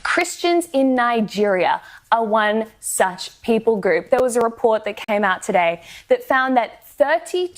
Christians in Nigeria are one such people group. There was a report that came out today that found that 32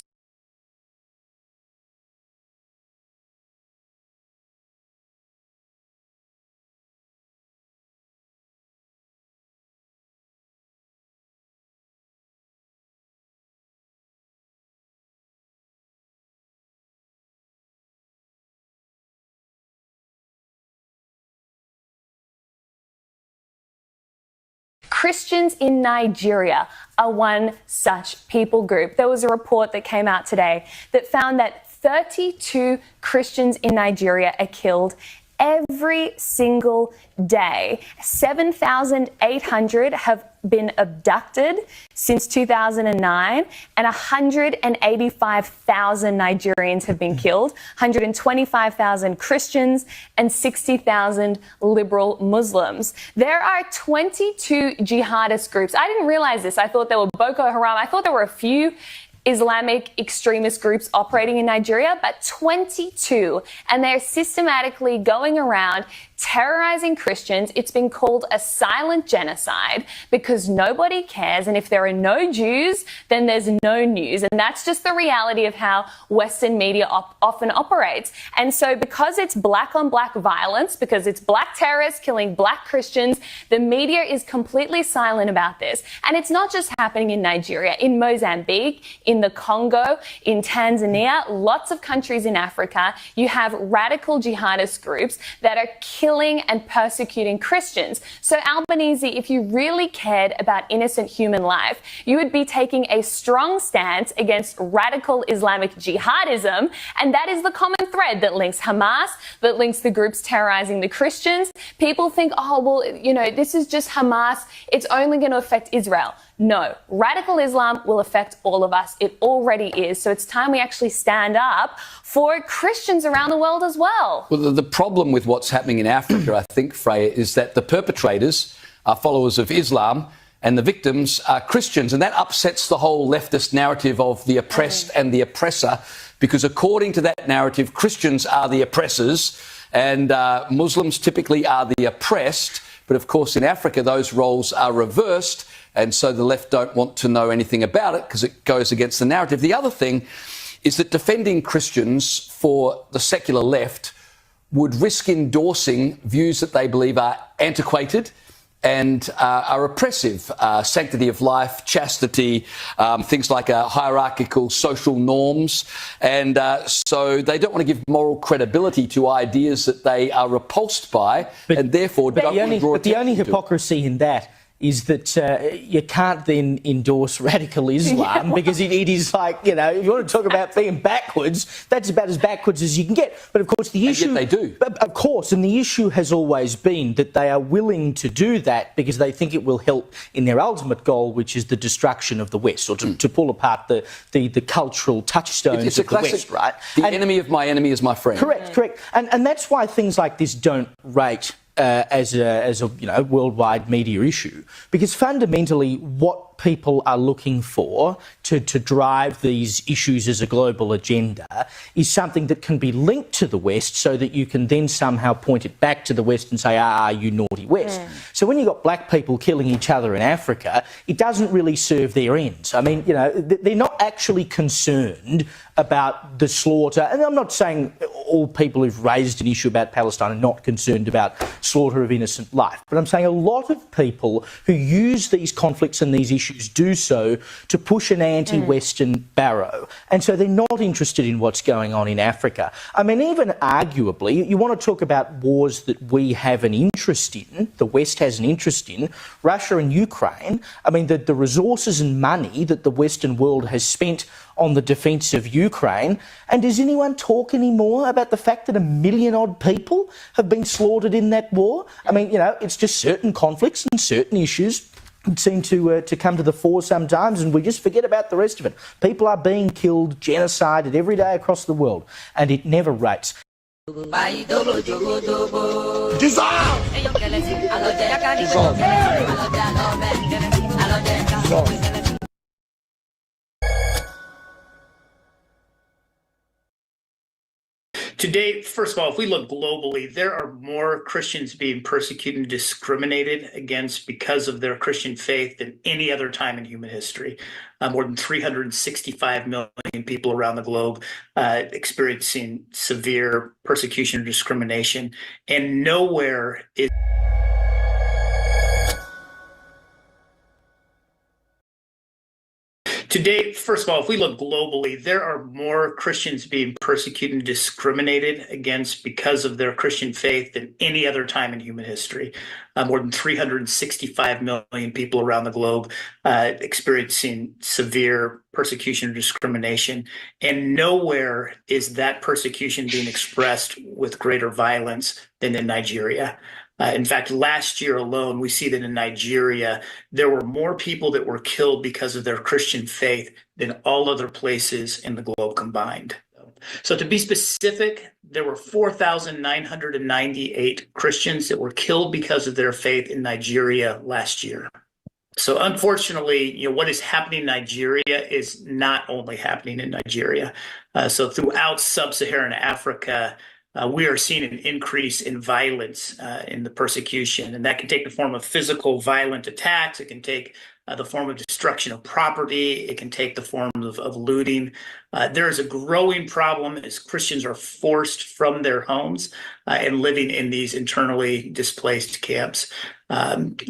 Christians in Nigeria are one such people group. There was a report that came out today that found that 32 Christians in Nigeria are killed every single day. 7,800 have been abducted since 2009, and 185,000 Nigerians have been killed, 125,000 Christians, and 60,000 liberal Muslims. There are 22 jihadist groups. I didn't realize this. I thought there were Boko Haram. I thought there were a few Islamic extremist groups operating in Nigeria, but 22, and they're systematically going around terrorizing Christians. It's been called a silent genocide because nobody cares, and if there are no Jews, then there's no news, and that's just the reality of how Western media often operates. And so because it's black on black violence, because it's black terrorists killing black Christians, the media is completely silent about this. And it's not just happening in Nigeria, in Mozambique, in the Congo, in Tanzania, lots of countries in Africa, you have radical jihadist groups that are killing and persecuting Christians. So Albanese, if you really cared about innocent human life, you would be taking a strong stance against radical Islamic jihadism, and that is the common thread that links Hamas, that links the groups terrorizing the Christians. People think, oh, well, you know, this is just Hamas, it's only going to affect Israel. No, radical Islam will affect all of us. It already is. So it's time we actually stand up for Christians around the world as well. Well, the problem with what's happening in Africa, I think, Freya, is that the perpetrators are followers of Islam and the victims are Christians. And that upsets the whole leftist narrative of the oppressed and the oppressor, because according to that narrative, Christians are the oppressors and Muslims typically are the oppressed. But of course, in Africa, those roles are reversed. And so the left don't want to know anything about it because it goes against the narrative. The other thing is that defending Christians for the secular left would risk endorsing views that they believe are antiquated and are oppressive. Sanctity of life, chastity, things like hierarchical social norms. And so they don't want to give moral credibility to ideas that they are repulsed by, and therefore don't want to draw attention to. But the only hypocrisy in that is that you can't then endorse radical Islam because it is like, you know, if you want to talk about being backwards, that's about as backwards as you can get. But of course the issue... And yet they do. Of course, and the issue has always been that they are willing to do that because they think it will help in their ultimate goal, which is the destruction of the West, or to pull apart the cultural touchstones of the West, right? The enemy of my enemy is my friend. Correct, correct. And that's why things like this don't rate as a you know, worldwide media issue, because fundamentally what people are looking for to drive these issues as a global agenda is something that can be linked to the West so that you can then somehow point it back to the West and say, you naughty West. So when you've got black people killing each other in Africa, it doesn't really serve their ends. I mean, you know, they're not actually concerned about the slaughter. And I'm not saying all people who've raised an issue about Palestine are not concerned about slaughter of innocent life, but I'm saying a lot of people who use these conflicts and these issues do so to push an anti-Western barrow. And so they're not interested in what's going on in Africa. I mean, even arguably, you want to talk about wars that we have an interest in, the West has an interest in, Russia and Ukraine. I mean, the resources and money that the Western world has spent on the defence of Ukraine. And does anyone talk anymore about the fact that 1 million odd people have been slaughtered in that war? I mean, you know, it's just certain conflicts and certain issues seem to come to the fore sometimes, and we just forget about the rest of it. People are being killed, genocided every day across the world, and it never rates. Today, first of all, if we look globally, there are more Christians being persecuted and discriminated against because of their Christian faith than any other time in human history. More than 365 million people around the globe experiencing severe persecution or discrimination, and nowhere is Today, first of all, if we look globally, there are more Christians being persecuted and discriminated against because of their Christian faith than any other time in human history. More than 365 million people around the globe experiencing severe persecution or discrimination. And nowhere is that persecution being expressed with greater violence than in Nigeria. In fact, last year alone, we see that in Nigeria, there were more people that were killed because of their Christian faith than all other places in the globe combined. So to be specific, there were 4,998 Christians that were killed because of their faith in Nigeria last year. So unfortunately, what is happening in Nigeria is not only happening in Nigeria. So throughout sub-Saharan Africa, we are seeing an increase in violence in the persecution, and that can take the form of physical violent attacks. It can take the form of destruction of property. It can take the form of looting. There is a growing problem as Christians are forced from their homes and living in these internally displaced camps.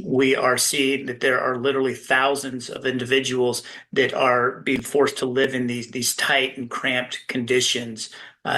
We are seeing that there are literally thousands of individuals that are being forced to live in these tight and cramped conditions.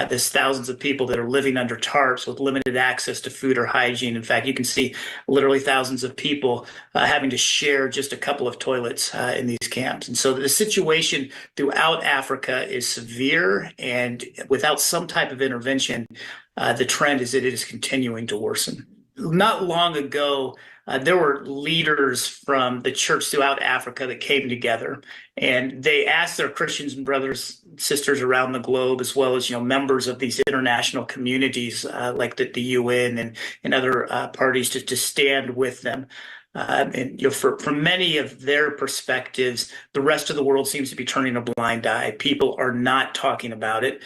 There's thousands of people that are living under tarps with limited access to food or hygiene. In fact, you can see literally thousands of people having to share just a couple of toilets in these camps. And so the situation throughout Africa is severe, and without some type of intervention, the trend is that it is continuing to worsen. Not long ago, there were leaders from the church throughout Africa that came together, and they asked their Christians and brothers and sisters around the globe, as well as members of these international communities like the UN and other parties, to stand with them. And for many of their perspectives, the rest of the world seems to be turning a blind eye. People are not talking about it.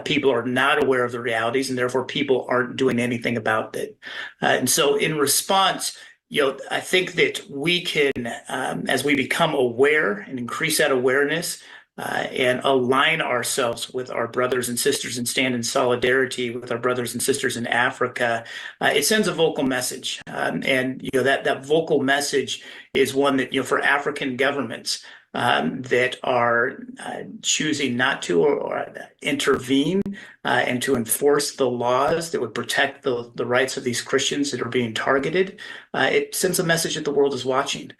People are not aware of the realities, and therefore people aren't doing anything about it. And so in response, I think that we can, as we become aware and increase that awareness, and align ourselves with our brothers and sisters and stand in solidarity with our brothers and sisters in Africa, it sends a vocal message. And that vocal message is one that, for African governments that are choosing not to or intervene and to enforce the laws that would protect the rights of these Christians that are being targeted, it sends a message that the world is watching.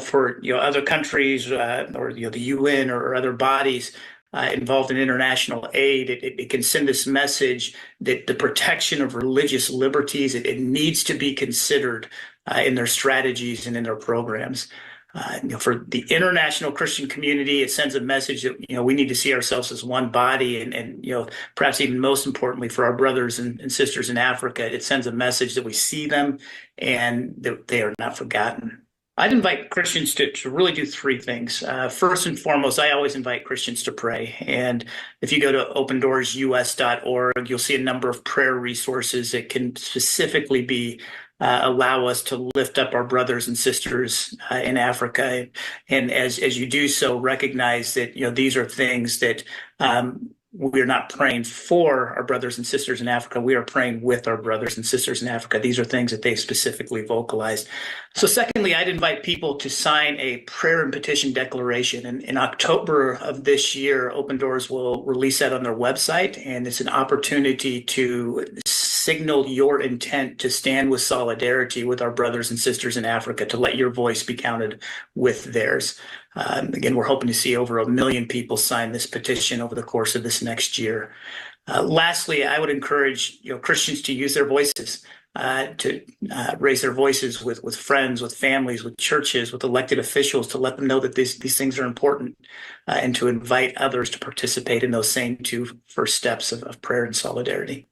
For other countries or the UN or other bodies involved in international aid, it can send this message that the protection of religious liberties, it needs to be considered in their strategies and in their programs. For the international Christian community, it sends a message that we need to see ourselves as one body, and perhaps even most importantly for our brothers and sisters in Africa, it sends a message that we see them and that they are not forgotten. I'd invite Christians to really do three things. First and foremost, I always invite Christians to pray. And if you go to opendoorsUS.org, you'll see a number of prayer resources that can specifically allow us to lift up our brothers and sisters in Africa. And as you do so, recognize that these are things that we're not praying for our brothers and sisters in Africa. We are praying with our brothers and sisters in Africa. These are things that they specifically vocalized. So secondly, I'd invite people to sign a prayer and petition declaration. And in October of this year, Open Doors will release that on their website. And it's an opportunity to signal your intent to stand with solidarity with our brothers and sisters in Africa, to let your voice be counted with theirs. Again, we're hoping to see over 1 million people sign this petition over the course of this next year. Lastly, I would encourage Christians to use their voices, to raise their voices with friends, with families, with churches, with elected officials, to let them know that these things are important, and to invite others to participate in those same two first steps of prayer and solidarity.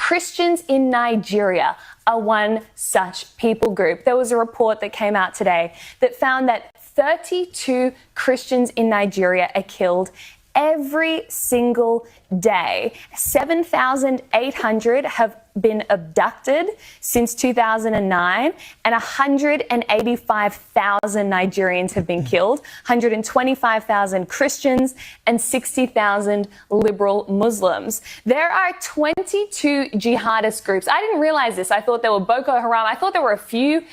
Christians in Nigeria are one such people group. There was a report that came out today that found that 32 Christians in Nigeria are killed every single day. 7,800 have been abducted since 2009, and 185,000 Nigerians have been killed, 125,000 Christians, and 60,000 liberal Muslims. There are 22 jihadist groups. I didn't realize this. I thought there were Boko Haram. I thought there were a few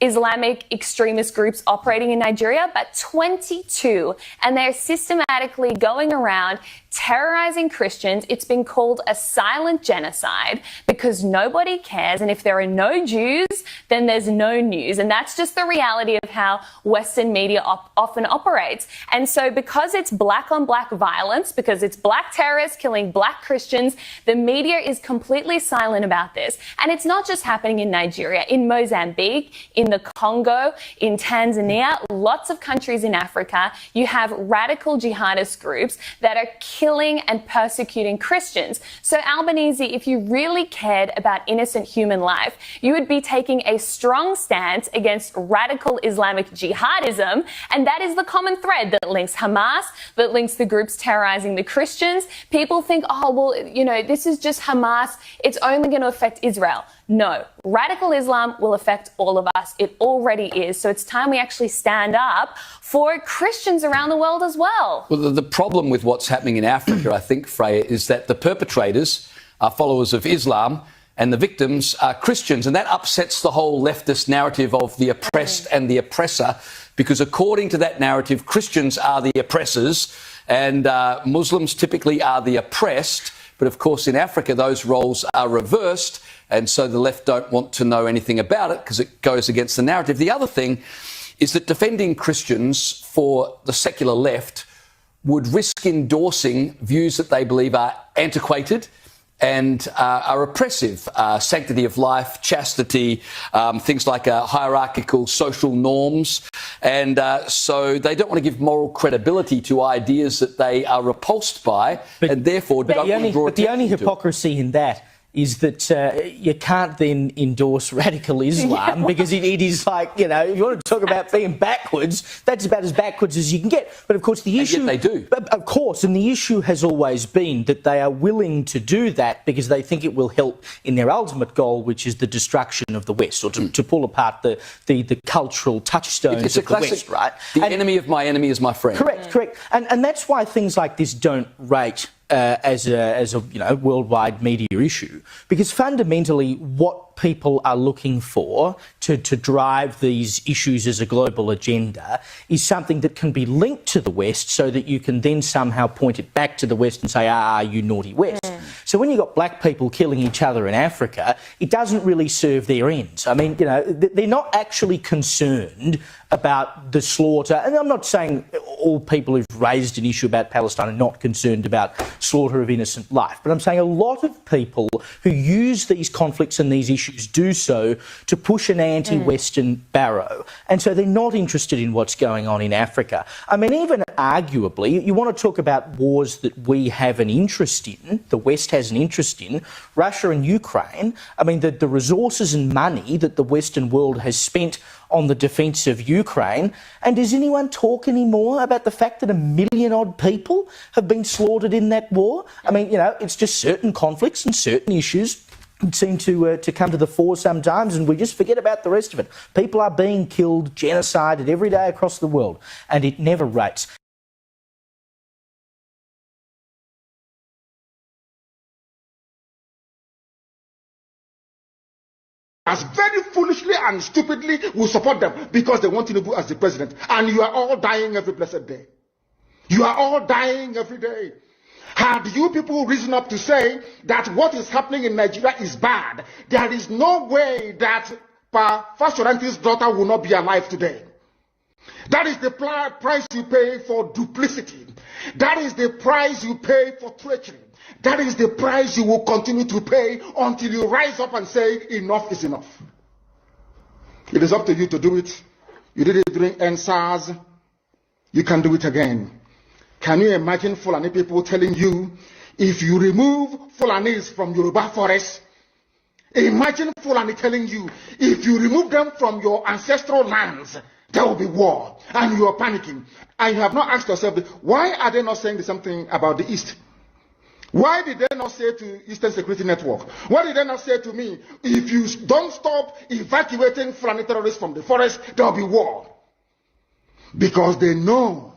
Islamic extremist groups operating in Nigeria, but 22, and they're systematically going around terrorizing Christians. It's been called a silent genocide because nobody cares, and if there are no Jews, then there's no news, and that's just the reality of how Western media often operates. And so because it's black on black violence, because it's black terrorists killing black Christians, the media is completely silent about this. And it's not just happening in Nigeria, in Mozambique, in the Congo, in Tanzania, lots of countries in Africa, you have radical jihadist groups that are killing and persecuting Christians. So Albanese, if you really cared about innocent human life, you would be taking a strong stance against radical Islamic jihadism, and that is the common thread that links Hamas, that links the groups terrorizing the Christians. People think, oh, well, you know, this is just Hamas, it's only going to affect Israel. No, radical Islam will affect all of us. It already is. So it's time we actually stand up for Christians around the world as well. Well, the problem with what's happening in Africa, I think, Freya, is that the perpetrators are followers of Islam and the victims are Christians. And that upsets the whole leftist narrative of the oppressed and the oppressor, because according to that narrative, Christians are the oppressors and Muslims typically are the oppressed. But of course, in Africa, those roles are reversed. And so the left don't want to know anything about it because it goes against the narrative. The other thing is that defending Christians for the secular left would risk endorsing views that they believe are antiquated and are oppressive. Sanctity of life, chastity, things like hierarchical social norms. And so they don't want to give moral credibility to ideas that they are repulsed by, and therefore don't want to draw attention to. But the only hypocrisy in that is that you can't then endorse radical Islam because it is like, you know, if you want to talk about being backwards, that's about as backwards as you can get. But of course the issue... And yet they do. Of course, and the issue has always been that they are willing to do that because they think it will help in their ultimate goal, which is the destruction of the West, or to pull apart the cultural touchstones of the West, right? The enemy of my enemy is my friend. Correct. And that's why things like this don't rate as a worldwide media issue, because fundamentally what people are looking for to drive these issues as a global agenda is something that can be linked to the West so that you can then somehow point it back to the West and say, you naughty West. So when you've got black people killing each other in Africa, it doesn't really serve their ends. I mean, you know, they're not actually concerned about the slaughter. And I'm not saying all people who've raised an issue about Palestine are not concerned about slaughter of innocent life, but I'm saying a lot of people who use these conflicts and these issues do so to push an anti-Western barrow. And so they're not interested in what's going on in Africa. I mean, even arguably, you want to talk about wars that we have an interest in, the West has an interest in, Russia and Ukraine. I mean, the resources and money that the Western world has spent on the defence of Ukraine. And does anyone talk anymore about the fact that 1 million odd people have been slaughtered in that war? I mean, you know, it's just certain conflicts and certain issues seem to come to the fore sometimes, and we just forget about the rest of it. People are being killed, genocided every day across the world, and it never rates. As very foolishly and stupidly will support them because they want Tinubu as the president. And you are all dying every blessed day. You are all dying every day. Had you people risen up to say that what is happening in Nigeria is bad, there is no way that Fashoranti's daughter will not be alive today. That is the price you pay for duplicity. That is the price you pay for treachery. That is the price you will continue to pay until you rise up and say, enough is enough. It is up to you to do it. You did it during NSAS. You can do it again. Can you imagine Fulani people telling you, if you remove Fulanis from Yoruba forest, Imagine Fulani telling you, if you remove them from your ancestral lands, there will be war, and you are panicking. And you have not asked yourself, why are they not saying the same thing about the East? Why did they not say to Eastern Security Network? Why did they not say to me, if you don't stop evacuating Fulani terrorists from the forest, there will be war? Because they know,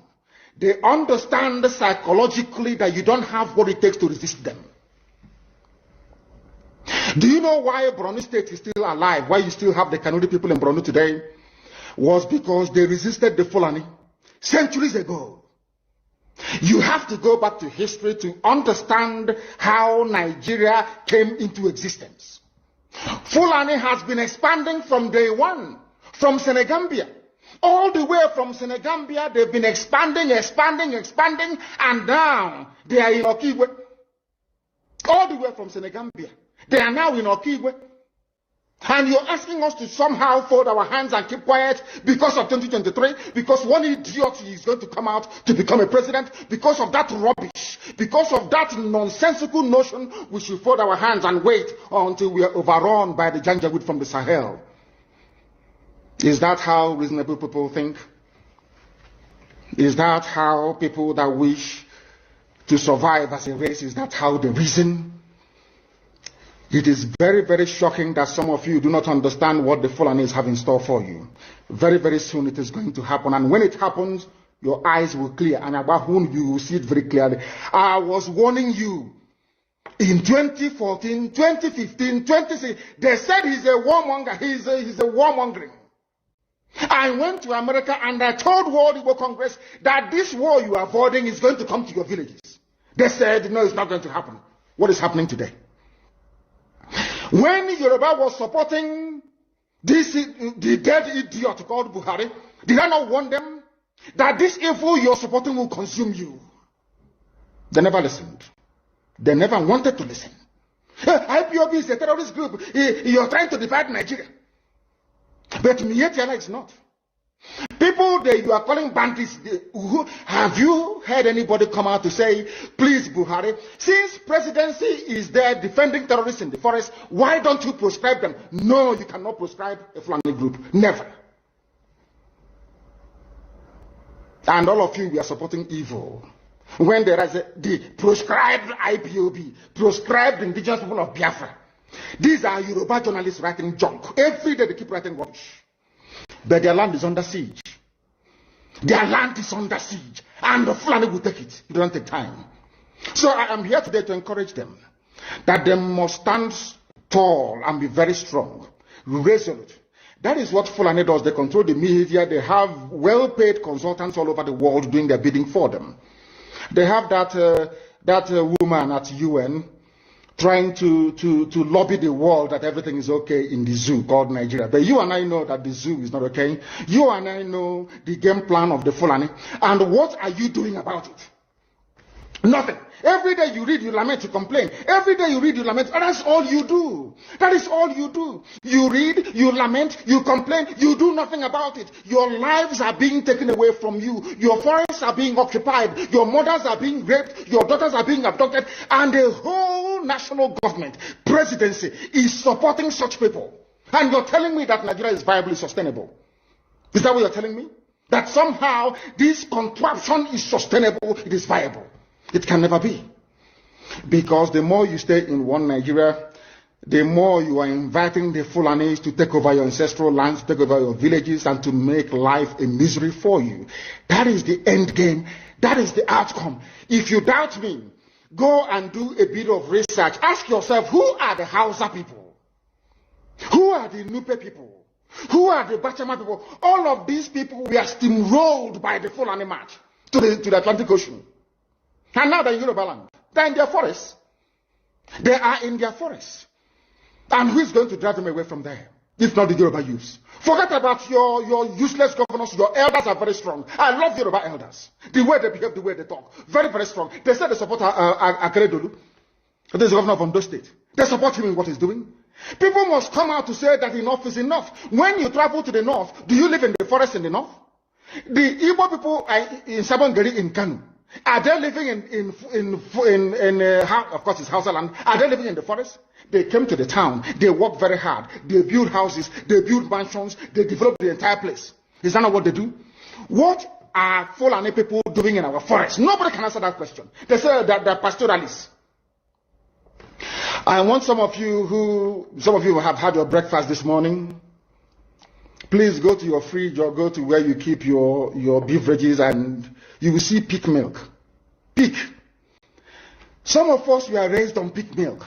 they understand psychologically that you don't have what it takes to resist them. Do you know why Borno State is still alive? Why you still have the Kanu people in Borno today? Was because they resisted the Fulani centuries ago. You have to go back to history to understand how Nigeria came into existence. Fulani has been expanding from day one, from Senegambia. All the way from Senegambia, they've been expanding, and now they are in Okigwe. All the way from Senegambia. They are now in Okigwe. And you're asking us to somehow fold our hands and keep quiet because of 2023, because one idiot is going to come out to become a president, because of that rubbish, because of that nonsensical notion, we should fold our hands and wait until we are overrun by the Janjaweed from the Sahel. Is that how reasonable people think? Is that how people that wish to survive as a race, is that how they reason? It is very, very shocking that some of you do not understand what the Fulanis have in store for you. Very, very soon it is going to happen. And when it happens, your eyes will clear. And about whom you will see it very clearly. I was warning you. In 2014, 2015, 2016, they said he's a warmonger. He's a warmongering. I went to America and I told World Igbo Congress that this war you are avoiding is going to come to your villages. They said, no, it's not going to happen. What is happening today? When Yoruba was supporting the dead idiot called Buhari, did I not warn them that this evil you're supporting will consume you? They never listened. They never wanted to listen. IPOB is a terrorist group. You're trying to divide Nigeria. But Mietiala is not. People that you are calling bandits, have you heard anybody come out to say, please Buhari, since presidency is there defending terrorists in the forest, why don't you proscribe them? No, you cannot proscribe a Fulani group. Never. And all of you, we are supporting evil. When there is the proscribed IPOB, proscribed indigenous people of Biafra. These are Yoruba journalists writing junk. Every day they keep writing rubbish. But their land is under siege. Their land is under siege. And the Fulani will take it. It doesn't take time. So I am here today to encourage them that they must stand tall and be very strong, resolute. That is what Fulani does. They control the media. They have well-paid consultants all over the world doing their bidding for them. They have that woman at UN trying to lobby the world that everything is okay in the zoo called Nigeria. But you and I know that the zoo is not okay. You and I know the game plan of the Fulani. And what are you doing about it? Nothing. Every day you read, you lament, you complain. Every day you read, you lament. And that's all you do. That is all you do. You read, you lament, you complain. You do nothing about it. Your lives are being taken away from you. Your forests are being occupied. Your mothers are being raped. Your daughters are being abducted. And the whole national government, presidency, is supporting such people. And you're telling me that Nigeria is viably sustainable. Is that what you're telling me? That somehow this contraption is sustainable, it is viable. It can never be. Because the more you stay in one Nigeria, the more you are inviting the Fulanis to take over your ancestral lands, take over your villages, and to make life a misery for you. That is the end game. That is the outcome. If you doubt me, go and do a bit of research. Ask yourself, who are the Hausa people? Who are the Nupe people? Who are the Bachama people? All of these people were steamrolled by the Fulani march to the Atlantic Ocean. And now they're in Yoruba land. They're in their forests. They are in their forests. And who is going to drive them away from there? If not the Yoruba youths. Forget about your useless governors. Your elders are very strong. I love Yoruba elders. The way they behave, the way they talk. Very, very strong. They said they support Akeredolu. This is the governor of Ondo State. They support him in what he's doing. People must come out to say that enough is enough. When you travel to the north, do you live in the forest in the north? The Igbo people are in 9GERIA in Kanu. Are they living of course, it's house land? Are they living in the forest? They came to the town. They work very hard. They build houses. They build mansions. They develop the entire place. Is that not what they do? What are Fulani people doing in our forest? Nobody can answer that question. They say that they're pastoralists. I want some of you who have had your breakfast this morning. Please go to your fridge or go to where you keep your beverages and you will see pig milk. Pig. Some of us were raised on pig milk.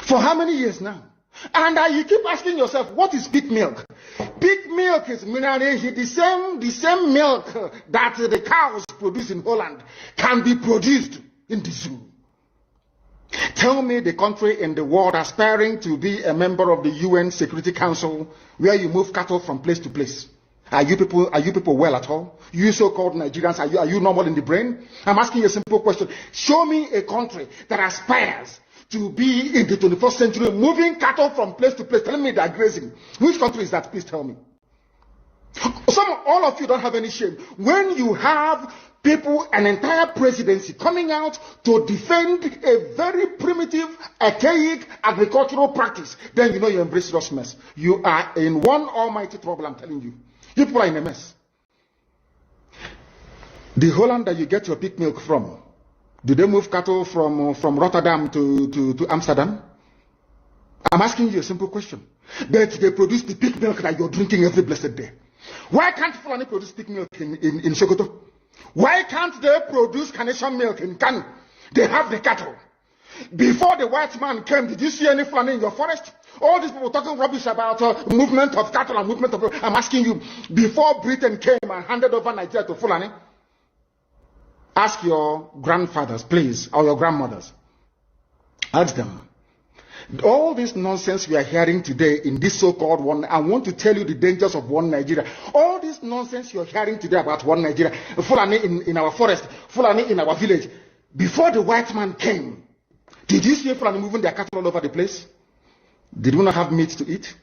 For how many years now? And you keep asking yourself, what is pig milk? Pig milk is minerally the same milk that the cows produce in Holland can be produced in the zoo. Tell me the country in the world aspiring to be a member of the UN Security Council where you move cattle from place to place. Are you people well at all? You so-called Nigerians, are you normal in the brain? I'm asking you a simple question. Show me a country that aspires to be in the 21st century moving cattle from place to place. Telling me they're grazing. Which country is that? Please tell me. All of you don't have any shame. When you have people, an entire presidency coming out to defend a very primitive, archaic agricultural practice, then you know you embrace this mess. You are in one almighty trouble, I'm telling you. You people are in a mess. The Holland that you get your pig milk from, do they move cattle from Rotterdam to Amsterdam? I'm asking you a simple question. But they produce the pig milk that you're drinking every blessed day. Why can't Fulani produce pig milk in Sokoto? Why can't they produce carnation milk in Kanu? They have the cattle. Before the white man came, did you see any Fulani in your forest? All these people talking rubbish about movement of cattle and movement of... I'm asking you, before Britain came and handed over Nigeria to Fulani, ask your grandfathers, please, or your grandmothers. Ask them. All this nonsense we are hearing today in this so-called one, I want to tell you the dangers of one Nigeria. All this nonsense you're hearing today about one Nigeria, Fulani in our forest, Fulani in our village. Before the white man came, did you see Fulani moving their cattle all over the place? Did we not have meat to eat?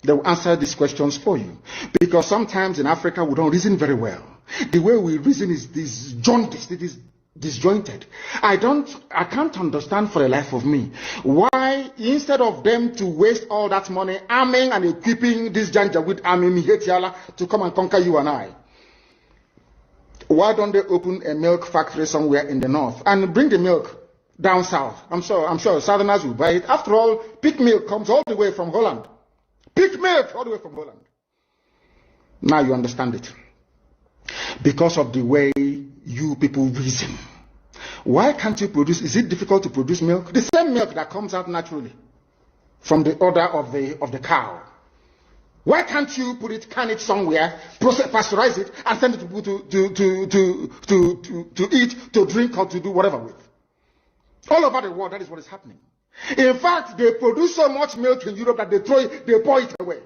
They will answer these questions for you. Because sometimes in Africa we don't reason very well. The way we reason is disjointed. It is disjointed. I can't understand for the life of me why, instead of them to waste all that money arming and equipping this Janjaweed army Mihetiala to come and conquer you and I, why don't they open a milk factory somewhere in the north and bring the milk down south? I'm sure Southerners will buy it. After all, pig milk comes all the way from Holland. Pig milk all the way from Holland. Now you understand it. Because of the way you people reason. Why can't you produce? Is it difficult to produce milk? The same milk that comes out naturally from the udder of the cow. Why can't you can it somewhere, pasteurize it, and send it to people to eat, to drink, or to do whatever with? All over the world, that is what is happening. In fact, they produce so much milk in Europe that they pour it away.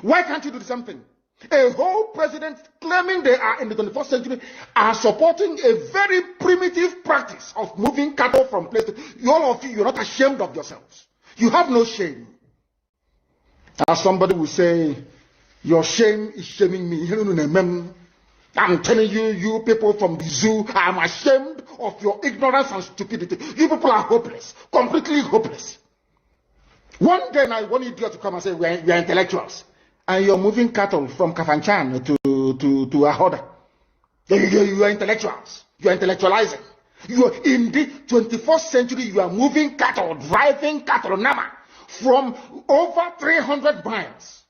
Why can't you do the same thing? A whole president claiming they are in the 21st century are supporting a very primitive practice of moving cattle from place to... All of you, you're not ashamed of yourselves. You have no shame. As somebody will say, your shame is shaming me. I'm telling you, you people from the zoo, I'm ashamed of your ignorance and stupidity. You people are hopeless, completely hopeless. One day I want idiot to come and say, we are intellectuals. And you're moving cattle from Kafanchan to Ahoda. You are intellectuals. You are intellectualizing. You are in the 21st century. You are moving cattle, driving cattle, Nama, from over 300 miles.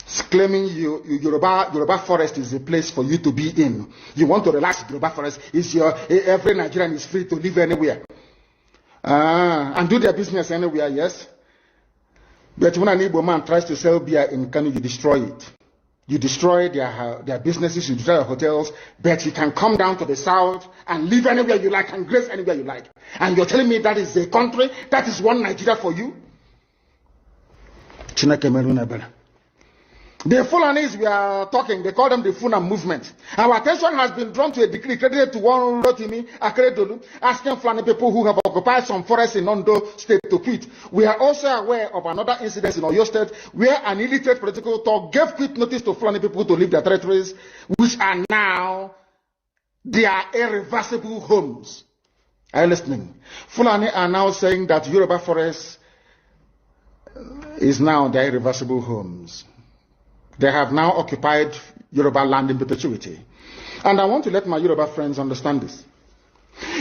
It's claiming Yoruba forest is a place for you to be in. You want to relax. Yoruba forest is every Nigerian is free to live anywhere and do their business anywhere. Yes. But when an Igbo man tries to sell beer in Kanu, you destroy it. You destroy their businesses, you destroy their hotels, but you can come down to the south and live anywhere you like and grace anywhere you like. And you're telling me that is a country, that is one Nigeria for you? The Fulanis we are talking, they call them the Funam movement. Our attention has been drawn to a decree credited to one Rotimi Akeredolu, asking Fulani people who have occupied some forests in Ondo State to quit. We are also aware of another incident in Oyo State where an illiterate political talk gave quit notice to Fulani people to leave their territories, which are now their irreversible homes. Are you listening? Fulani are now saying that Yoruba forest is now their irreversible homes. They have now occupied Yoruba land in perpetuity. And I want to let my Yoruba friends understand this.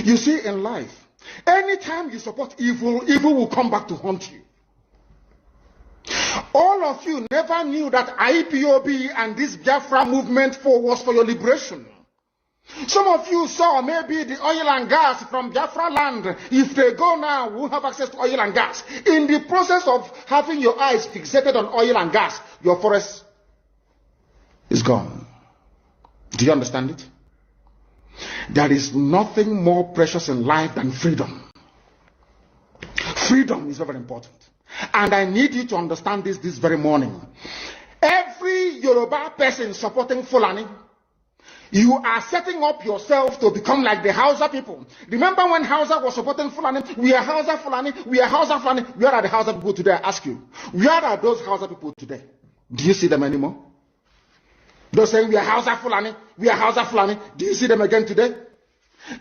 You see, in life, anytime you support evil, evil will come back to haunt you. All of you never knew that IPOB and this Biafra movement was for your liberation. Some of you saw maybe the oil and gas from Biafra land. If they go now, we'll have access to oil and gas. In the process of having your eyes fixated on oil and gas, your forest is gone. Do you understand it? There is nothing more precious in life than freedom. Freedom is very important. And I need you to understand this very morning. Every Yoruba person supporting Fulani, you are setting up yourself to become like the Hausa people. Remember when Hausa was supporting Fulani? We are Hausa Fulani, we are Hausa Fulani. Where are the Hausa people today? I ask you. Where are those Hausa people today? Do you see them anymore? They're saying we are Hausa Fulani, we are Hausa Fulani. Do you see them again today?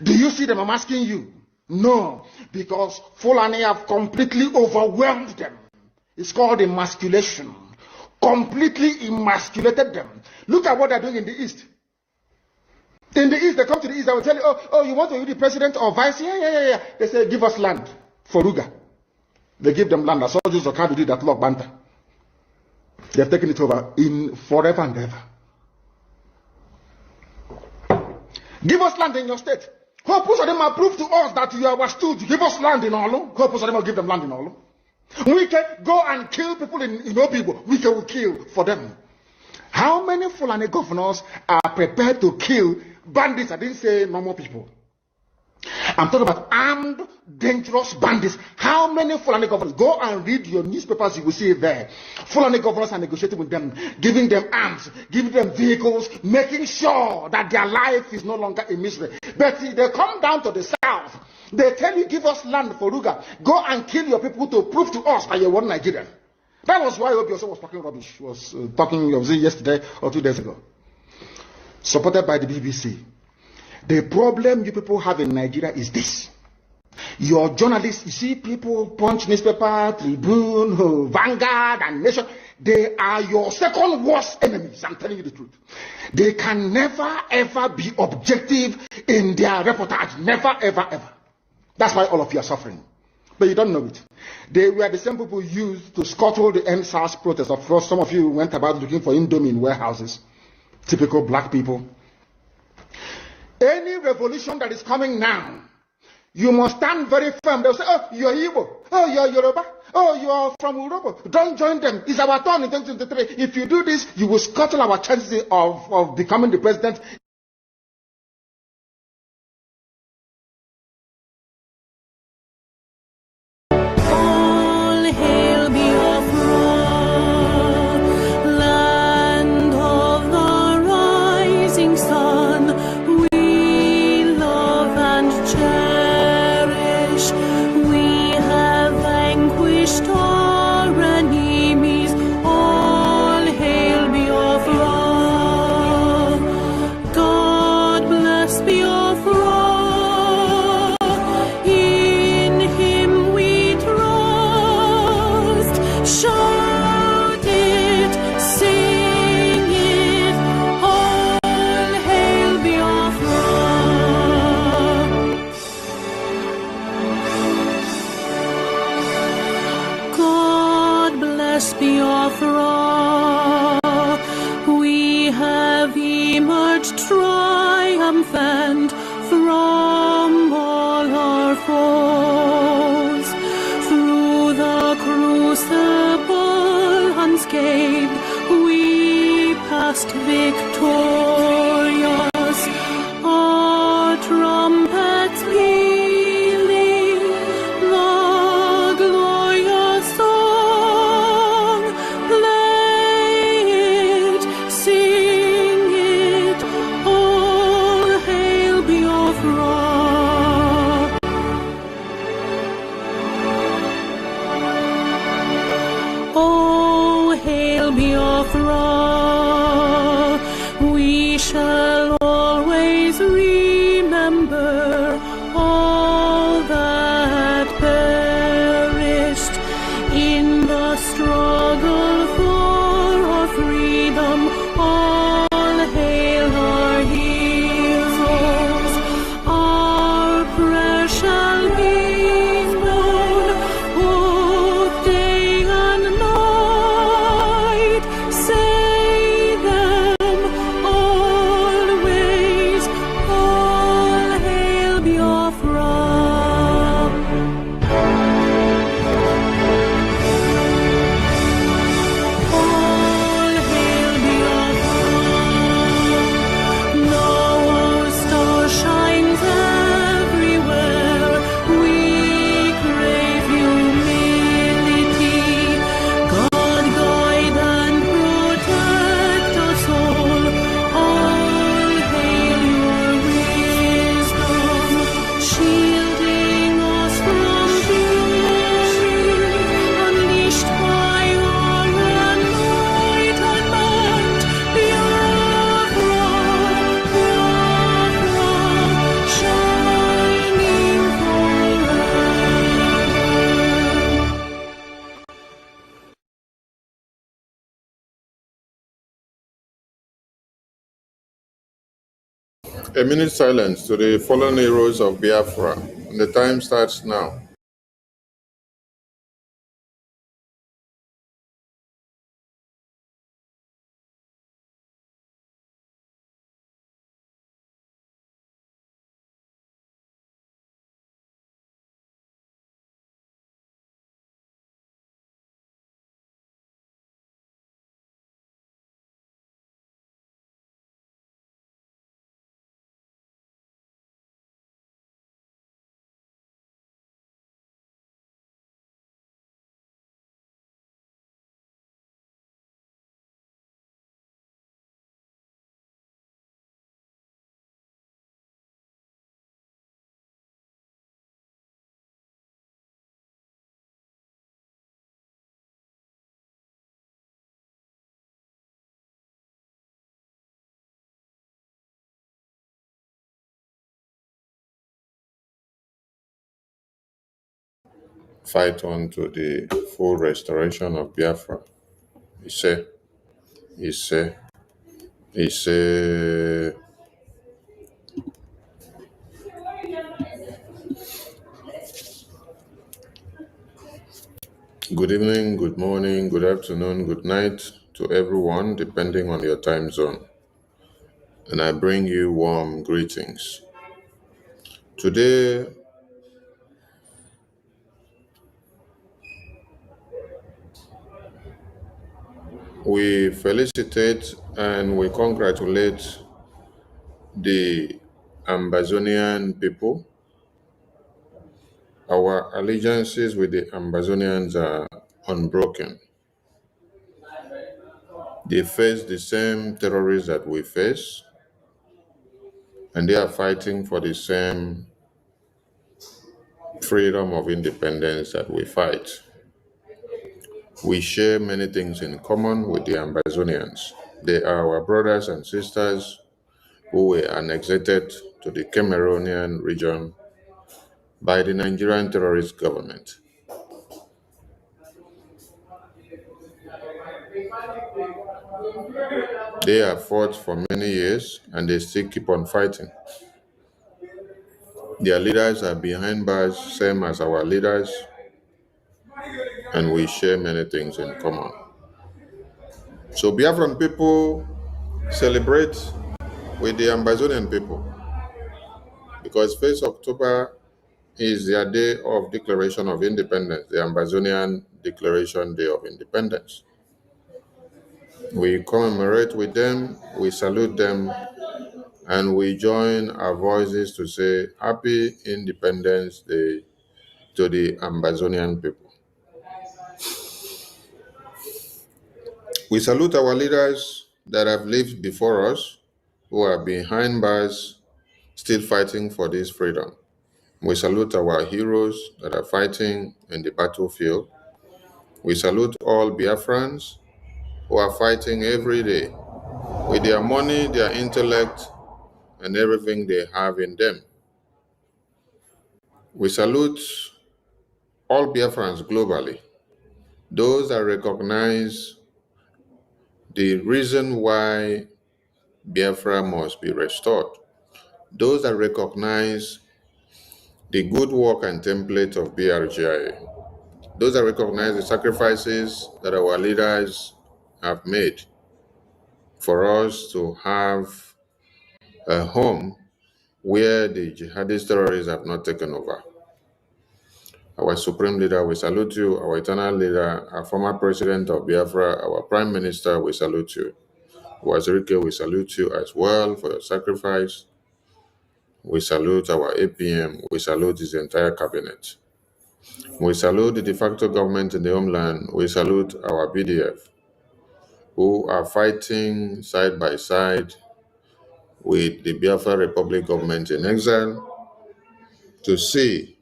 Do you see them? I'm asking you. No, because Fulani have completely overwhelmed them. It's called emasculation. Completely emasculated them. Look at what they're doing in the East. In the East, they come to the East, they will tell you, oh, you want to be the president or vice? Yeah. They say, give us land for Ruga. They give them land. I saw Joseph Okado did that, Lord Banta. They have taken it over in forever and ever. Give us land in your state. Hope of them are prove to us that you are our stooge. Give us land in Olu. Hope of them will give them land in Olu. We can go and kill people in Obibo. We can kill for them. How many Fulani governors are prepared to kill bandits? I didn't say normal people. I'm talking about armed, dangerous bandits. How many Fulani governors? Go and read your newspapers, you will see it there. Fulani governors are negotiating with them, giving them arms, giving them vehicles, making sure that their life is no longer a misery. But if they come down to the south, they tell you, give us land for Ruga. Go and kill your people to prove to us that you're one Nigerian. That was why Obi also was talking rubbish. Was talking, was it yesterday or 2 days ago? Supported by the BBC. The problem you people have in Nigeria is this. Your journalists, you see people, Punch newspaper, Tribune, Vanguard, and Nation, they are your second worst enemies. I'm telling you the truth. They can never ever be objective in their reportage. Never ever ever. That's why all of you are suffering. But you don't know it. They were the same people used to scuttle the NSAS protest. Of course, some of you went about looking for Indomie in warehouses. Typical black people. Any revolution that is coming now, you must stand very firm. They'll say, oh, you're Igbo. Oh, you're Yoruba. Oh, you're from Urobo. Don't join them. It's our turn in 2023. If you do this, you will scuttle our chances of becoming the president. A minute silence to the fallen heroes of Biafra. The time starts now. Fight on to the full restoration of Biafra. Ise, Ise, Ise. Good evening, good morning, good afternoon, good night to everyone, depending on your time zone. And I bring you warm greetings. Today, we felicitate and we congratulate the Ambazonian people. Our allegiances with the Ambazonians are unbroken. They face the same terrorists that we face, and they are fighting for the same freedom of independence that we fight. We share many things in common with the Ambazonians. They are our brothers and sisters who were annexed to the Cameroonian region by the Nigerian terrorist government. They have fought for many years and they still keep on fighting. Their leaders are behind bars, same as our leaders, and we share many things in common. So Biafran people celebrate with the Ambazonian people because 1st October is their day of declaration of independence, the Ambazonian Declaration Day of Independence. We commemorate with them, we salute them, and we join our voices to say Happy Independence Day to the Ambazonian people. We salute our leaders that have lived before us, who are behind bars, still fighting for this freedom. We salute our heroes that are fighting in the battlefield. We salute all Biafrans who are fighting every day with their money, their intellect, and everything they have in them. We salute all Biafrans globally, those that recognize the reason why Biafra must be restored, those that recognize the good work and template of BRGIE, those that recognize the sacrifices that our leaders have made for us to have a home where the jihadist terrorists have not taken over. Our Supreme Leader, we salute you. Our eternal leader, our former President of Biafra, our Prime Minister, we salute you. Wazirike, we salute you as well for your sacrifice. We salute our APM. We salute his entire cabinet. We salute the de facto government in the homeland. We salute our BDF, who are fighting side by side with the Biafra Republic government in exile to see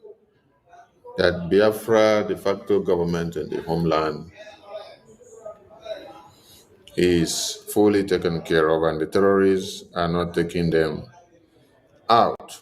that Biafra de facto government in the homeland is fully taken care of and the terrorists are not taking them out.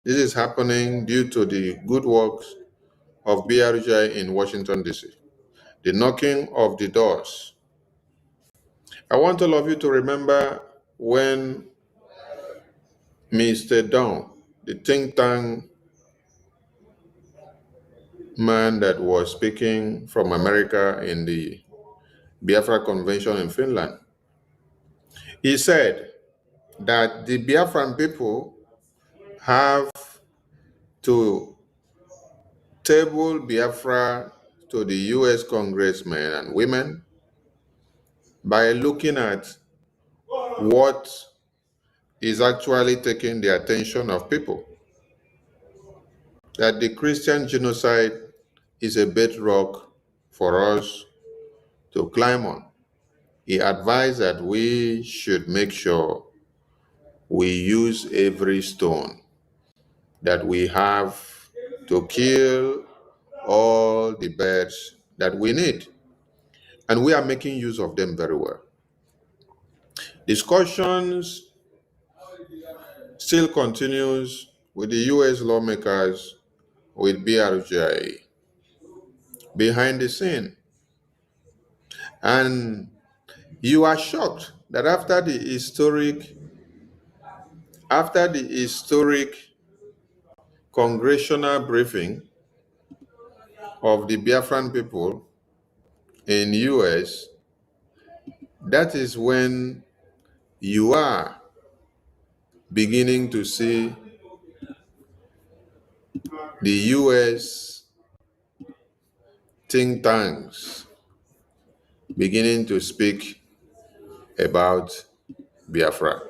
This is happening due to the good works of BRGIE in Washington, D.C., the knocking of the doors. I want all of you to remember when Mr. Don, the think tank man that was speaking from America in the Biafra Convention in Finland, he said that the Biafran people have to table Biafra to the US congressmen and women by looking at what is actually taking the attention of people. That the Christian genocide is a bedrock for us to climb on. He advised that we should make sure we use every stone that we have to kill all the birds that we need. And we are making use of them very well. Discussions still continues with the US lawmakers, with BRGIE behind the scene. And you are shocked that after the historic congressional briefing of the Biafran people in US, that is when you are beginning to see the US think tanks beginning to speak about Biafra.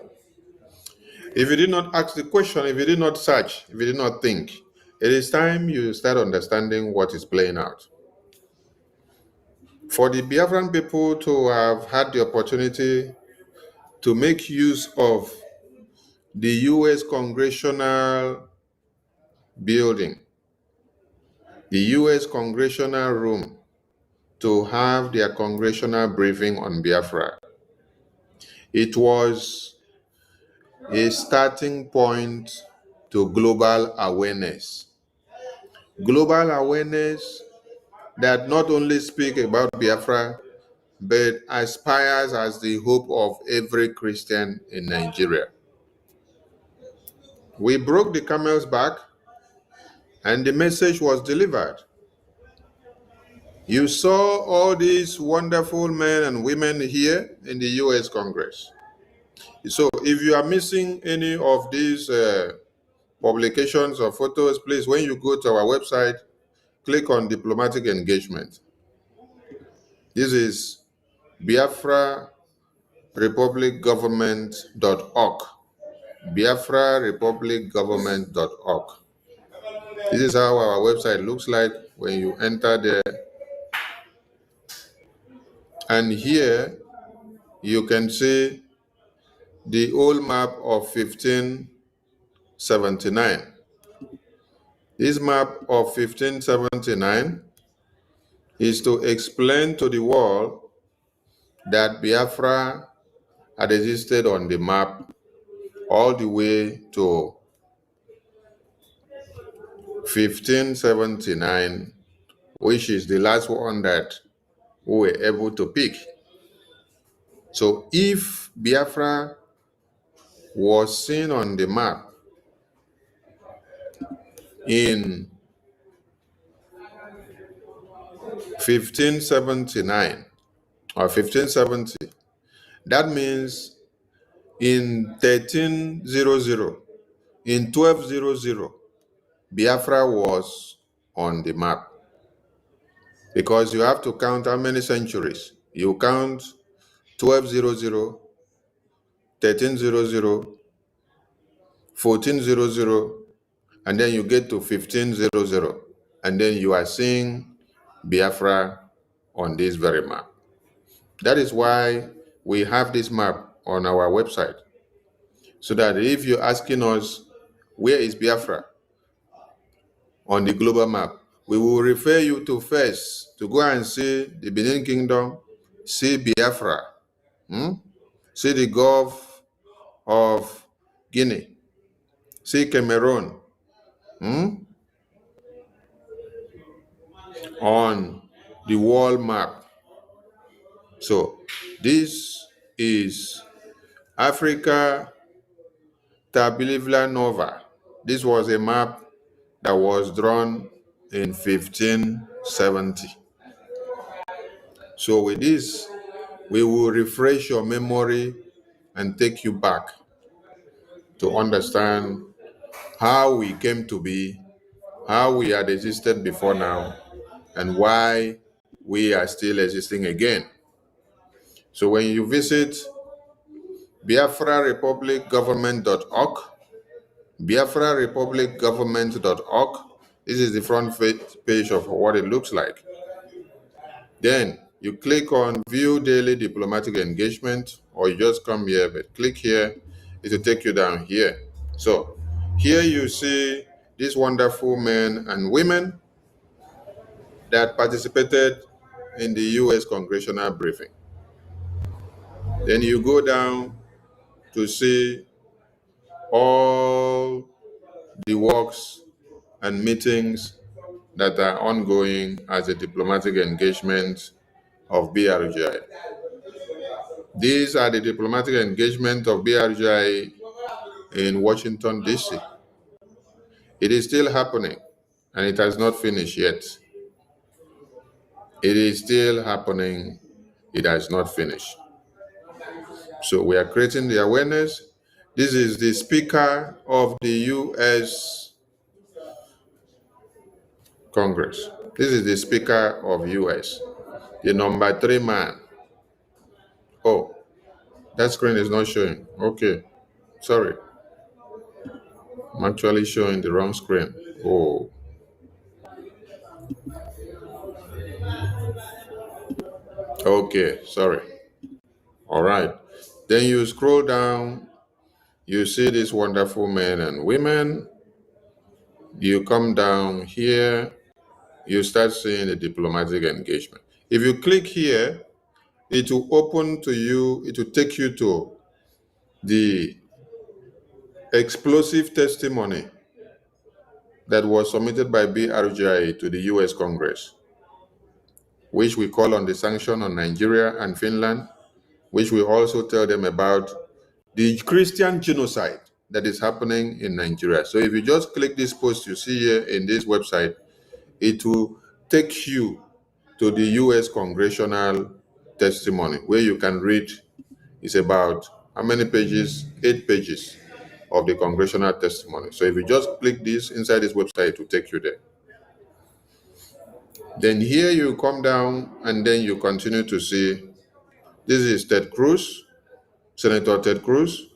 If you did not ask the question, if you did not search, if you did not think, it is time you start understanding what is playing out. For the Biafran people to have had the opportunity to make use of the US Congressional building, the US Congressional room, to have their congressional briefing on Biafra, it was a starting point to global awareness. Global awareness that not only speak about Biafra, but aspires as the hope of every Christian in Nigeria. We broke the camel's back and the message was delivered. You saw all these wonderful men and women here in the US Congress. So if you are missing any of these publications or photos, please, when you go to our website, click on diplomatic engagement. This is BiafraRepublicGovernment.org. BiafraRepublicGovernment.org. This is how our website looks like when you enter there. And here you can see the old map of 1579. This map of 1579 is to explain to the world that Biafra had existed on the map all the way to 1579, which is the last one that we were able to pick. So if Biafra was seen on the map in 1579 or 1570, that means in 1300, in 1200, Biafra was on the map. Because you have to count how many centuries. You count 1200, 1300, 1400, and then you get to 1500, and then you are seeing Biafra on this very map. That is why we have this map on our website, so that if you're asking us, where is Biafra on the global map, we will refer you to first to go and see the Benin Kingdom, see Biafra, see the Gulf of Guinea, see Cameroon, on the world map. So this is Africa Tabulivla Nova. This was a map that was drawn in 1570. So with this, we will refresh your memory and take you back to understand how we came to be, how we had existed before now, and why we are still existing again. So when you visit BiafraRepublicGovernment.org, BiafraRepublicGovernment.org, this is the front page of what it looks like. Then you click on View Daily Diplomatic Engagement, or you just come here, but click here, it will take you down here. So here you see these wonderful men and women that participated in the US congressional briefing. Then you go down to see all the works and meetings that are ongoing as a diplomatic engagement of BRGIE. These are the diplomatic engagement of BRGIE in Washington, D.C. It is still happening, and it has not finished yet. It is still happening. It has not finished. So we are creating the awareness. This is the Speaker of the U.S. Congress. This is the Speaker of U.S., the number 3 man. Oh, that screen is not showing. Okay, sorry. I'm actually showing the wrong screen. Oh. Okay, sorry. All right. Then you scroll down, you see these wonderful men and women. You come down here, you start seeing the diplomatic engagement. If you click here, it will open to you, it will take you to the explosive testimony that was submitted by BRGIE to the US Congress, which we call on the sanction on Nigeria and Finland, which we also tell them about the Christian genocide that is happening in Nigeria. So if you just click this post you see here in this website, it will take you to the US congressional testimony where you can read. It's about how many pages? 8 pages of the congressional testimony. So if you just click this inside this website, it will take you there. Then here you come down and then you continue to see, this is Ted Cruz, Senator Ted Cruz.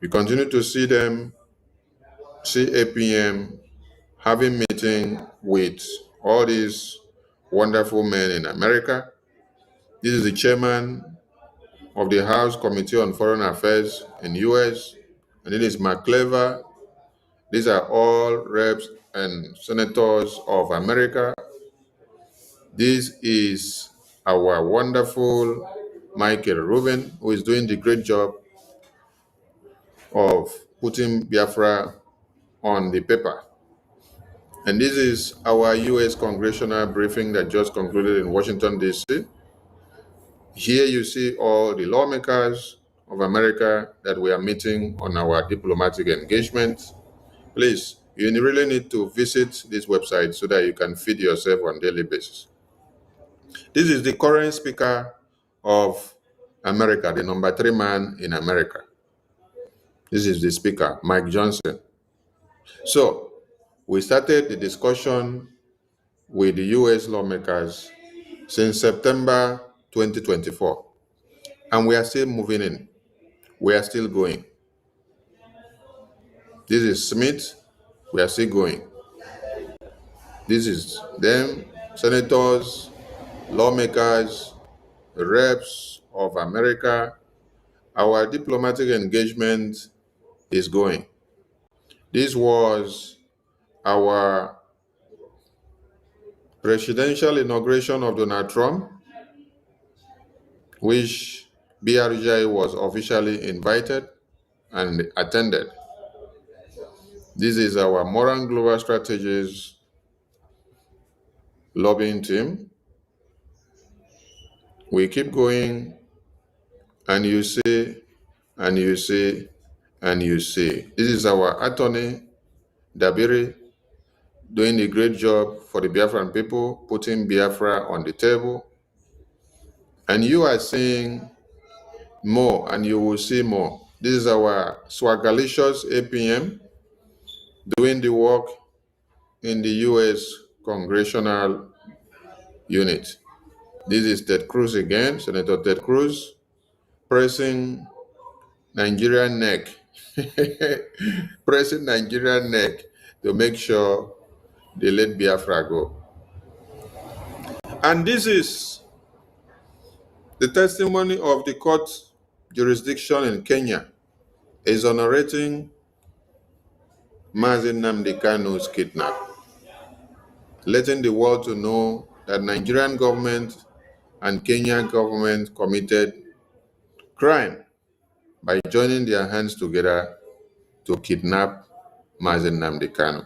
You continue to see them, see APM having meeting with all these wonderful men in America. This is the chairman of the House Committee on Foreign Affairs in US, and it is McClever. These are all reps and senators of America. This is our wonderful Michael Rubin, who is doing the great job of putting Biafra on the paper. And this is our US congressional briefing that just concluded in Washington, D.C. Here you see all the lawmakers of America that we are meeting on our diplomatic engagement. Please, you really need to visit this website so that you can feed yourself on a daily basis. This is the current Speaker of America, the number 3 man in America. This is the Speaker, Mike Johnson. So, we started the discussion with the US lawmakers since September 2024, and we are still moving in. We are still going. This is Smith, we are still going. This is them, senators, lawmakers, reps of America. Our diplomatic engagement is going. This was our presidential inauguration of Donald Trump, which BRGIE was officially invited and attended. This is our Moran Global Strategies lobbying team. We keep going, and you see, and you see, and you see. This is our attorney, Dabiri, doing a great job for the Biafran people, putting Biafra on the table. And you are seeing more, and you will see more. This is our Swagalicious APM doing the work in the US-CONGRESSIONAL unit. This is Ted Cruz again, Senator Ted Cruz, pressing Nigerian neck, pressing Nigerian neck to make sure they let Biafra go. And this is the testimony of the court jurisdiction in Kenya, exonerating Mazi Nnamdi Kanu's kidnap, letting the world to know that Nigerian government and Kenyan government committed crime by joining their hands together to kidnap Mazi Nnamdi Kanu.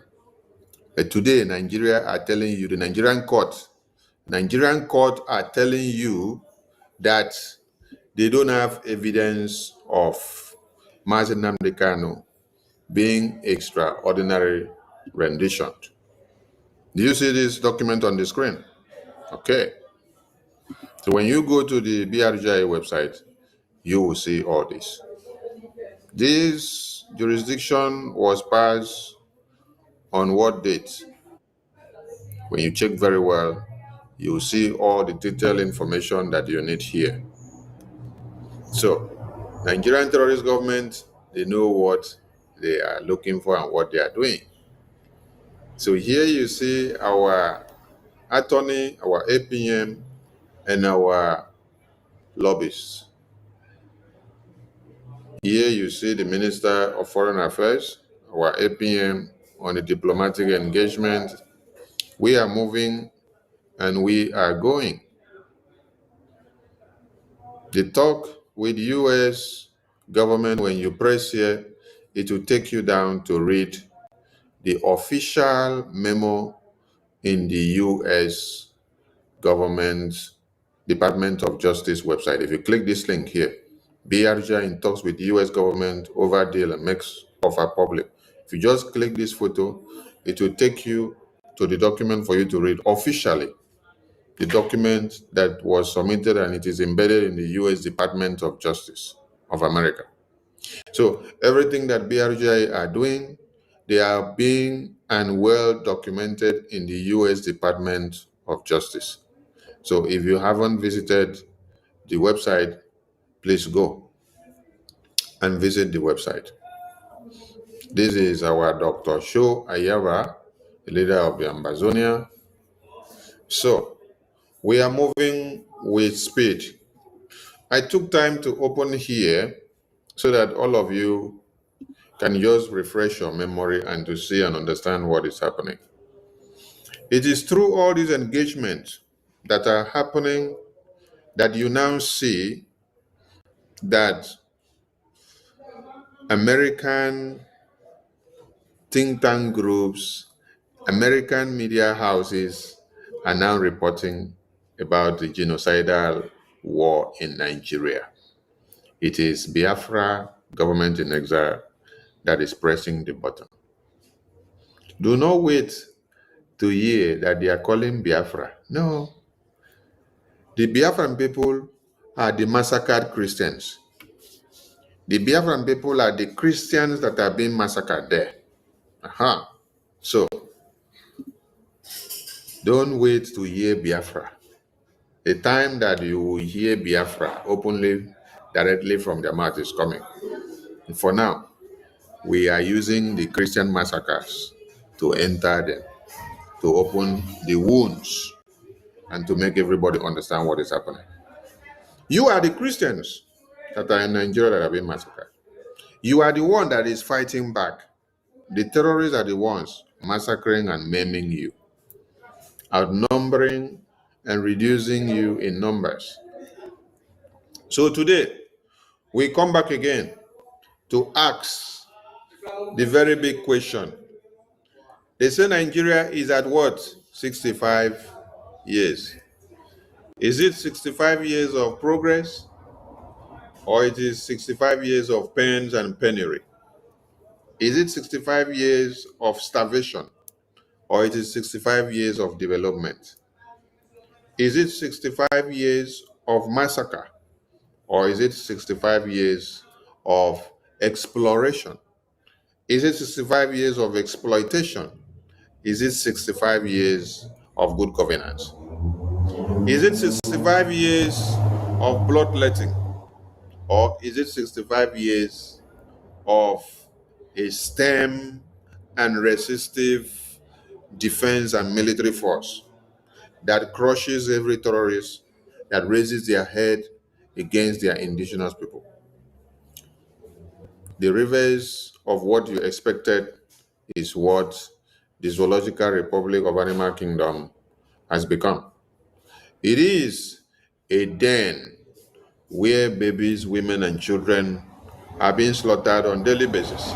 Today, Nigeria are telling you, the Nigerian court are telling you that they don't have evidence of Mazi Nnamdi Kanu being extraordinary rendition. Do you see this document on the screen? Okay. So when you go to the BRGIE website, you will see all this. This jurisdiction was passed on what date? When you check very well, you will see all the detailed information that you need here. So, Nigerian terrorist government, they know what they are looking for and what they are doing. So here you see our attorney, our APM, and our lobbyists. Here you see the Minister of Foreign Affairs, our APM on the diplomatic engagement. We are moving and we are going. The talk with US government, when you press here, it will take you down to read the official memo in the US government's Department of Justice website. If you click this link here, BRGIE in talks with the US government over deal and makes offer public. If you just click this photo, it will take you to the document for you to read officially. The document that was submitted and it is embedded in the US Department of Justice of America. So everything that BRGIE are doing, they are being and well documented in the US Department of Justice. So if you haven't visited the website, please go and visit the website. This is our Dr. Sho Ayaba, the leader of the Ambazonia. So we are moving with speed. I took time to open here so that all of you can just refresh your memory and to see and understand what is happening. It is through all these engagements that are happening that you now see that American think tank groups, American media houses are now reporting about the genocidal war in Nigeria. It is Biafra government in exile that is pressing the button. Do not wait to hear that they are calling Biafra. No. The Biafran people are the massacred Christians. The Biafran people are the Christians that are being massacred there. So, don't wait to hear Biafra. The time that you will hear Biafra openly, directly from their mouth is coming. And for now, we are using the Christian massacres to enter them, to open the wounds, and to make everybody understand what is happening. You are the Christians that are in Nigeria that have been massacred. You are the one that is fighting back. The terrorists are the ones massacring and maiming you, outnumbering and reducing you in numbers. So today, we come back again to ask the very big question. They say Nigeria is at what? 65 years. Is it 65 years of progress, or it is 65 years of pains and penury? Is it 65 years of starvation, or it is 65 years of development? Is it 65 years of massacre, or is it 65 years of exploration? Is it 65 years of exploitation? Is it 65 years of good governance? Is it 65 years of bloodletting, or is it 65 years of a STEM and resistive defense and military force that crushes every terrorist that raises their head against their indigenous people? The reverse of what you expected is what the Zoological Republic of Animal Kingdom has become. It is a den where babies, women, and children are being slaughtered on a daily basis.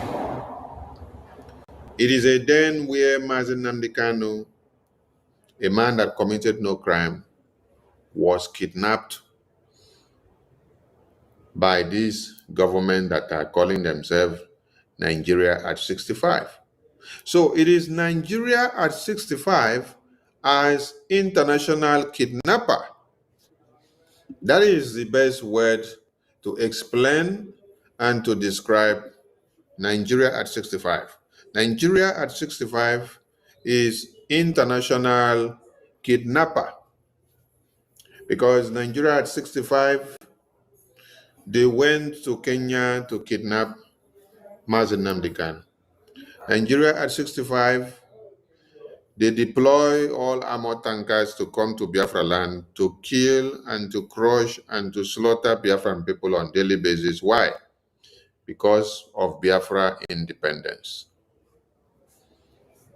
It is a den where Nnamdi Kanu, a man that committed no crime, was kidnapped by this government that are calling themselves Nigeria at 65. So it is Nigeria at 65 as international kidnapper. That is the best word to explain and to describe Nigeria at 65. Nigeria at 65 is international kidnapper, because Nigeria at 65, they went to Kenya to kidnap Nnamdi Kanu. Nigeria at 65, they deploy all armored tankers to come to Biafra land to kill and to crush and to slaughter Biafran people on a daily basis. Why? Because of Biafra independence.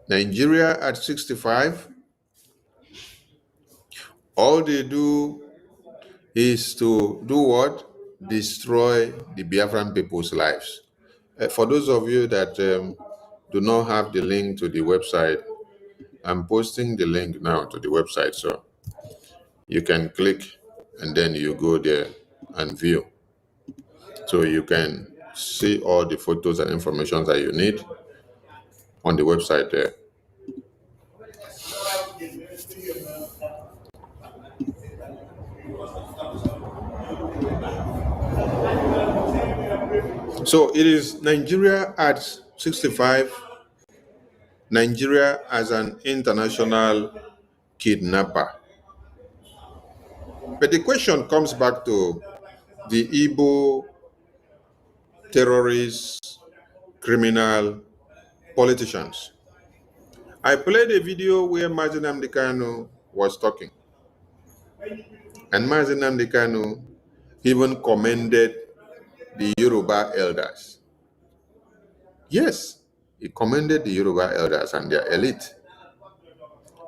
Nigeria at 65, all they do is to do what? Destroy the Biafran people's lives. For those of you that do not have the link to the website, I'm posting the link now to the website, so you can click and then you go there and view. So you can see all the photos and information that you need on the website there. So it is Nigeria at 65, Nigeria as an international kidnapper. But the question comes back to the Igbo terrorists, criminal politicians. I played a video where Nnamdi Kanu was talking. And Nnamdi Kanu even commended the Yoruba elders. Yes, he commended the Yoruba elders and their elite.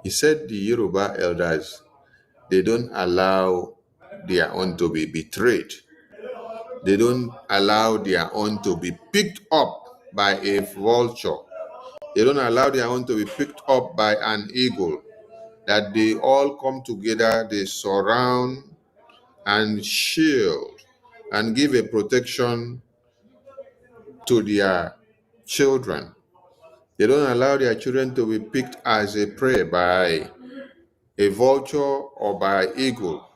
He said the Yoruba elders, they don't allow their own to be betrayed. They don't allow their own to be picked up by a vulture. They don't allow their own to be picked up by an eagle. That they all come together, they surround and shield and give a protection to their children. They don't allow their children to be picked as a prey by a vulture or by eagle.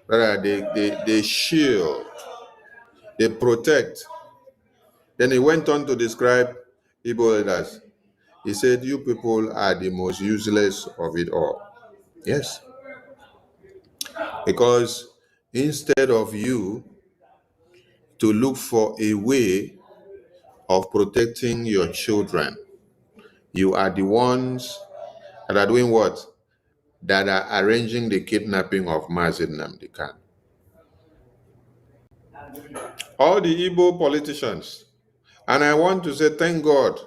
Rather, they shield, they protect. Then he went on to describe Igbo elders. He said, you people are the most useless of it all. Yes. Because instead of you to look for a way of protecting your children, you are the ones that are doing what? That are arranging the kidnapping of Nnamdi Kanu. All the Igbo politicians, and I want to say thank God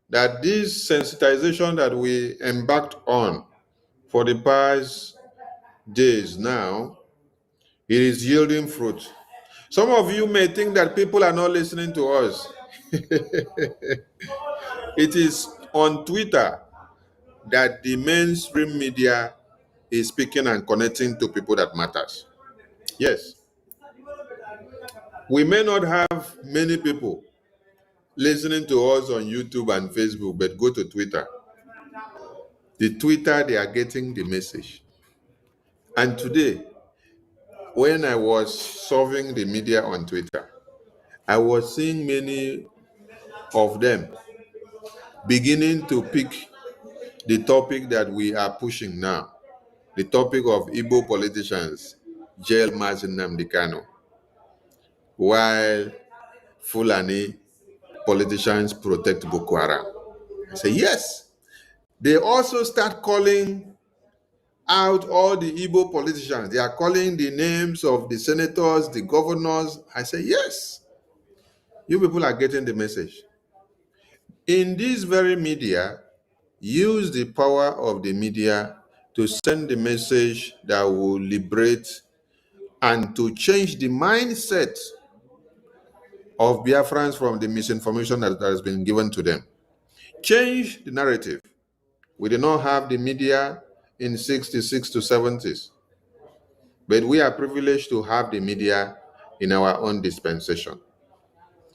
that this sensitization that we embarked on for the past days now, it is yielding fruit. Some of you may think that people are not listening to us. It is on Twitter that the mainstream media is speaking and connecting to people that matters. Yes. We may not have many people listening to us on YouTube and Facebook, but go to Twitter. The Twitter, they are getting the message. And today, when I was solving the media on Twitter, I was seeing many of them beginning to pick the topic that we are pushing now, the topic of Igbo politicians jail Nnamdi Kanu, while Fulani politicians protect Boko Haram. I say, yes. They also start calling out all the Igbo politicians. They are calling the names of the senators, the governors. I say, yes. You people are getting the message. In this very media, use the power of the media to send the message that will liberate and to change the mindset of Biafrans from the misinformation that has been given to them. Change the narrative. We did not have the media in 66 to 70s, but we are privileged to have the media in our own dispensation.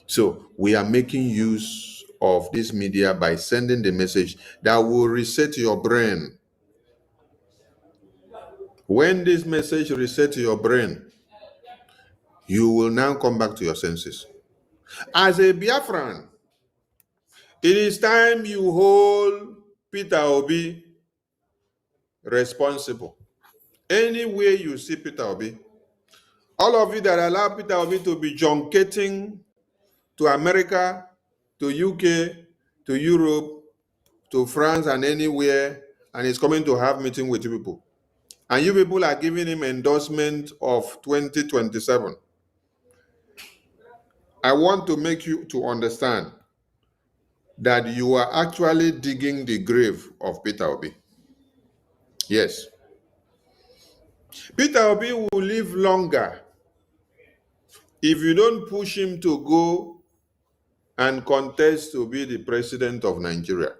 So we are making use of this media by sending the message that will reset your brain. When this message resets your brain, you will now come back to your senses. As a Biafran, it is time you hold Peter Obi responsible. Anywhere you see Peter Obi, all of you that allow Peter Obi to be junketing to America, to UK, to Europe, to France and anywhere, and he's coming to have meeting with you people. And you people are giving him endorsement of 2027. I want to make you to understand that you are actually digging the grave of Peter Obi. Yes. Peter Obi will live longer if you don't push him to go and contest to be the president of Nigeria.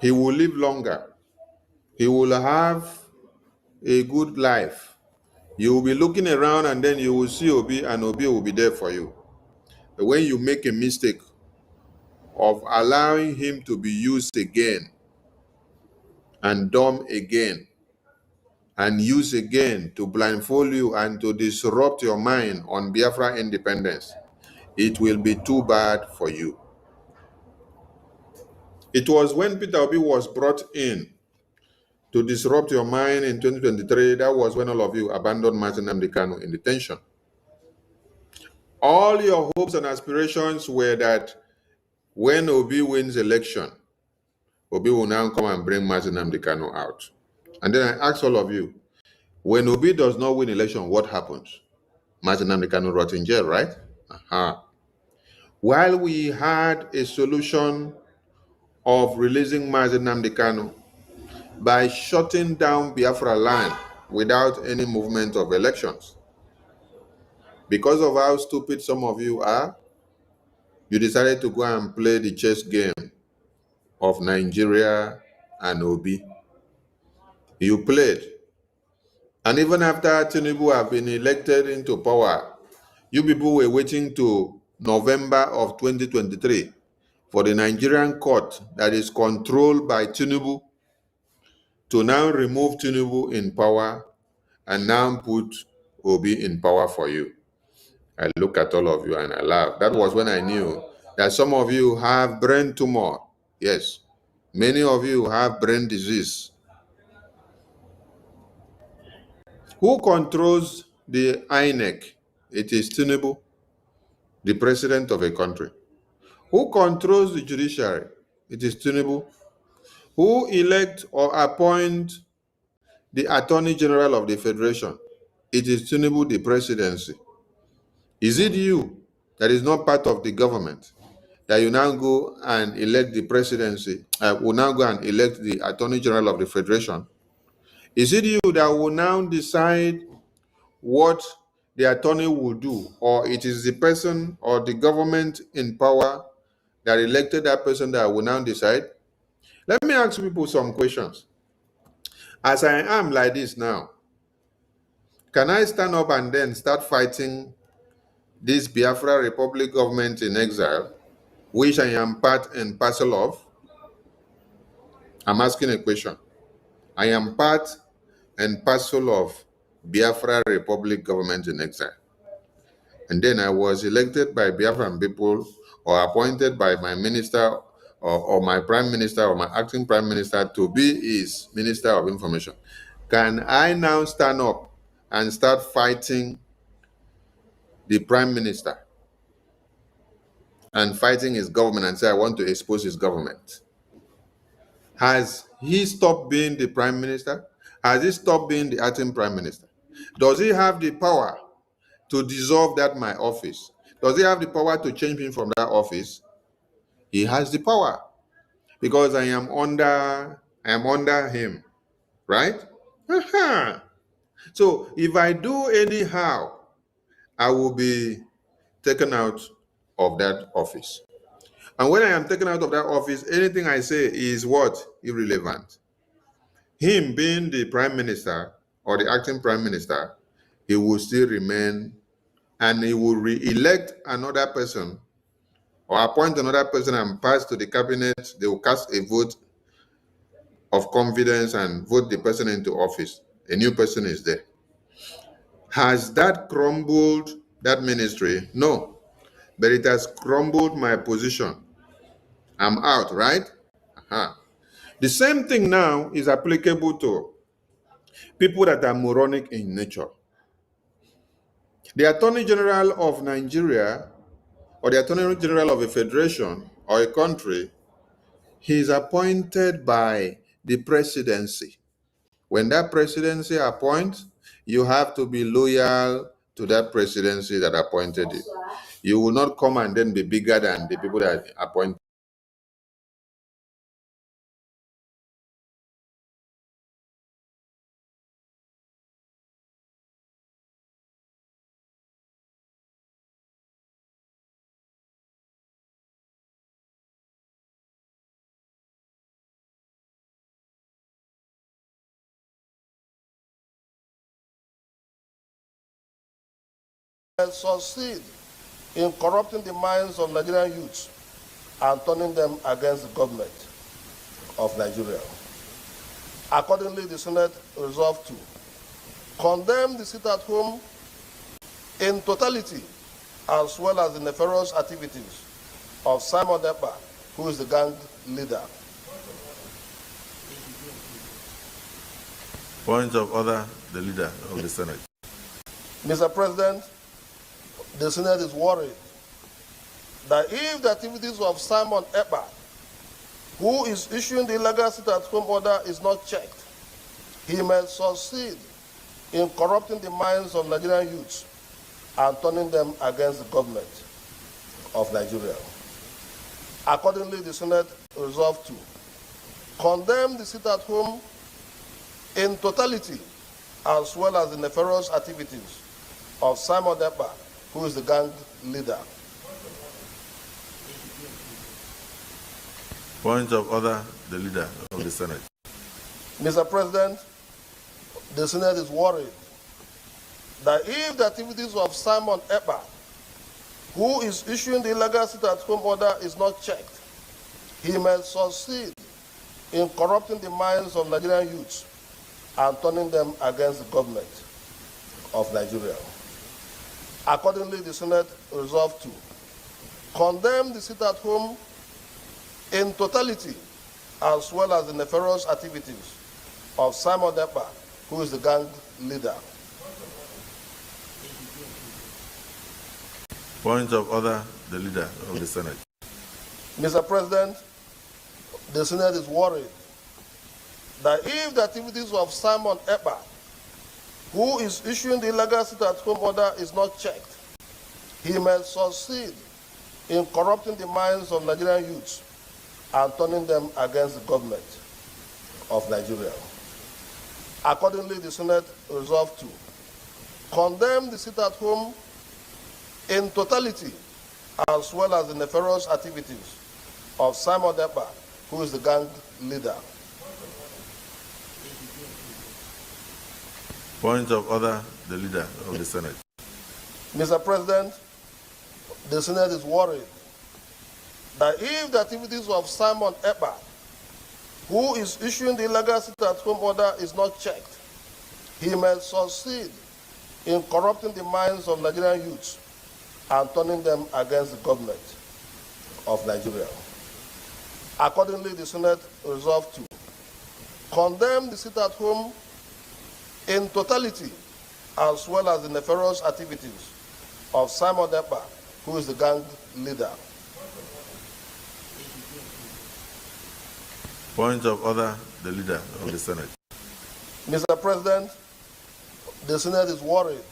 He will live longer. He will have a good life. You will be looking around and then you will see Obi and Obi will be there for you. But when you make a mistake of allowing him to be used again and dumb again and used again to blindfold you and to disrupt your mind on Biafra independence, it will be too bad for you. It was when Peter Obi was brought in to disrupt your mind in 2023, that was when all of you abandoned Nnamdi Kanu in detention. All your hopes and aspirations were that when Obi wins election, Obi will now come and bring Nnamdi Kanu out. And then I ask all of you, when Obi does not win election, what happens? Nnamdi Kanu rot in jail, right? While we had a solution of releasing Nnamdi Kanu by shutting down Biafra land without any movement of elections. Because of how stupid some of you are, you decided to go and play the chess game of Nigeria and Obi. You played. And even after Tinubu have been elected into power, you people were waiting to November of 2023 for the Nigerian court that is controlled by Tinubu to now remove Tinubu in power and now put Obi in power for you. I look at all of you and I laugh. That was when I knew that some of you have brain tumor. Yes, many of you have brain disease. Who controls the INEC? It is Tinubu, the president of a country. Who controls the judiciary? It is Tinubu. Who elect or appoint the Attorney General of the Federation? It is Tinubu, the presidency. Is it you that is not part of the government that you now go and elect the presidency, will now go and elect the Attorney General of the Federation? Is it you that will now decide what the attorney will do, or it is the person or the government in power that elected that person that will now decide? Let me ask people some questions. As I am like this now, can I stand up and then start fighting this Biafra Republic government in exile, which I am part and parcel of? I'm asking a question. I am part and parcel of Biafra Republic government in exile. And then I was elected by Biafran people or appointed by my minister or my prime minister or my acting prime minister to be his minister of information. Can I now stand up and start fighting the prime minister and fighting his government and say, I want to expose his government? Has he stopped being the prime minister? Has he stopped being the acting prime minister? Does he have the power to dissolve that my office? Does he have the power to change me from that office? He has the power because I am under him, right? So if I do anyhow, I will be taken out of that office. And when I am taken out of that office, anything I say is what? Irrelevant. Him being the prime minister or the acting prime minister, he will still remain and he will re-elect another person or appoint another person and pass to the cabinet. They will cast a vote of confidence and vote the person into office. A new person is there. Has that crumbled that ministry? No, but it has crumbled my position. I'm out, right? The same thing now is applicable to people that are moronic in nature. The Attorney General of Nigeria or the Attorney General of a federation or a country, he is appointed by the presidency. When that presidency appoints, you have to be loyal to that presidency that appointed you. You will not come and then be bigger than the people that appointed. And succeed in corrupting the minds of Nigerian youths and turning them against the government of Nigeria. Accordingly, the Senate resolved to condemn the sit-at-home in totality, as well as the nefarious activities of Simon Ekpa, who is the gang leader. Point of order, the leader of the Senate. Mr. President, the Senate is worried that if the activities of Simon Ekpa, who is issuing the illegal sit-at-home order, is not checked, he may succeed in corrupting the minds of Nigerian youths and turning them against the government of Nigeria. Accordingly, the Senate resolved to condemn the sit-at-home in totality, as well as the nefarious activities of Simon Ekpa, who is the gang leader. Point of order, the leader of the Senate. Mr. President, the Senate is worried that if the activities of Simon Ekpa, who is issuing the illegal sit-at-home order, is not checked, he may succeed in corrupting the minds of Nigerian youths and turning them against the government of Nigeria. Accordingly, the Senate resolved to condemn the sit-at-home in totality, as well as the nefarious activities of Simon Ekpa, who is the gang leader. Point of order, the leader of the Senate. Mr. President, the Senate is worried that if the activities of Simon Ekpa, who is issuing the illegal sit-at-home order, is not checked, he may succeed in corrupting the minds of Nigerian youths and turning them against the government of Nigeria. Accordingly, the Senate resolved to condemn the sit-at-home in totality, as well as the nefarious activities of Simon Ekpa, who is the gang leader. Point of order, the leader of the Senate. Mr. President, the Senate is worried that if the activities of Simon Ekpa, who is issuing the illegal sit-at-home order, is not checked, he may succeed in corrupting the minds of Nigerian youths and turning them against the government of Nigeria. Accordingly, the Senate resolved to condemn the sit-at-home in totality, as well as the nefarious activities of Simon Ekpa, who is the gang leader. Point of order, the leader of the Senate. Mr. President, the Senate is worried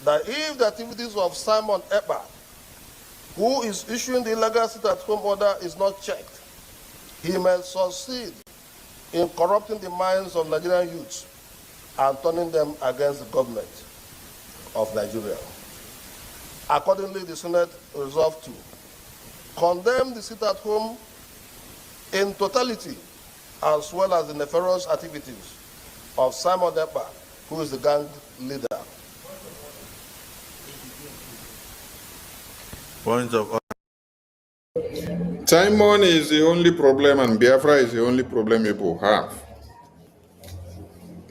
that if the activities of Simon Ekpa, who is issuing the illegal sit-at-home order, is not checked, he may succeed in corrupting the minds of Nigerian youths and turning them against the government of Nigeria. Accordingly, the Senate resolved to condemn the sit-at-home in totality, as well as the nefarious activities of Simon Ekpa, who is the gang leader. Point of order. Simon is the only problem and Biafra is the only problem people have.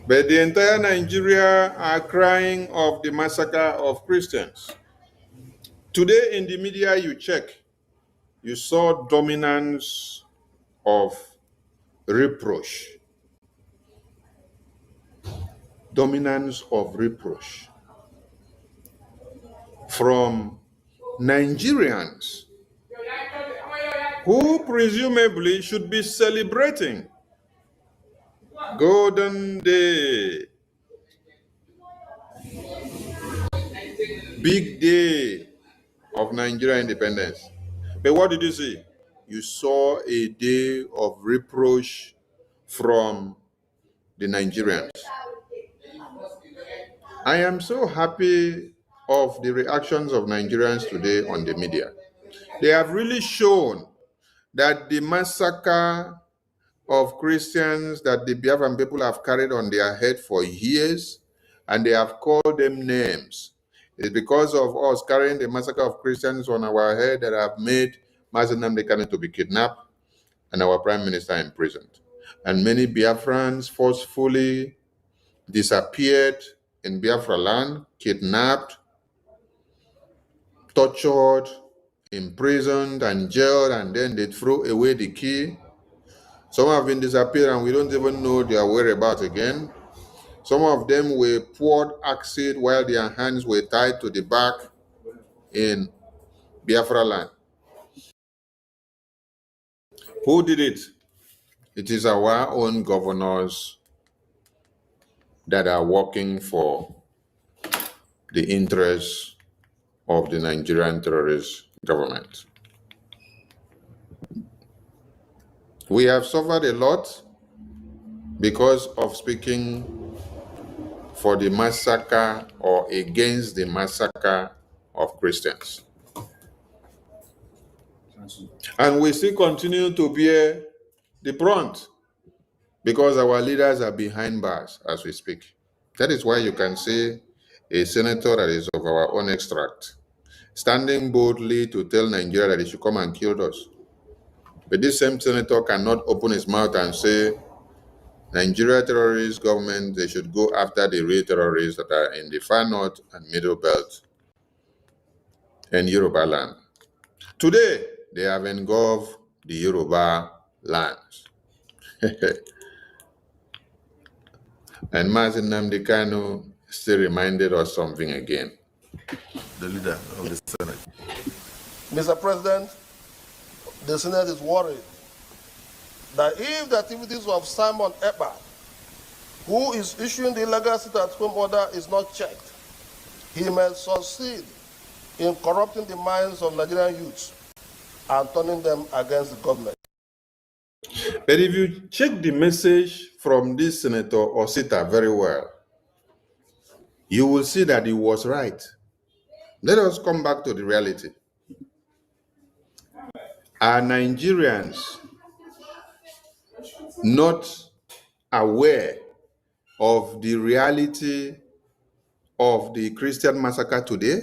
But the entire Nigeria are crying of the massacre of Christians. Today in the media you check, you saw dominance of reproach. Dominance of reproach from Nigerians who presumably should be celebrating Golden Day, big day of Nigeria independence. But what did you see? You saw a day of reproach from the Nigerians. I am so happy of the reactions of Nigerians today on the media. They have really shown that the massacre of Christians that the Biafran people have carried on their head for years, and they have called them names. It's because of us carrying the massacre of Christians on our head that have made Nnamdi Kanu to be kidnapped and our Prime Minister imprisoned. And many Biafrans forcefully disappeared in Biafra land, kidnapped, tortured, imprisoned and jailed, and then they threw away the key. Some have been disappeared and we don't even know their whereabouts again. Some of them were poured acid while their hands were tied to the back in Biafra land. Who did it? It is our own governors that are working for the interests of the Nigerian terrorist government. We have suffered a lot because of speaking for the massacre or against the massacre of Christians. And we still continue to bear the brunt because our leaders are behind bars as we speak. That is why you can see a senator that is of our own extract standing boldly to tell Nigeria that they should come and kill us. But this same senator cannot open his mouth and say, Nigeria terrorist government, they should go after the real terrorists that are in the far north and middle belt and Yoruba land. Today, they have engulfed the Yoruba lands. And Nnamdi Kanu still reminded us something again. The leader of the Senate. Mr. President, the Senate is worried that if the activities of Simon Ekpa, who is issuing the illegal sit-at-home order, is not checked, he may succeed in corrupting the minds of Nigerian youths and turning them against the government. But if you check the message from this senator or sitter very well, you will see that he was right. Let us come back to the reality. Are Nigerians not aware of the reality of the Christian massacre today?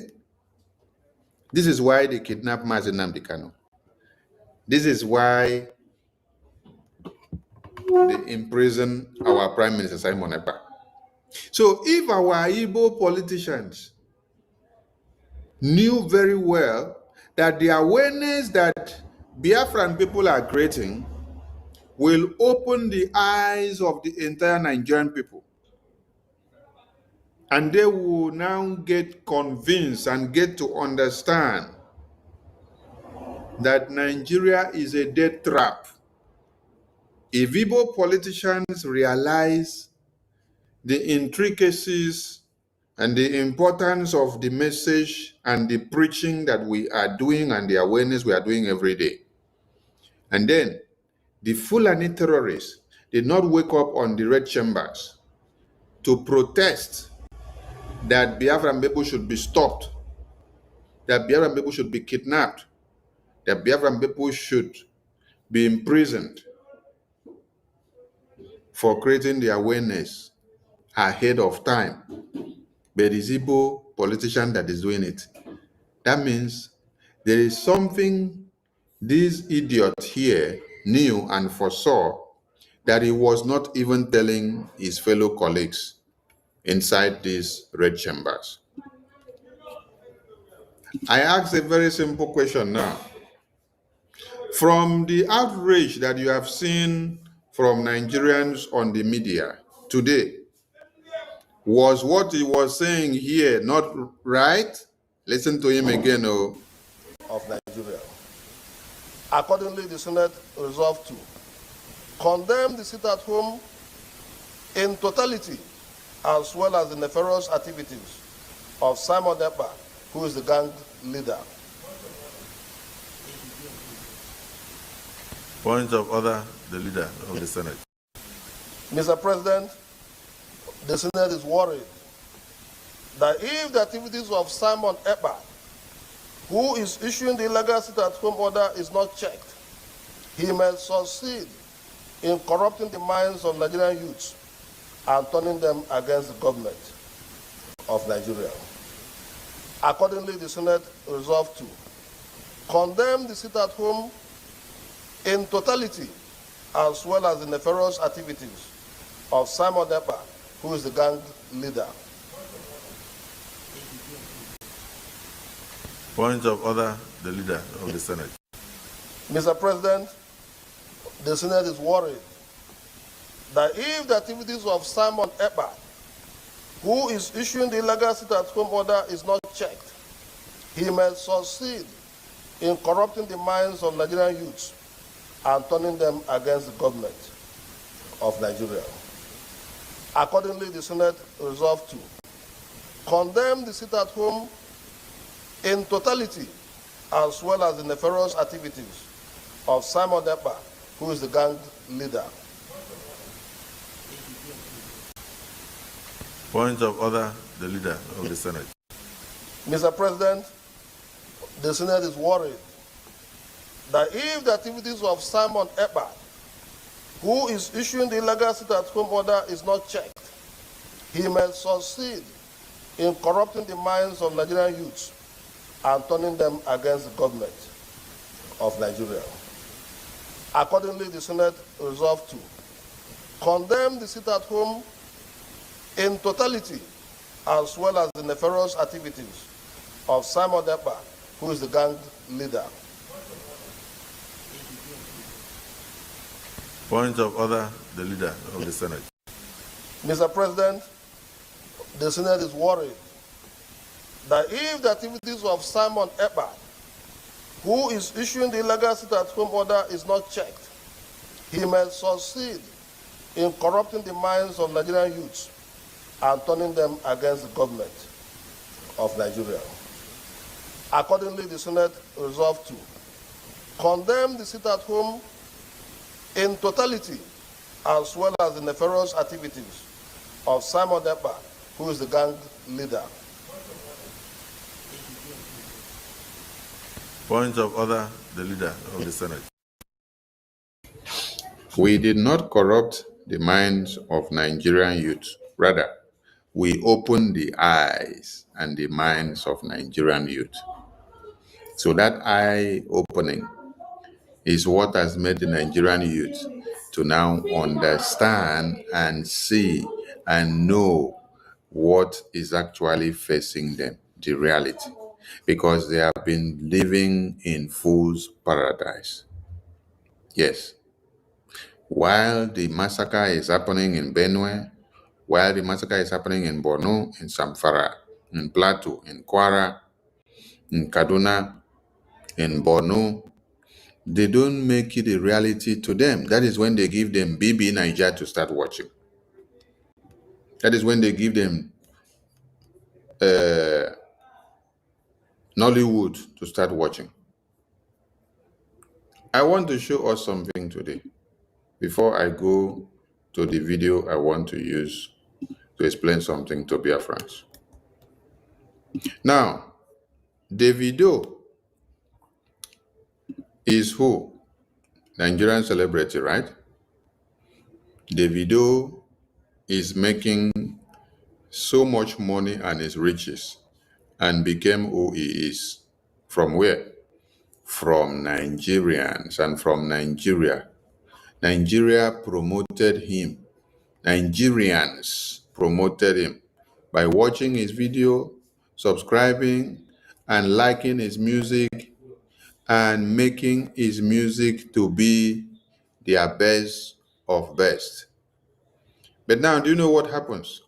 This is why they kidnapped Nnamdi Kanu. This is why they imprison our Prime Minister Simon Ekpa. So if our Igbo politicians knew very well that the awareness that Biafran people are creating will open the eyes of the entire Nigerian people, and they will now get convinced and get to understand that Nigeria is a death trap. If Igbo politicians realize the intricacies and the importance of the message and the preaching that we are doing and the awareness we are doing every day, and then the Fulani terrorists did not wake up on the red chambers to protest that Biafran people should be stopped, that Biafran people should be kidnapped, that Biafran people should be imprisoned for creating the awareness ahead of time. But it's Igbo politician that is doing it. That means there is something this idiot here knew and foresaw that he was not even telling his fellow colleagues inside these red chambers. I ask a very simple question now. From the outrage that you have seen from Nigerians on the media today, was what he was saying here not right? Listen to him again. Oh. Of Nigeria. Accordingly, the Senate resolved to condemn the sit-at-home in totality, as well as the nefarious activities of Simon Ekpa, who is the gang leader. Point of order, the leader of the Senate. Mr. President, the Senate is worried that if the activities of Simon Ekpa, who is issuing the illegal sit-at-home order, is not checked, he may succeed in corrupting the minds of Nigerian youths and turning them against the government of Nigeria. Accordingly, the Senate resolved to condemn the sit-at-home in totality, as well as the nefarious activities of Simon Ekpa, who is the gang leader. Point of order, the leader of the Senate. Mr. President, the Senate is worried that if the activities of Simon Ekpa, who is issuing the illegal sit-at-home order, is not checked, he may succeed in corrupting the minds of Nigerian youths and turning them against the government of Nigeria. Accordingly, the Senate resolved to condemn the sit-at-home in totality, as well as the nefarious activities of Simon Ekpa, who is the gang leader. Point of order, the leader of the Senate. Mr. President, the Senate is worried that if the activities of Simon Ekpa, who is issuing the illegal sit-at-home order, is not checked, he may succeed in corrupting the minds of Nigerian youths and turning them against the government of Nigeria. Accordingly, the Senate resolved to condemn the sit-at-home in totality, as well as the nefarious activities of Simon Ekpa, who is the gang leader. Point of order, the leader of the Senate. Mr. President, the Senate is worried that if the activities of Simon Ekpa, who is issuing the illegal sit-at-home order, is not checked, he may succeed in corrupting the minds of Nigerian youths and turning them against the government of Nigeria. Accordingly, the Senate resolved to condemn the sit-at-home in totality, as well as the nefarious activities of Simon Ekpa, who is the gang leader. Point of order, the leader of the Senate. We did not corrupt the minds of Nigerian youth. Rather, we opened the eyes and the minds of Nigerian youth. So that eye opening is what has made the Nigerian youth to now understand and see and know what is actually facing them, the reality, because they have been living in fool's paradise. Yes. While the massacre is happening in Benue, while the massacre is happening in Borno, in Zamfara, in Plateau, in Kwara, in Kaduna, in Borno, they don't make it a reality to them. That is when they give them BB Niger to start watching. That is when they give them Nollywood to start watching. I want to show us something today. Before I go to the video I want to use to explain something to Biafrans. Now, Davido is who? Nigerian celebrity, right? Davido is making so much money and his riches and became who he is. From where? From Nigerians and from Nigeria. Nigeria promoted him. Nigerians promoted him by watching his video, subscribing, and liking his music, and making his music to be their best of best. But now, do you know what happens?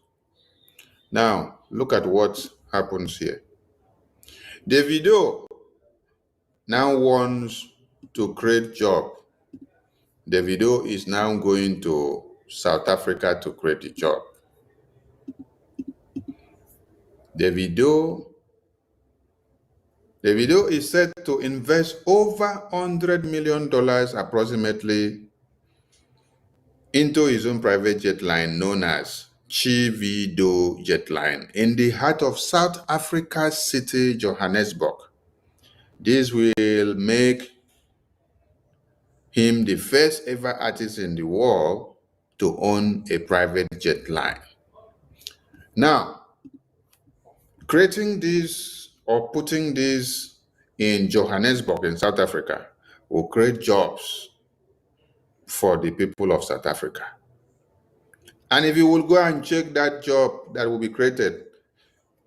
Now, look at what happens here. Davido now wants to create job. Davido is now going to South Africa to create a job. Davido is set to invest over $100 million approximately into his own private jet line known as Chivido jet line in the heart of South Africa's city, Johannesburg. This will make him the first ever artist in the world to own a private jet line. Now, creating this or putting this in Johannesburg in South Africa will create jobs for the people of South Africa. And if you will go and check that job that will be created,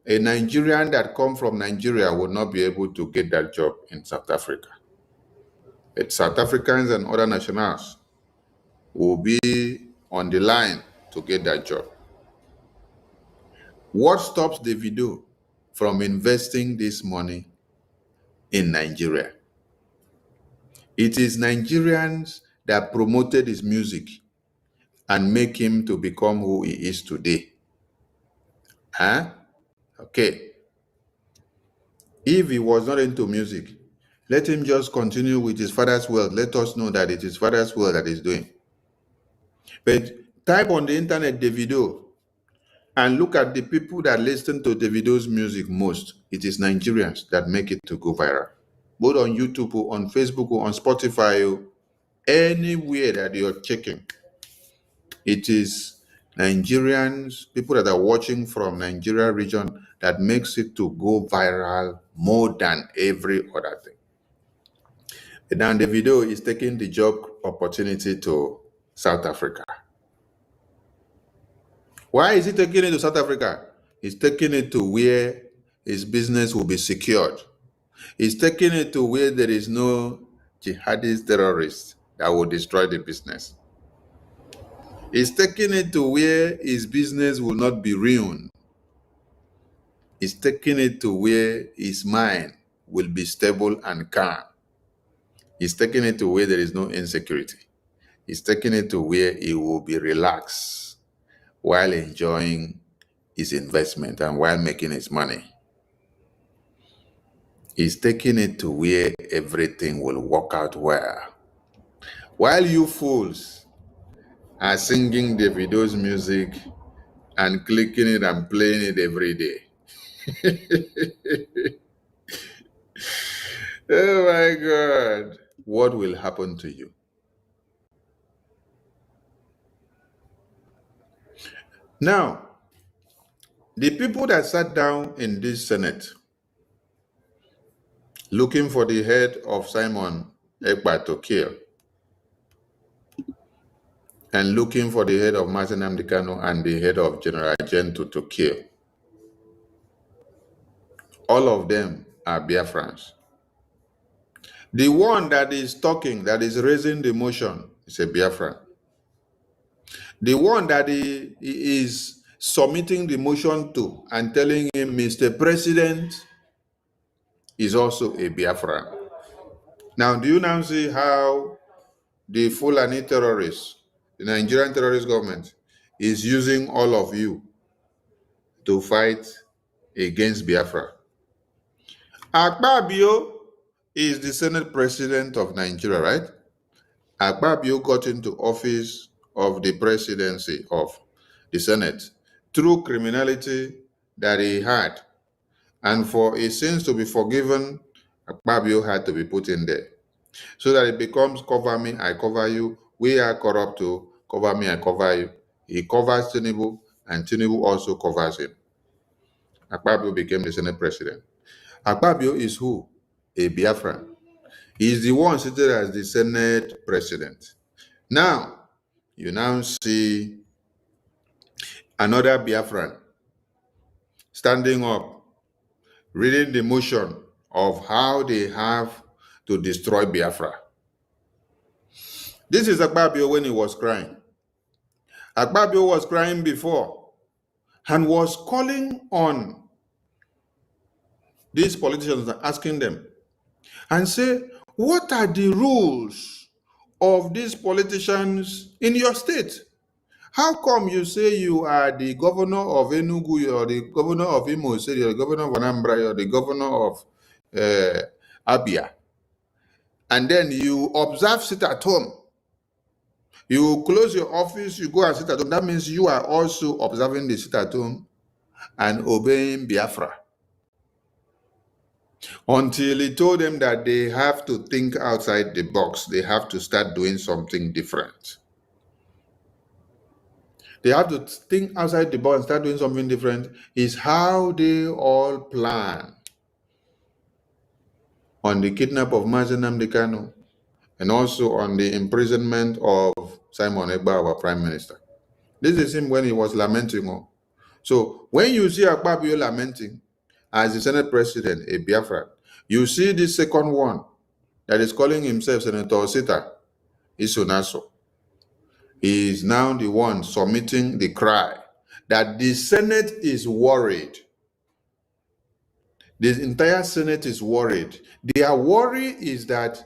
a Nigerian that comes from Nigeria will not be able to get that job in South Africa. But South Africans and other nationals will be on the line to get that job. What stops Davido from investing this money in Nigeria? It is Nigerians that promoted his music and make him to become who he is today. Huh? Okay. If he was not into music, let him just continue with his father's wealth. Let us know that it is father's wealth that he's doing. But type on the internet Davido and look at the people that listen to Davido's music most. It is Nigerians that make it to go viral. Both on YouTube or on Facebook or on Spotify or anywhere that you're checking. It is Nigerians, people that are watching from Nigeria region that makes it to go viral more than every other thing. And now Davido is taking the job opportunity to South Africa. Why is he taking it to South Africa? He's taking it to where his business will be secured. He's taking it to where there is no jihadist terrorist that will destroy the business. He's taking it to where his business will not be ruined. He's taking it to where his mind will be stable and calm. He's taking it to where there is no insecurity. He's taking it to where he will be relaxed while enjoying his investment and while making his money. He's taking it to where everything will work out well. While you fools are singing Davido's music and clicking it and playing it every day. Oh my God. What will happen to you? Now, the people that sat down in this Senate looking for the head of Simon Ekpa to kill and looking for the head of Nnamdi Kanu and the head of General Gento to kill, all of them are Biafrans. The one that is talking, that is raising the motion, is a Biafran. The one that he is submitting the motion to and telling him, Mr. President, is also a Biafran. Now, do you now see how the Fulani terrorists, the Nigerian terrorist government, is using all of you to fight against Biafra? Akpabio is the Senate President of Nigeria, right? Akpabio got into office of the presidency of the Senate through criminality that he had. And for his sins to be forgiven, Akpabio had to be put in there. So that it becomes cover me, I cover you. We are corrupt too. Cover me, I cover you. He covers Tinubu, and Tinubu also covers him. Akpabio became the Senate President. Akpabio is who? A Biafran. He is the one seated as the Senate President. Now, you now see another Biafran standing up, reading the motion of how they have to destroy Biafra. This is Akpabio when he was crying. Akpabio was crying before and was calling on these politicians and asking them and say, what are the rules of these politicians in your state? How come you say you are the governor of Enugu, or the governor of Imo State, or the governor of Anambra, or the governor of Abia, and then you observe sit at home? You close your office, you go and sit at home. That means you are also observing the sit at home and obeying Biafra. Until he told them that they have to think outside the box. They have to start doing something different. They have to think outside the box and start doing something different. Is how they all plan on the kidnap of Nnamdi Kanu and also on the imprisonment of Simon Ekpa, our Prime Minister. This is him when he was lamenting. So when you see Akpabio lamenting as the Senate President, a Biafra, you see the second one that is calling himself Senator Osita Isonaso. He is now the one submitting the cry that the Senate is worried. The entire Senate is worried. Their worry is that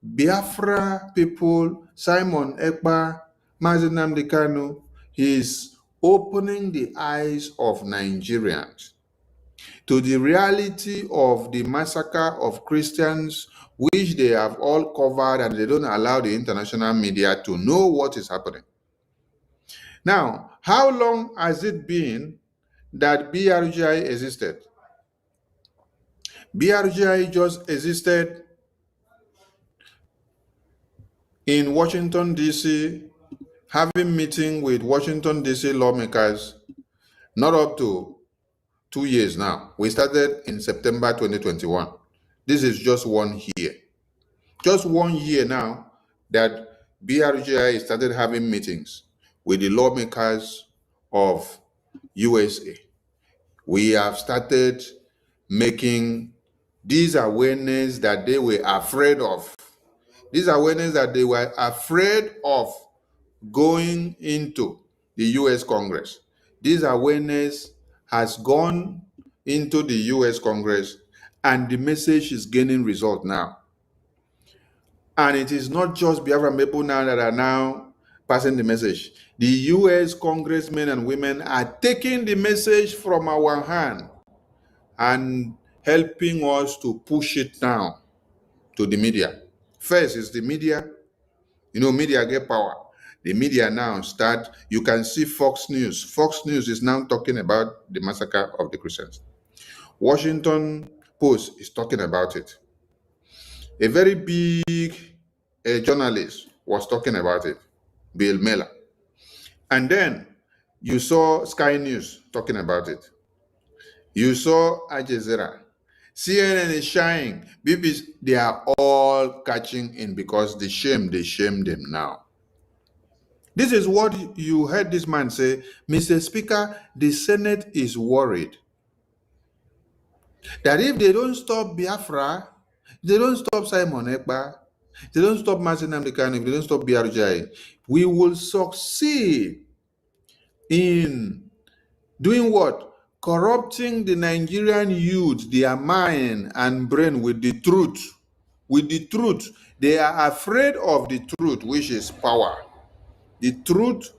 Biafra people, Simon Ekpa, Nnamdi Kanu, is opening the eyes of Nigerians to the reality of the massacre of Christians, which they have all covered, and they don't allow the international media to know what is happening. Now, how long has it been that BRGIE existed? BRGIE just existed in Washington, D.C., having meeting with Washington, D.C. lawmakers, not up to 2 years now. We started in September 2021. This is just 1 year. Just 1 year now that BRGIE started having meetings with the lawmakers of USA. We have started making these awareness that they were afraid of. These awareness that they were afraid of going into the US Congress. This awareness has gone into the US Congress, and the message is gaining result now. And it is not just Biafran people now that are now passing the message. The US congressmen and women are taking the message from our hand and helping us to push it down to the media. First is the media. You know, media get power. The media now start, you can see Fox News. Fox News is now talking about the massacre of the Christians. Washington Post is talking about it. A very big journalist was talking about it, Bill Miller. And then you saw Sky News talking about it. You saw Al Jazeera. CNN is shining. BBC, they are all catching in because they shame them now. This is what you heard this man say, Mr. Speaker, the Senate is worried that if they don't stop Biafra, they don't stop Simon Ekpa, they don't stop Nnamdi Kanu, if they don't stop BRGIE, we will succeed in doing what? Corrupting the Nigerian youth, their mind and brain with the truth. With the truth. They are afraid of the truth, which is power. The truth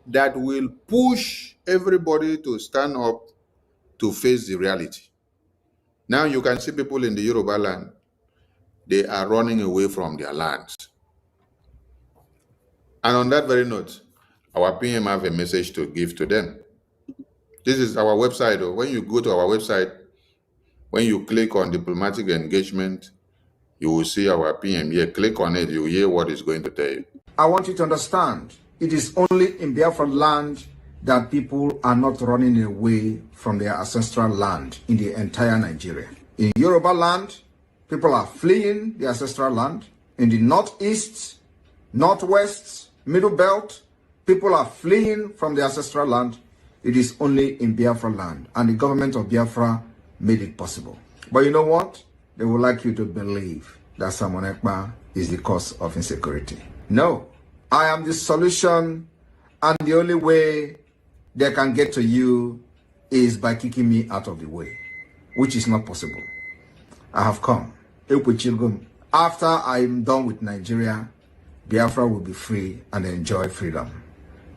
that will push everybody to stand up to face the reality. Now you can see people in the Yoruba land, they are running away from their lands. And on that very note, our PM have a message to give to them. This is our website. When you go to our website, when you click on diplomatic engagement, you will see our PM here. Click on it, you will hear what it's going to tell you. I want you to understand, it is only in Biafra land that people are not running away from their ancestral land in the entire Nigeria. In Yoruba land, people are fleeing the ancestral land. In the northeast, northwest, middle belt, people are fleeing from the ancestral land. It is only in Biafra land, and the government of Biafra made it possible. But you know what? They would like you to believe that Simon Ekpa is the cause of insecurity. No, I am the solution, and the only way they can get to you is by kicking me out of the way, which is not possible. I have come. After I am done with Nigeria, Biafra will be free and enjoy freedom.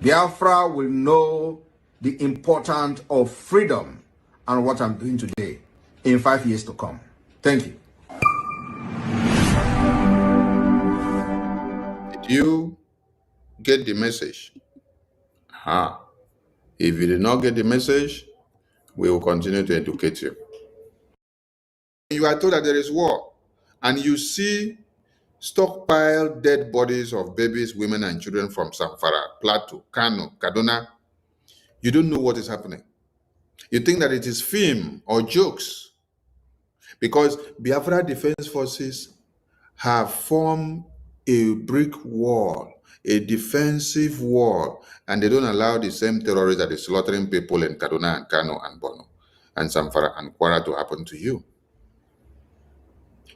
Biafra will know the importance of freedom and what I'm doing today in 5 years to come. Thank you. Did you get the message? If you did not get the message, we will continue to educate you. You are told that there is war, and you see stockpiled dead bodies of babies, women, and children from Zamfara, Plateau, Kanu, Kaduna. You don't know what is happening. You think that it is film or jokes, because Biafra Defense Forces have formed a brick wall, a defensive wall, and they don't allow the same terrorists that is slaughtering people in Kaduna and Kanu and Bono and Zamfara and Kwara to happen to you.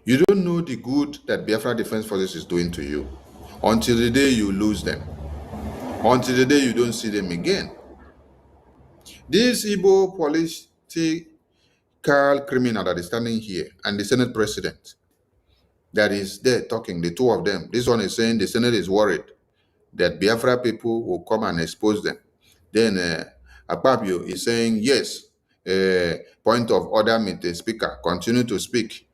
You don't know the good that Biafra Defense Forces is doing to you until the day you lose them, until the day you don't see them again. This Igbo political criminal that is standing here and the Senate president that is there talking, the two of them, this one is saying the Senate is worried that Biafra people will come and expose them. Then Akpabio is saying, yes, point of order, Mr. Speaker, continue to speak,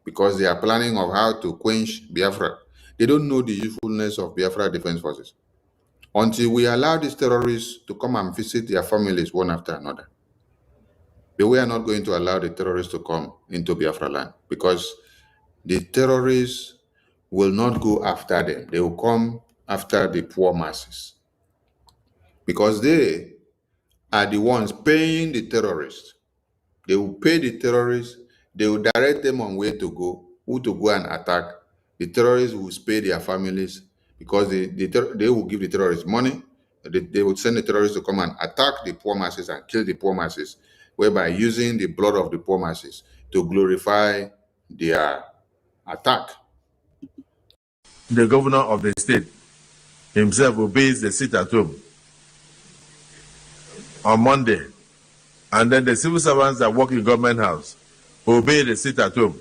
because they are planning of how to quench Biafra. They don't know the usefulness of Biafra Defense Forces until we allow these terrorists to come and visit their families one after another. But we are not going to allow the terrorists to come into Biafra land, because the terrorists will not go after them. They will come after the poor masses, because they are the ones paying the terrorists. They will pay the terrorists. They will direct them on where to go, who to go and attack. The terrorists will spare their families, because they will give the terrorists money. They will send the terrorists to come and attack the poor masses and kill the poor masses, whereby using the blood of the poor masses to glorify their attack. The governor of the state himself obeys the sit at home on Monday, and then the civil servants that work in government house obey the sit at home,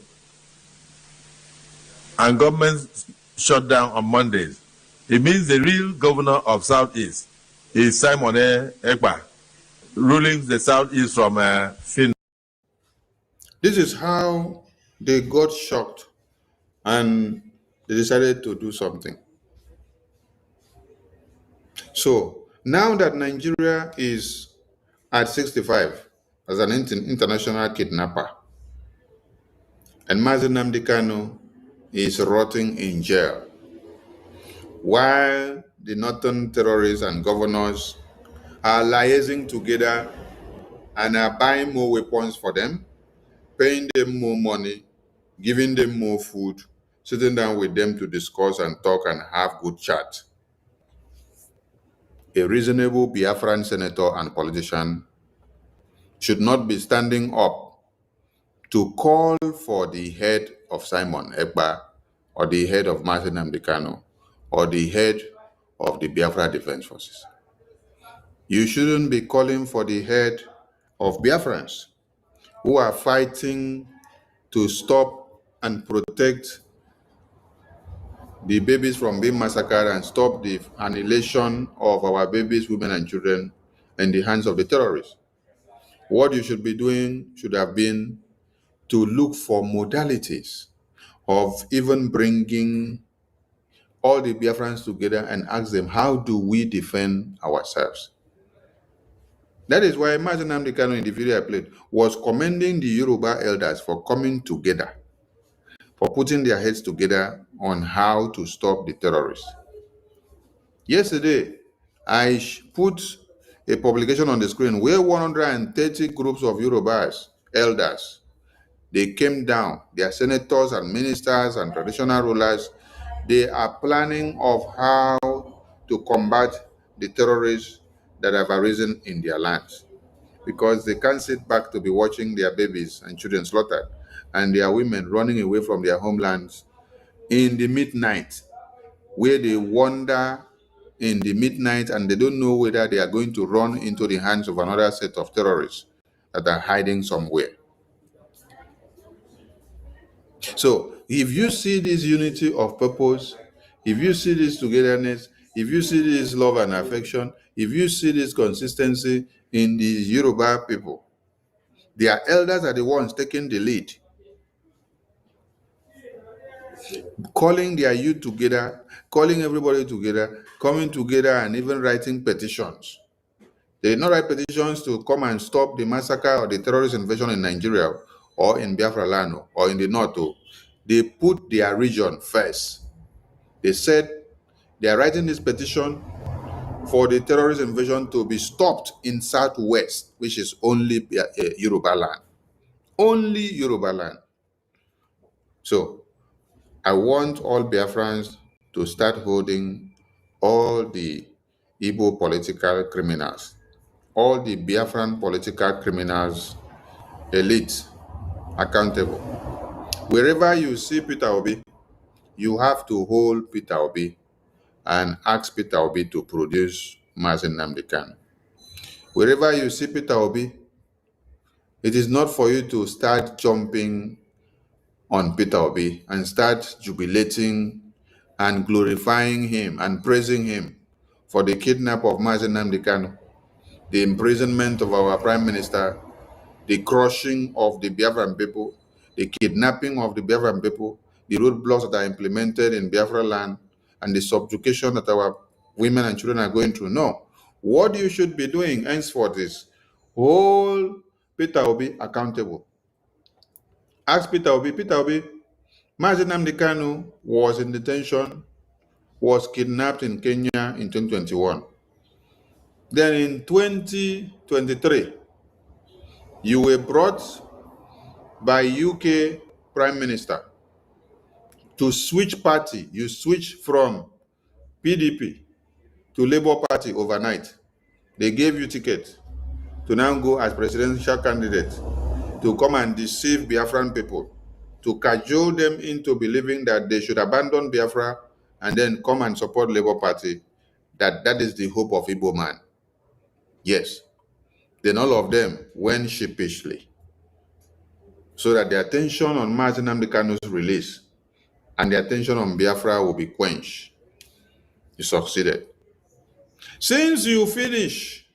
and government shut down on Mondays. It means the real governor of Southeast is Simon Ekpa, ruling the Southeast from Finland. This is how they got shocked and they decided to do something. So now that Nigeria is at 65 as an international kidnapper, and Nnamdi Kanu is rotting in jail, while the northern terrorists and governors are liaising together and are buying more weapons for them, paying them more money, giving them more food, sitting down with them to discuss and talk and have good chat. A reasonable Biafran senator and politician should not be standing up to call for the head of Simon Ekpa or the head of Nnamdi Kanu or the head of the Biafra Defense Forces. You shouldn't be calling for the head of Biafrans who are fighting to stop and protect the babies from being massacred and stop the annihilation of our babies, women, and children in the hands of the terrorists. What you should be doing should have been to look for modalities of even bringing all the Biafrans together and ask them, how do we defend ourselves? That is why Nnamdi Kanu in the video I played was commending the Yoruba elders for coming together, for putting their heads together on how to stop the terrorists. Yesterday, I put a publication on the screen where 130 groups of Yorubas, elders, they came down, their senators and ministers and traditional rulers, they are planning of how to combat the terrorists that have arisen in their lands, because they can't sit back to be watching their babies and children slaughtered and their women running away from their homelands in the midnight, where they wander in the midnight and they don't know whether they are going to run into the hands of another set of terrorists that are hiding somewhere. So if you see this unity of purpose, if you see this togetherness, if you see this love and affection, if you see this consistency in the Yoruba people, their elders are the ones taking the lead, calling their youth together, calling everybody together, coming together and even writing petitions. They did not write petitions to come and stop the massacre or the terrorist invasion in Nigeria or in Biafra land or in the north. They put their region first. They said they are writing this petition for the terrorist invasion to be stopped in southwest, which is only Yoruba land. Only Yoruba land. So I want all Biafrans to start holding all the Igbo political criminals, all the Biafran political criminals, elite, accountable. Wherever you see Peter Obi, you have to hold Peter Obi and ask Peter Obi to produce Nnamdi Kanu. Wherever you see Peter Obi, it is not for you to start jumping on Peter Obi and start jubilating and glorifying him and praising him for the kidnap of Nnamdi Kanu, the imprisonment of our Prime Minister, the crushing of the Biafran people, the kidnapping of the Biafran people, the roadblocks that are implemented in Biafra land, and the subjugation that our women and children are going through. No. What you should be doing henceforth is hold Peter Obi accountable. Ask Peter Obi, Nnamdi Kanu was in detention, was kidnapped in Kenya in 2021. Then in 2023, you were brought by UK Prime Minister to switch party. You switch from PDP to Labour Party overnight. They gave you ticket to now go as presidential candidate to come and deceive Biafran people, to cajole them into believing that they should abandon Biafra and then come and support Labour Party, that is the hope of Igbo man. Yes. Then all of them went sheepishly, so that the attention on Nnamdi Kanu's release and the attention on Biafra will be quenched. You succeeded. Since you finish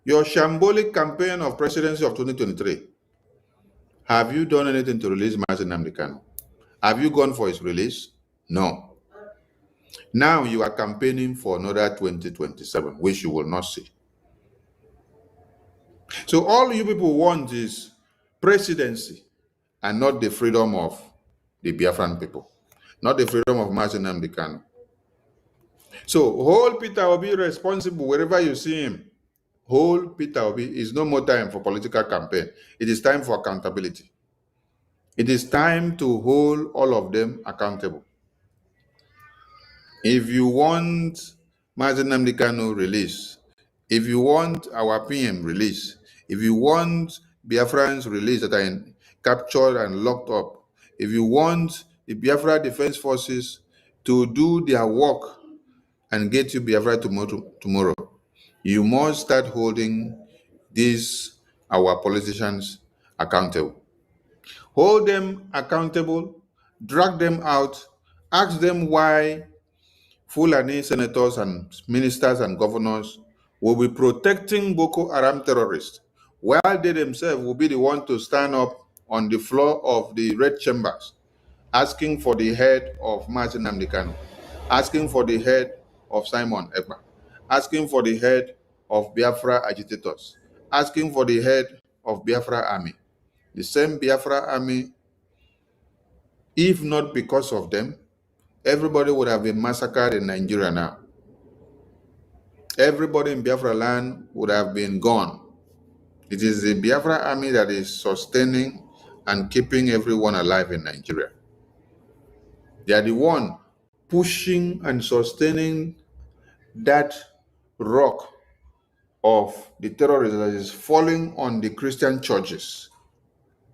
your shambolic campaign of presidency of 2023, have you done anything to release Nnamdi Kanu? Have you gone for his release? No. Now you are campaigning for another 2027, which you will not see. So all you people want is presidency and not the freedom of the Biafran people, not the freedom of Nnamdi Kanu. So hold Peter Obi responsible wherever you see him. Hold Peter Obi. Is no more time for political campaign. It is time for accountability. It is time to hold all of them accountable. If you want Nnamdi Kanu release, if you want our PM release, if you want Biafrans release that are captured and locked up, if you want the Biafra Defense Forces to do their work and get you Biafra tomorrow, you must start holding these, our politicians, accountable. Hold them accountable, drag them out, ask them why Fulani senators and ministers and governors will be protecting Boko Haram terrorists, while they themselves will be the one to stand up on the floor of the red chambers, asking for the head of Nnamdi Kanu, asking for the head of Simon Ekpa, asking for the head of Biafra agitators, asking for the head of Biafra army. The same Biafra army, if not because of them, everybody would have been massacred in Nigeria now. Everybody in Biafra land would have been gone. It is the Biafra army that is sustaining and keeping everyone alive in Nigeria. They are the one pushing and sustaining that rock of the terrorism that is falling on the Christian churches.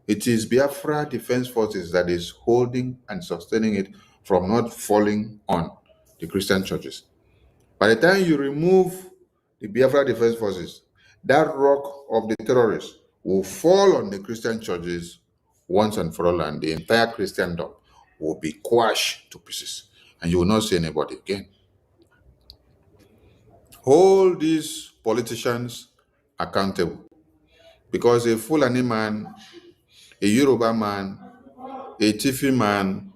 It is Biafra Defense Forces that is holding and sustaining it from not falling on the Christian churches. By the time you remove the Biafra Defense Forces, that rock of the terrorists will fall on the Christian churches once and for all, and the entire Christendom will be quashed to pieces, and you will not see anybody again. Hold these politicians accountable, because a Fulani man, a Yoruba man, a Tifi man,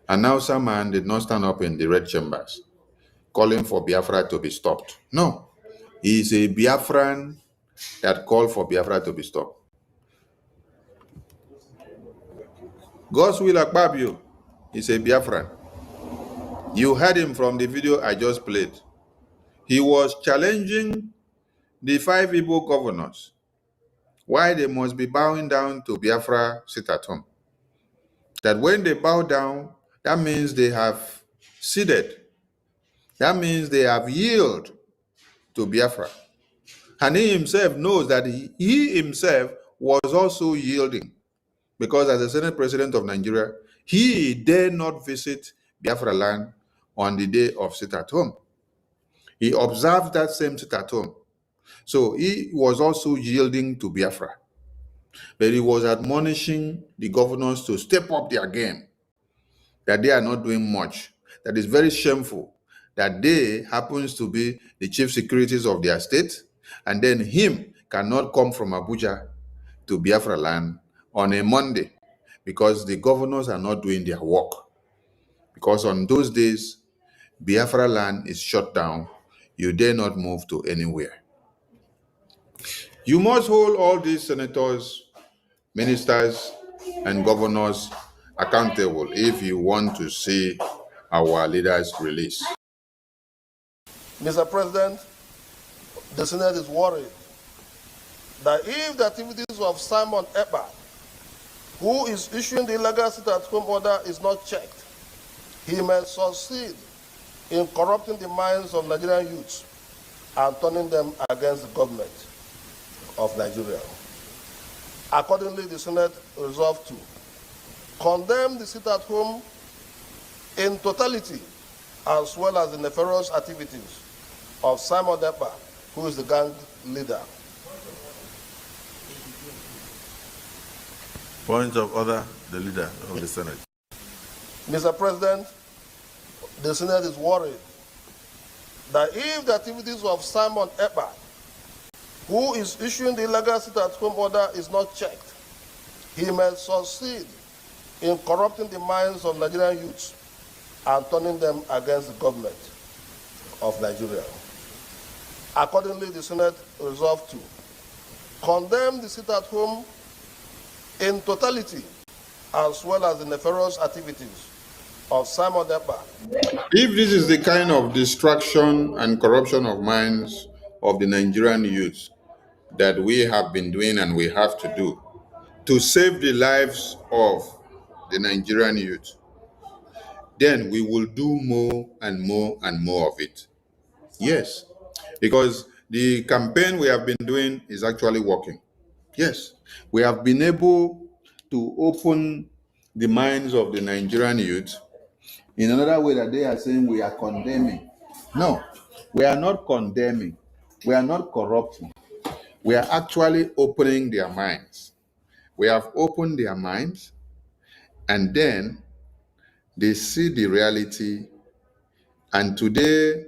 an Hausa man did not stand up in the red chambers calling for Biafra to be stopped. No, he is a Biafran that called for Biafra to be stopped. EKID is a Biafran. You heard him from the video I just played. He was challenging the 5 Igbo governors why they must be bowing down to Biafra sit at home. That when they bow down, that means they have ceded. That means they have yielded to Biafra. And he himself knows that he himself was also yielding, because as the Senate President of Nigeria, he dare not visit Biafra land on the day of sit at home. He observed that same sit at home. So he was also yielding to Biafra. But he was admonishing the governors to step up their game, that they are not doing much. That is very shameful that they happens to be the chief securities of their state, and then him cannot come from Abuja to Biafra land on a Monday because the governors are not doing their work. Because on those days, Biafra land is shut down. You dare not move to anywhere. You must hold all these senators, ministers, and governors accountable if you want to see our leaders released. Mr. President, the Senate is worried that if the activities of Simon Ekpa, who is issuing the illegal sit-at-home order, is not checked, he may succeed in corrupting the minds of Nigerian youths and turning them against the government of Nigeria. Accordingly, the Senate resolved to condemn the sit-at-home in totality, as well as the nefarious activities of Simon Ekpa, who is the gang leader. Point of order, the leader of the Senate. Mr. President, the Senate is worried that if the activities of Simon Ekpa, who is issuing the illegal sit-at-home order, is not checked, he may succeed in corrupting the minds of Nigerian youths and turning them against the government of Nigeria. Accordingly, the Senate resolved to condemn the sit-at-home in totality, as well as the nefarious activities of Simon Ekpa. If this is the kind of destruction and corruption of minds of the Nigerian youth that we have been doing and we have to do to save the lives of the Nigerian youth, then we will do more and more and more of it. Yes, because the campaign we have been doing is actually working. Yes, we have been able to open the minds of the Nigerian youth in another way that they are saying we are condemning. No, we are not condemning. We are not corrupting. We are actually opening their minds. We have opened their minds, and then they see the reality. And today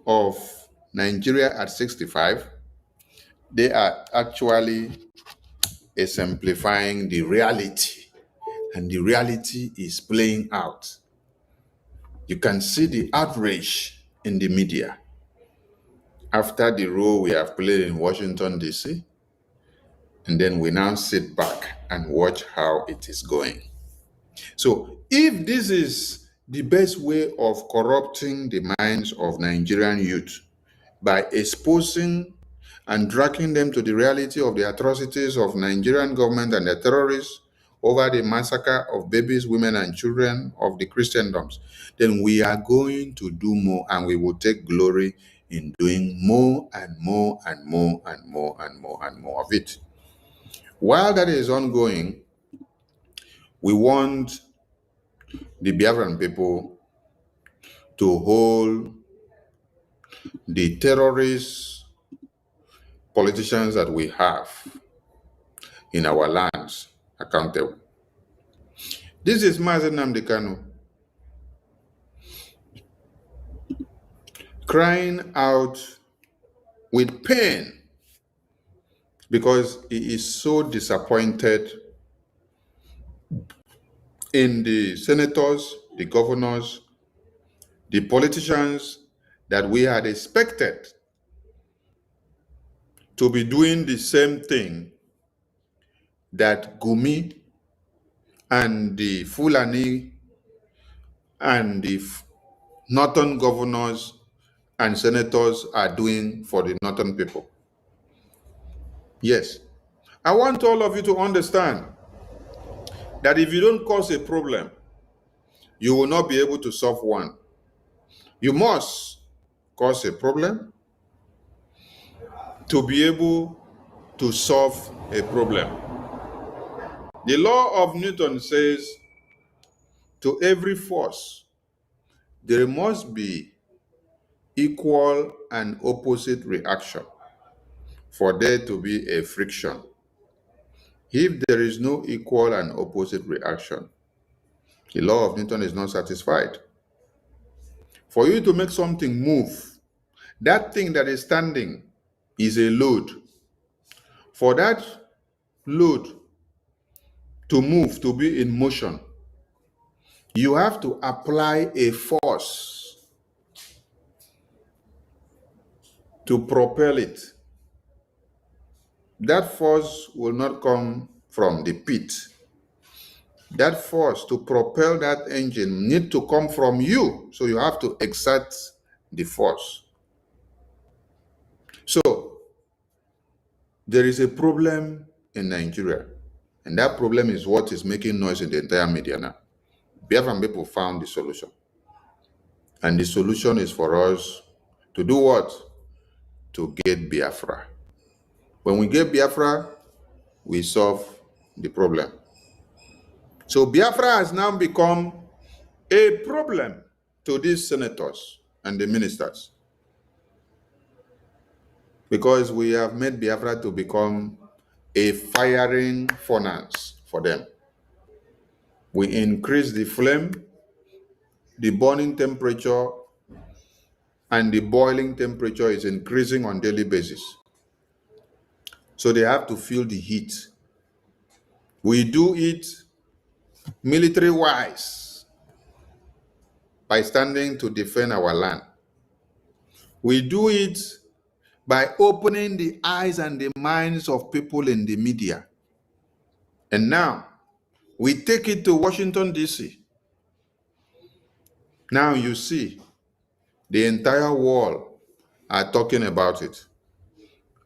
of Nigeria at 65, they are actually exemplifying the reality. And the reality is playing out. You can see the outrage in the media after the role we have played in Washington, D.C. And then we now sit back and watch how it is going. So if this is the best way of corrupting the minds of Nigerian youth, by exposing and dragging them to the reality of the atrocities of Nigerian government and the terrorists over the massacre of babies, women, and children of the Christendoms, then we are going to do more, and we will take glory in doing more and more and more and more and more and more of it. While that is ongoing, we want the Biafran people to hold the terrorist politicians that we have in our lands accountable. This is Nnamdi Kanu crying out with pain because he is so disappointed in the senators, the governors, the politicians that we had expected to be doing the same thing that Gumi and the Fulani and the northern governors and senators are doing for the northern people. Yes, I want all of you to understand that if you don't cause a problem, you will not be able to solve one. You must cause a problem to be able to solve a problem. The law of Newton says, to every force, there must be equal and opposite reaction for there to be a friction. If there is no equal and opposite reaction, the law of Newton is not satisfied. For you to make something move, that thing that is standing is a load. For that load to move, to be in motion, you have to apply a force to propel it. That force will not come from the pit. That force to propel that engine need to come from you. So you have to exert the force. So there is a problem in Nigeria, and that problem is what is making noise in the entire media now. Biafran people found the solution. And the solution is for us to do what? To get Biafra. When we get Biafra, we solve the problem. So Biafra has now become a problem to these senators and the ministers, because we have made Biafra to become a firing furnace for them. We increase the flame, the burning temperature, and the boiling temperature is increasing on a daily basis. So they have to feel the heat. We do it military-wise. by standing to defend our land. We do it by opening the eyes and the minds of people in the media. And now, we take it to Washington, D.C. Now you see, the entire world are talking about it,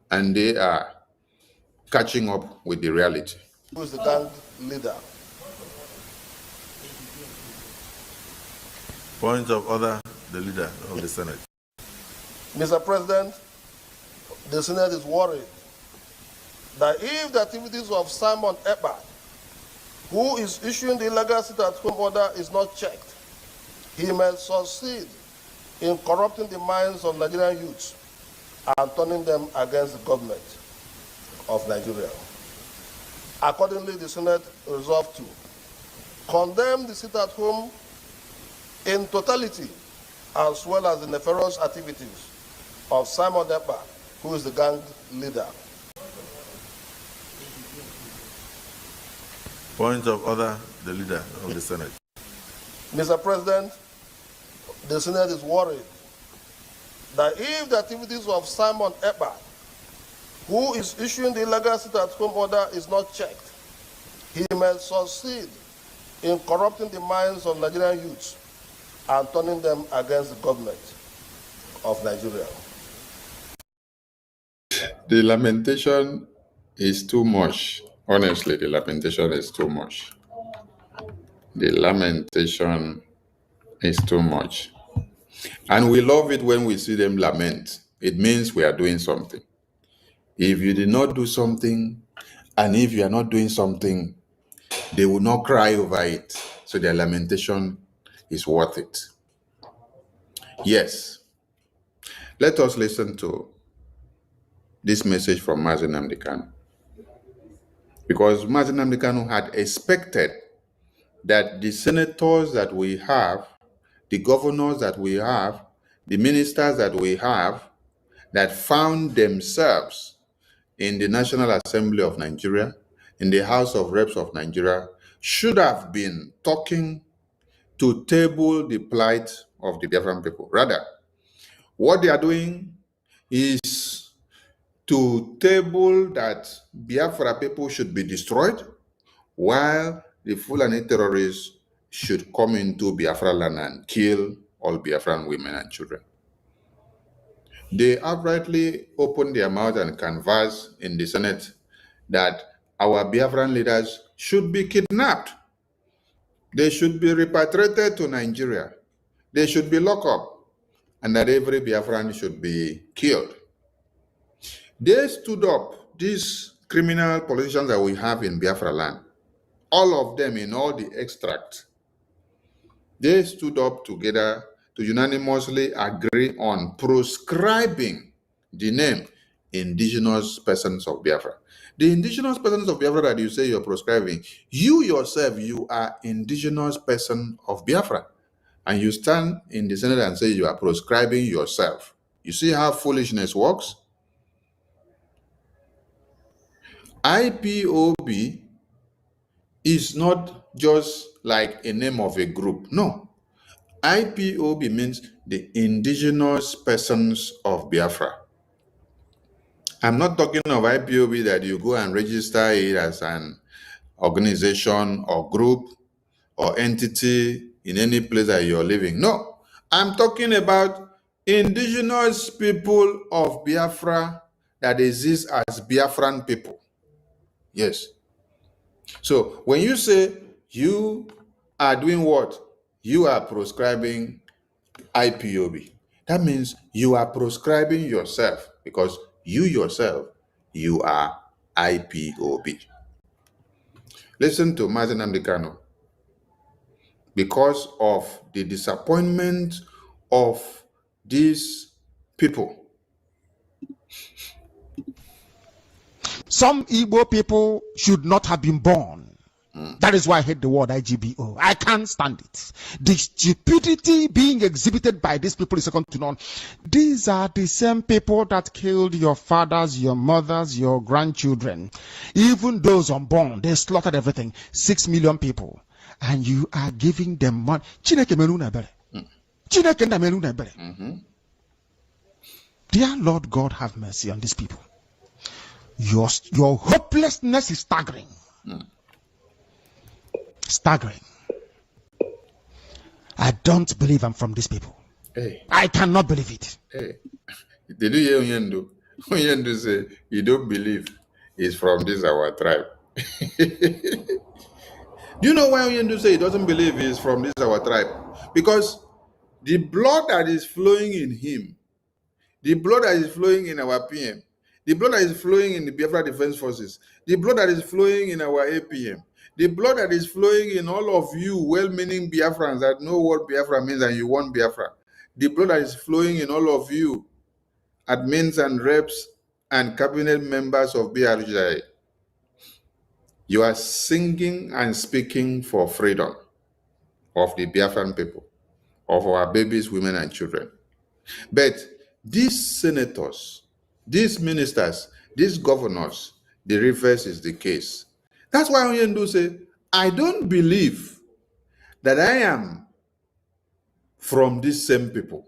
and they are catching up with the reality. Who is the gang leader? Point of order, the leader of the Senate. Mr. President, the Senate is worried that if the activities of Simon Ekpa, who is issuing the illegal sit-at-home order, is not checked, he may succeed in corrupting the minds of Nigerian youths and turning them against the government of Nigeria. Accordingly, the Senate resolved to condemn the sit-at-home in totality, as well as the nefarious activities of Simon Ekpa, who is the gang leader. Point of order, the leader of the Senate. Mr. President, the Senate is worried that if the activities of Simon Ekpa, who is issuing the illegal sit-at-home order, is not checked, he may succeed in corrupting the minds of Nigerian youths and turning them against the government of Nigeria. The lamentation is too much. Honestly, the lamentation is too much. The lamentation is too much. And we love it when we see them lament. It means we are doing something. If you did not do something, and if you are not doing something, they will not cry over it. So their lamentation is worth it. Yes. Let us listen to this message from Nnamdi Kanu. Because Nnamdi Kanu had expected that the senators that we have, the governors that we have, the ministers that we have, that found themselves in the National Assembly of Nigeria, in the House of Reps of Nigeria, should have been talking to table the plight of the Biafran people. Rather, what they are doing is to table that Biafra people should be destroyed, while the Fulani terrorists should come into Biafra land and kill all Biafran women and children. They outrightly opened their mouth and canvassed in the Senate that our Biafran leaders should be kidnapped. They should be repatriated to Nigeria. They should be locked up, and that every Biafran should be killed. They stood up, these criminal politicians that we have in Biafra land, all of them in all the extracts, they stood up together to unanimously agree on proscribing the name indigenous persons of Biafra. The indigenous persons of Biafra that you say you're proscribing, you yourself, you are indigenous person of Biafra. And you stand in the Senate and say you are proscribing yourself. You see how foolishness works? IPOB is not just like a name of a group. No. IPOB means the indigenous persons of Biafra. I'm not talking of IPOB that you go and register it as an organization or group or entity in any place that you're living. No. I'm talking about indigenous people of Biafra that exist as Biafran people. Yes. So when you say you are doing what? You are proscribing IPOB. That means you are proscribing yourself, because you yourself, you are IPOB. Listen to Nnamdi Kanu. Because of the disappointment of these people. Some Igbo people should not have been born. That is why I hate the word IGBO. I can't stand it. The stupidity being exhibited by these people is second to none. These are the same people that killed your fathers, your mothers, your grandchildren. Even those unborn, they slaughtered everything. 6 million people. And you are giving them money. Dear Lord God, have mercy on these people. Your hopelessness is staggering. Staggering. I don't believe I'm from these people. Hey. I cannot believe it. Hey. Did you hear Onyendu? Onyendu say, you don't believe he's from this our tribe. Do you know why Onyendu say he doesn't believe he's from this our tribe? Because the blood that is flowing in him, the blood that is flowing in our PM, the blood that is flowing in the Biafra Defense Forces, the blood that is flowing in our APM, the blood that is flowing in all of you well-meaning Biafrans that know what Biafra means and you want Biafra, the blood that is flowing in all of you admins and reps and cabinet members of BRGIE, you are singing and speaking for freedom of the Biafran people, of our babies, women, and children. But these senators, these ministers, these governors, the reverse is the case. That's why Onyendu say, I don't believe that I am from these same people.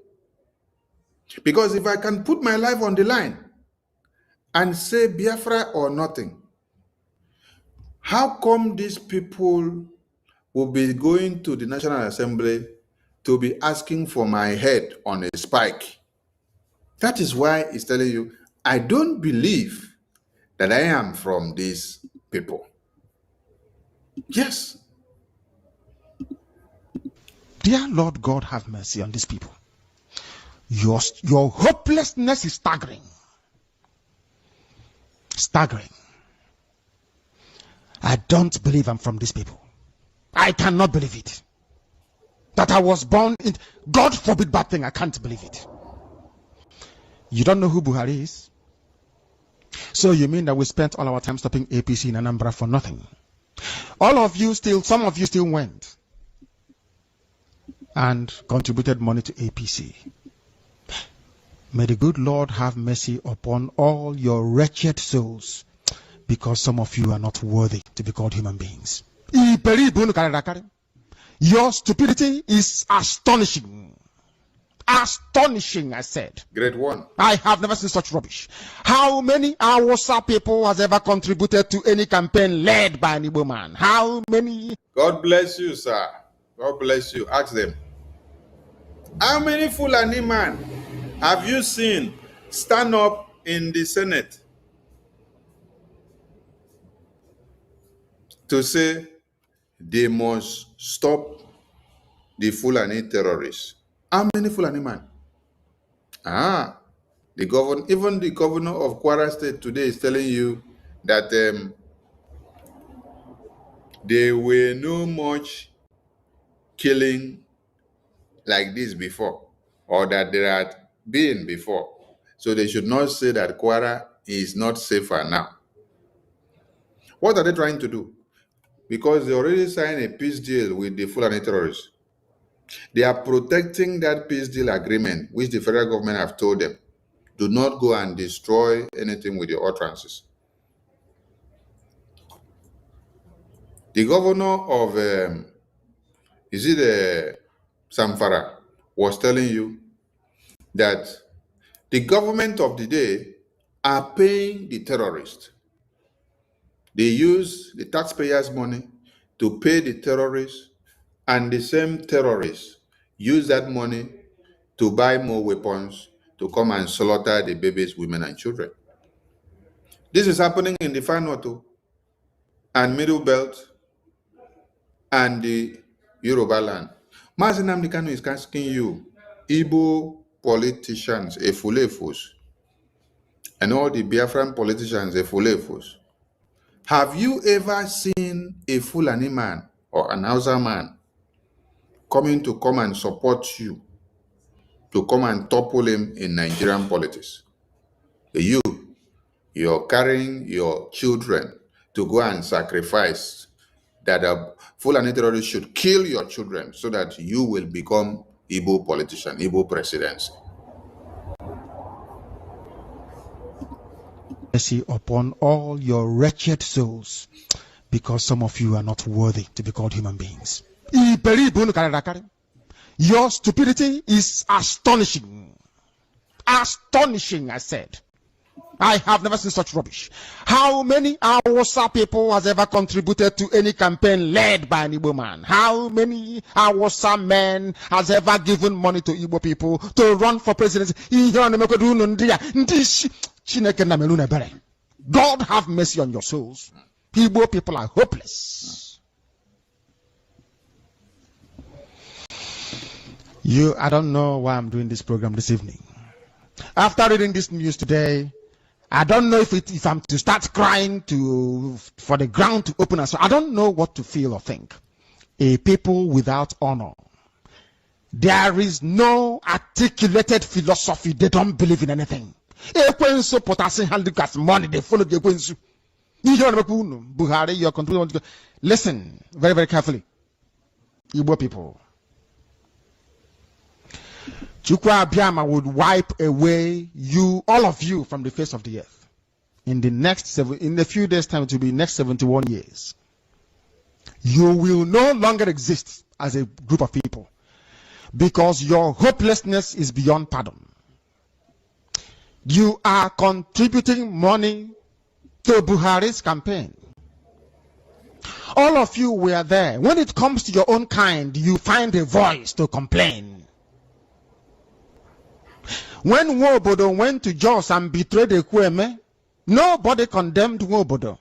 Because if I can put my life on the line and say Biafra or nothing, how come these people will be going to the National Assembly to be asking for my head on a spike? That is why he's telling you, I don't believe that I am from these people. Yes. Dear Lord God, have mercy on these people. Your hopelessness is staggering. Staggering. I don't believe I'm from these people. I cannot believe it. That I was born in, God forbid bad thing, I can't believe it. You don't know who Buhari is? So you mean that we spent all our time stopping APC in Anambra for nothing? All of you still, some of you still went and contributed money to APC. May the good Lord have mercy upon all your wretched souls, because some of you are not worthy to be called human beings. Your stupidity is astonishing. Astonishing, I said. Great one. I have never seen such rubbish. How many Awasa people has ever contributed to any campaign led by an Igbo man? How many? God bless you, sir. God bless you. Ask them. How many Fulani man have you seen stand up in the Senate to say they must stop the Fulani terrorists? How many Fulani man? Even the governor of Kwara State today is telling you that there were no much killing like this before, or that there had been before. So they should not say that Kwara is not safer now. What are they trying to do? Because they already signed a peace deal with the Fulani terrorists. They are protecting that peace deal agreement, which the federal government have told them, do not go and destroy anything with your utterances. The governor of, Zamfara, was telling you that the government of the day are paying the terrorists. They use the taxpayers' money to pay the terrorists, and the same terrorists use that money to buy more weapons to come and slaughter the babies, women, and children. This is happening in the Far North and Middle Belt and the Yoruba land. Nnamdi Kanu is asking you, Igbo politicians, Efulefus, and all the Biafran politicians, Efulefus, have you ever seen a Fulani man or an Hausa man coming to come and support you, to come and topple him in Nigerian politics? You're carrying your children to go and sacrifice that a Fulani terrorist should kill your children so that you will become Igbo politician, Igbo presidency. Mercy upon all your wretched souls, because some of you are not worthy to be called human beings. Your stupidity is astonishing. Astonishing, I said. I have never seen such rubbish. How many Hausa people has ever contributed to any campaign led by an Igbo man? How many Hausa men has ever given money to Igbo people to run for presidency? God have mercy on your souls. Igbo people are hopeless. I don't know why I'm doing this program this evening. After reading this news today, I don't know if I'm to start crying for the ground to open us. I don't know what to feel or think. A people without honor. There is no articulated philosophy. They don't believe in anything. Ekwensu potassium handicap money. They follow the Ekwensu. Buhari, your control. Listen very, very carefully. Igbo people. Chukwu Abiyama would wipe away all of you from the face of the earth. In a few days' time, it will be next 71 years. You will no longer exist as a group of people because your hopelessness is beyond pardon. You are contributing money to Buhari's campaign. All of you were there. When it comes to your own kind, you find a voice to complain. When Nwobodo went to Jos and betrayed Ekweme, nobody condemned Nwobodo.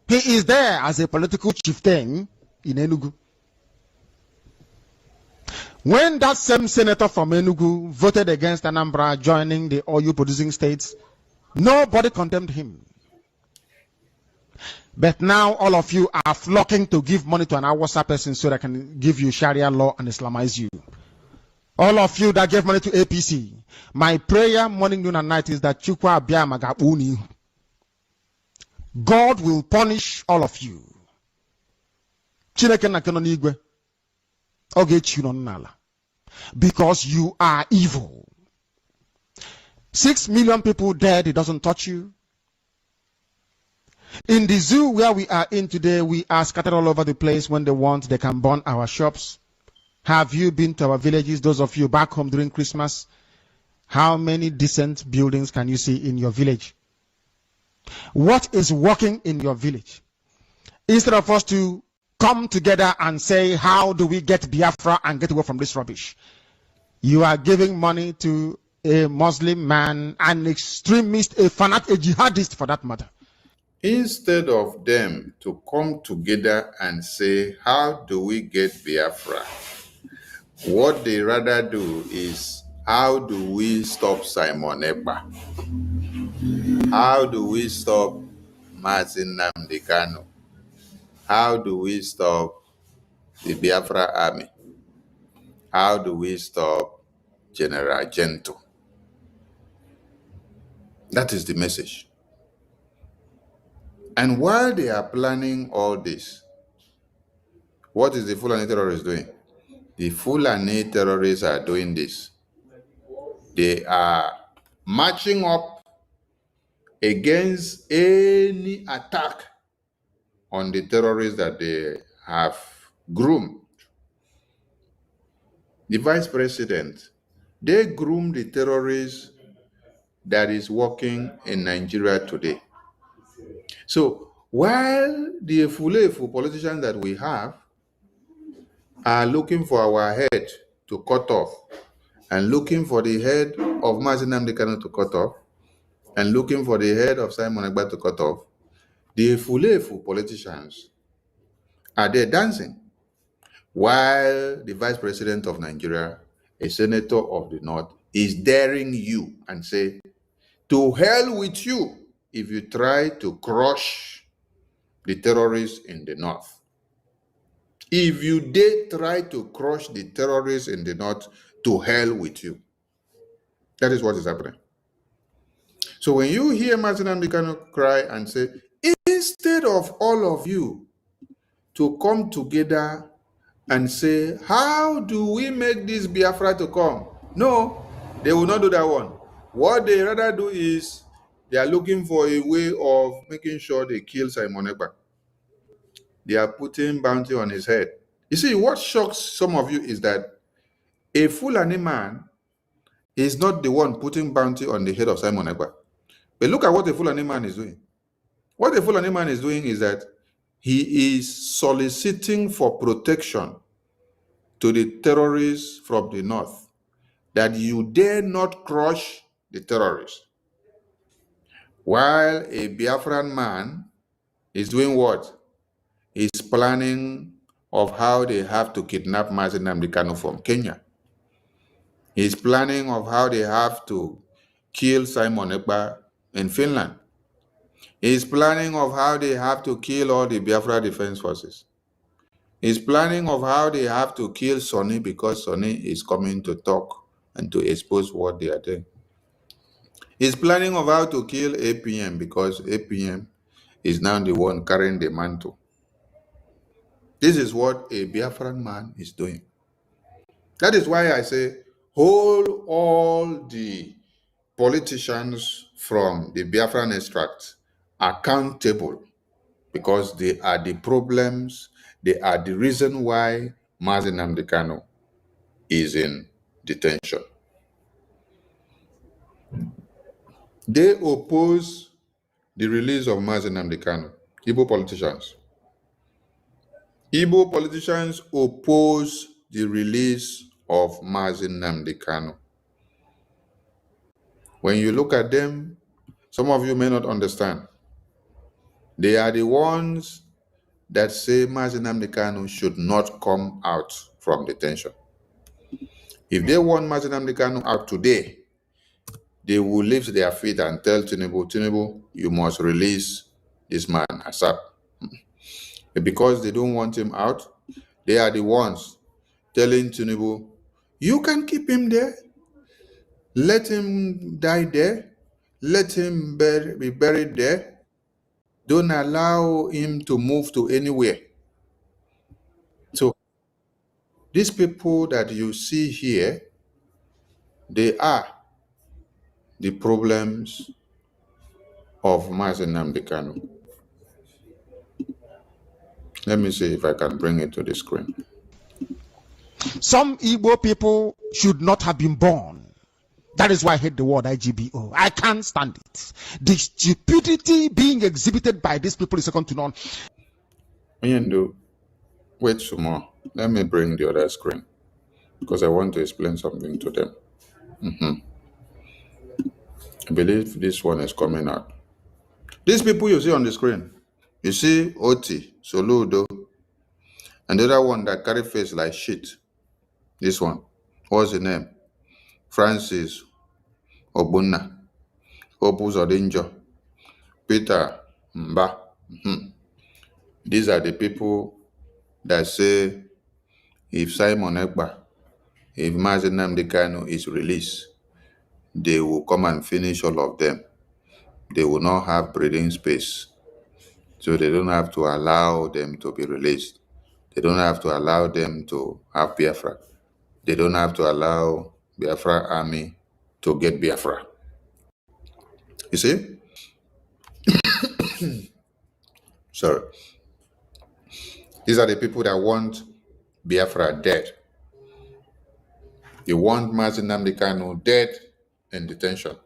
He is there as a political chieftain in Enugu. When that same senator from Enugu voted against Anambra joining the oil producing states, nobody condemned him. But now all of you are flocking to give money to an Hausa person so they can give you Sharia law and Islamize you. All of you that gave money to APC, my prayer morning, noon, and night is that Chukwu Abiyama ga-uni. God will punish all of you. Chineke na keno n'igwe. Ọ ga-echi unu n'ala. Because you are evil. 6 million people dead, it doesn't touch you. In the zoo where we are in today, we are scattered all over the place. When they want, they can burn our shops. Have you been to our villages, those of you back home during Christmas? How many decent buildings can you see in your village? What is working in your village? Instead of us to come together and say, how do we get Biafra and get away from this rubbish? You are giving money to a Muslim man, an extremist, a fanatic, a jihadist for that matter. Instead of them to come together and say, how do we get Biafra? What they rather do is, how do we stop Simon Ekpa? How do we stop Nnamdi Kanu? How do we stop the Biafra army? How do we stop General Gento? That is the message. And while they are planning all this, what is the Fulani terrorists doing? The Fulani terrorists are doing this. They are marching up against any attack on the terrorists that they have groomed. The vice president, they groomed the terrorists that is working in Nigeria today. So while the Efulefu politicians that we have are looking for our head to cut off, and looking for the head of Nnamdi Kanu to cut off, and looking for the head of Simon Ekpa to cut off, the Efulefu politicians are there dancing, while the vice president of Nigeria, a senator of the North, is daring you and say, to hell with you if you try to crush the terrorists in the North. If you dare try to crush the terrorists in the North, to hell with you. That is what is happening. So when you hear Nnamdi Kanu cry and say, instead of all of you to come together and say, how do we make this Biafra to come? No, they will not do that one. What they rather do is, they are looking for a way of making sure they kill Simon Ekpa. They are putting bounty on his head. You see, what shocks some of you is that A Fulani man is not the one putting bounty on the head of Simon Ekpa. But look at what a Fulani man is doing. What a Fulani man is doing is that he is soliciting for protection to the terrorists from the north, that you dare not crush the terrorists. While a Biafran man is doing what? He's planning of how they have to kidnap Nnamdi Kanu from Kenya. He's planning of how they have to kill Simon Ekpa in Finland. He's planning of how they have to kill all the Biafra Defense Forces. He's planning of how they have to kill Sonny because Sonny is coming to talk and to expose what they are doing. He's planning of how to kill APM because APM is now the one carrying the mantle. This is what a Biafran man is doing. That is why I say, hold all the politicians from the Biafran extract accountable, because they are the problems, they are the reason why Nnamdi Kanu is in detention. They oppose the release of Nnamdi Kanu, Igbo politicians. Igbo politicians oppose the release of Nnamdi Kanu. When you look at them, some of you may not understand. They are the ones that say Nnamdi Kanu should not come out from detention. If they want Nnamdi Kanu out today, they will lift their feet and tell Tinubu, you must release this man ASAP. Because they don't want him out, they are the ones telling Tinubu, you can keep him there, let him die there, let him be buried there, don't allow him to move to anywhere. So these people that you see here, they are the problems of Nnamdi Kanu. Let me see if I can bring it to the screen. Some Igbo people should not have been born. That is why I hate the word IGBO. I can't stand it. The stupidity being exhibited by these people is second to none. Wait some more. Let me bring the other screen because I want to explain something to them. I believe this one is coming out. These people you see on the screen, you see Oti, Soludo, and the other one that carry face like shit. This one, what's the name? Francis Obunna, Opus Odinjo, Peter Mba. These are the people that say if Simon Ekpa, if Nnamdi Kanu is released, they will come and finish all of them. They will not have breathing space. So they don't have to allow them to be released. They don't have to allow them to have Biafra. They don't have to allow Biafra army to get Biafra. You see? Sorry. These are the people that want Biafra dead. They want Nnamdi Kanu dead in detention.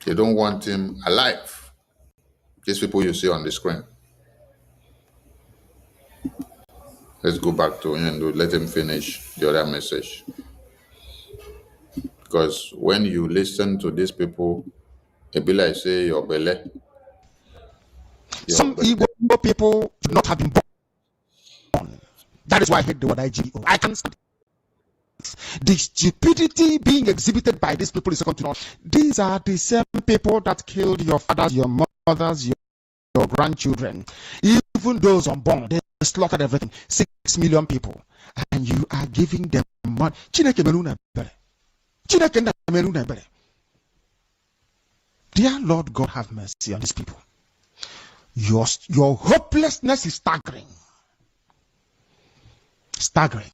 They don't want him alive. These people you see on the screen. Let's go back to Yendo. Let him finish the other message. Because when you listen to these people, it be like say your belly. Some Igbo people should not have been born. That is why I hate the word IGO. I can't stand it. The stupidity being exhibited by these people is second to none. These are the same people that killed your fathers, your mothers, your grandchildren. Even those unborn, they slaughtered everything. 6 million people. And you are giving them money. Dear Lord God, have mercy on these people. Your hopelessness is staggering. Staggering.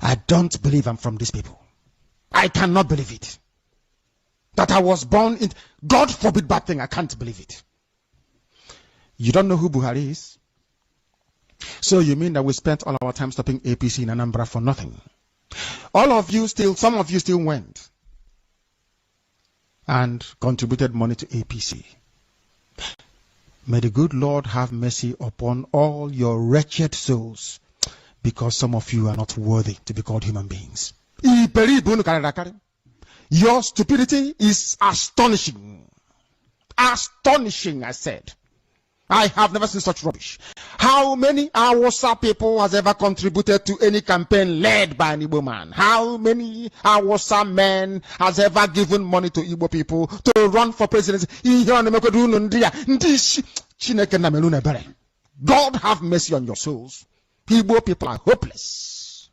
I don't believe I'm from these people. I cannot believe it. That I was born in, God forbid bad thing, I can't believe it. You don't know who Buhari is? So you mean that we spent all our time stopping APC in Anambra for nothing? Some of you still went and contributed money to APC. May the good Lord have mercy upon all your wretched souls, because some of you are not worthy to be called human beings. Your stupidity is astonishing. Astonishing, I said. I have never seen such rubbish. How many Awasa people has ever contributed to any campaign led by an Igbo man? How many Awasa men has ever given money to Igbo people to run for presidency? God have mercy on your souls. Igbo people are hopeless.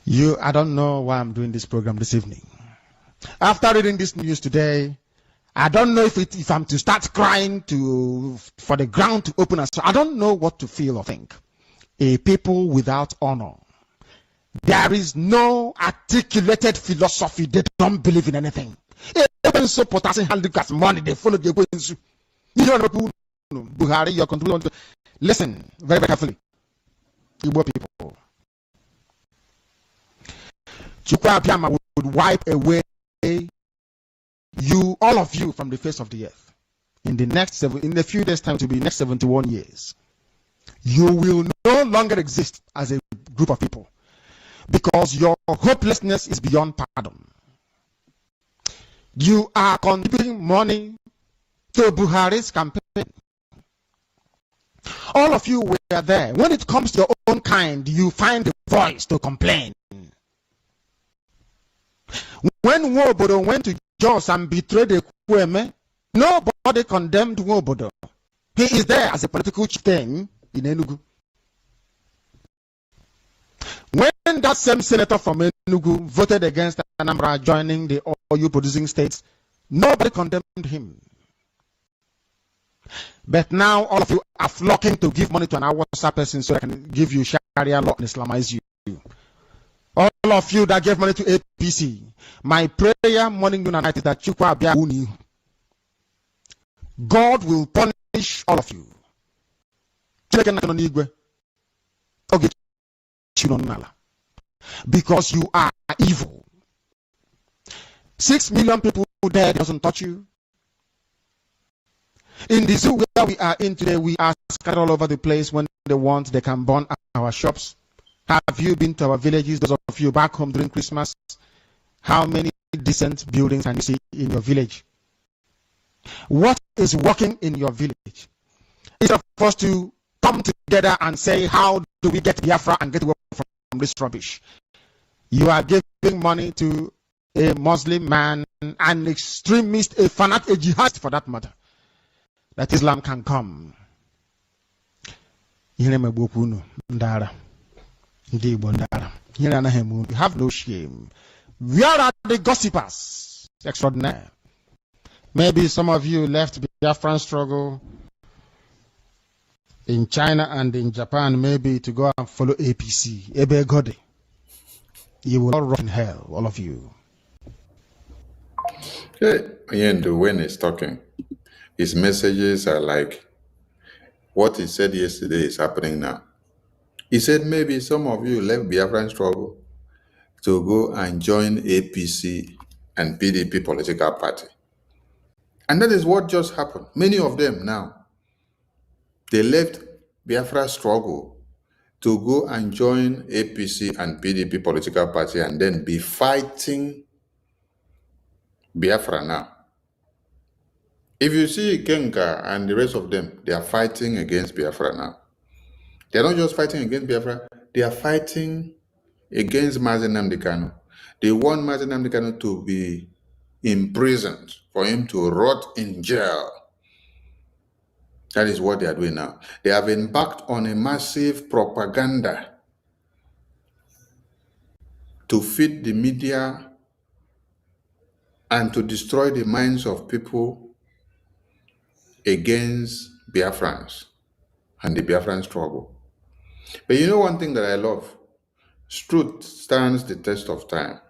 I don't know why I'm doing this program this evening. After reading this news today, I don't know if I'm to start crying for the ground to open us. I don't know what to feel or think. A people without honor. There is no articulated philosophy. They don't believe in anything. Even so potassium handicap money, they follow the ways. You don't know Buhari, you're contributing. Listen very, very carefully. Igbo people. Chukwu Abiyama would wipe away all of you from the face of the earth. In a few days' time, to be next 71 years, you will no longer exist as a group of people, because your hopelessness is beyond pardon. You are contributing money to Buhari's campaign. All of you were there. When it comes to your own kind, you find the voice to complain. When Nwobodo went to Jos and betrayed the Kweme, nobody condemned Nwobodo. He is there as a political chieftain in Enugu. When that same senator from Enugu voted against Anambra joining the oil producing states, nobody condemned him. But now all of you are flocking to give money to an Awasa person so they can give you Sharia law and Islamize you. All of you that gave money to APC, my prayer morning, noon, and night is that God will punish all of you. Because you are evil. 6 million people dead doesn't touch you. In the zoo where we are in today, we are scattered all over the place. When they want, they can burn our shops. Have you been to our villages, those of you back home during Christmas? How many decent buildings can you see in your village? What is working in your village? Instead of us to come together and say, how do we get Biafra and get away from this rubbish? You are giving money to a Muslim man, an extremist, a fanatic, a jihadist for that matter, that Islam can come. You have no shame. Where are the gossipers? Extraordinary. Maybe some of you left the Biafran struggle in China and in Japan, maybe to go and follow APC. Ebe Gode. You will all rot in hell, all of you. And when he's talking, his messages are like what he said yesterday is happening now. He said maybe some of you left Biafran struggle to go and join APC and PDP political party. And that is what just happened. Many of them now, they left Biafra struggle to go and join APC and PDP political party and then be fighting Biafra now. If you see Kenka and the rest of them, they are fighting against Biafra now. They are not just fighting against Biafra, they are fighting against Nnamdi Kanu. They want Nnamdi Kanu to be imprisoned, for him to rot in jail. That is what they are doing now. They have embarked on a massive propaganda to feed the media and to destroy the minds of people against Biafrans and the Biafran struggle. But you know one thing that I love? Truth stands the test of time.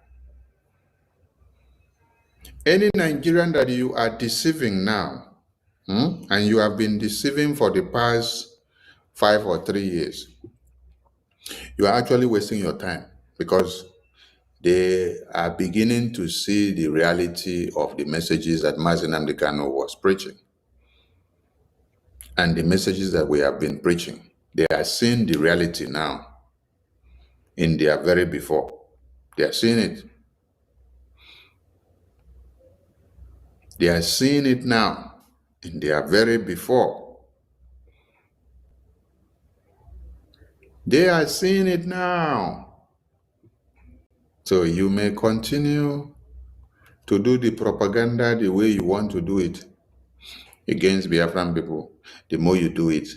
Any Nigerian that you are deceiving now, And you have been deceiving for the past 5 or 3 years. You are actually wasting your time because they are beginning to see the reality of the messages that Nnamdi Kanu was preaching and the messages that we have been preaching. They are seeing the reality now in their very before. They are seeing it. They are seeing it now in their very before. They are seeing it now. So you may continue to do the propaganda the way you want to do it against Biafran people. The more you do it,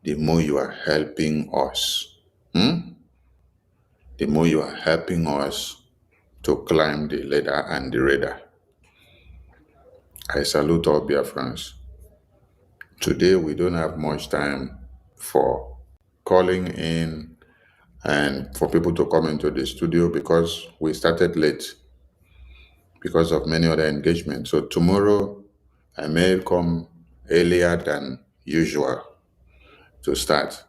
the more you are helping us. The more you are helping us to climb the ladder and the radar. I salute all Biafrans. Today we don't have much time for calling in and for people to come into the studio because we started late because of many other engagements. So tomorrow I may come earlier than usual to start.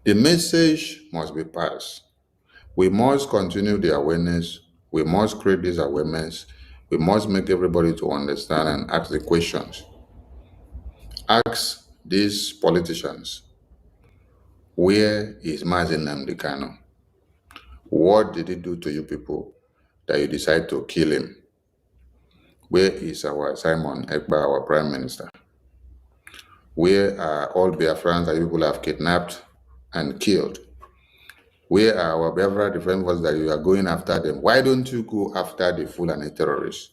The message must be passed. We must continue the awareness. We must create this awareness. We must make everybody to understand and ask the questions. Ask these politicians, where is Nnamdi Kanu? What did he do to you people that you decide to kill him? Where is our Simon Ekpa, our Prime Minister? Where are all Biafrans that people have kidnapped and killed? Where are our Biafra defense forces that you are going after them? Why don't you go after the Fulani terrorists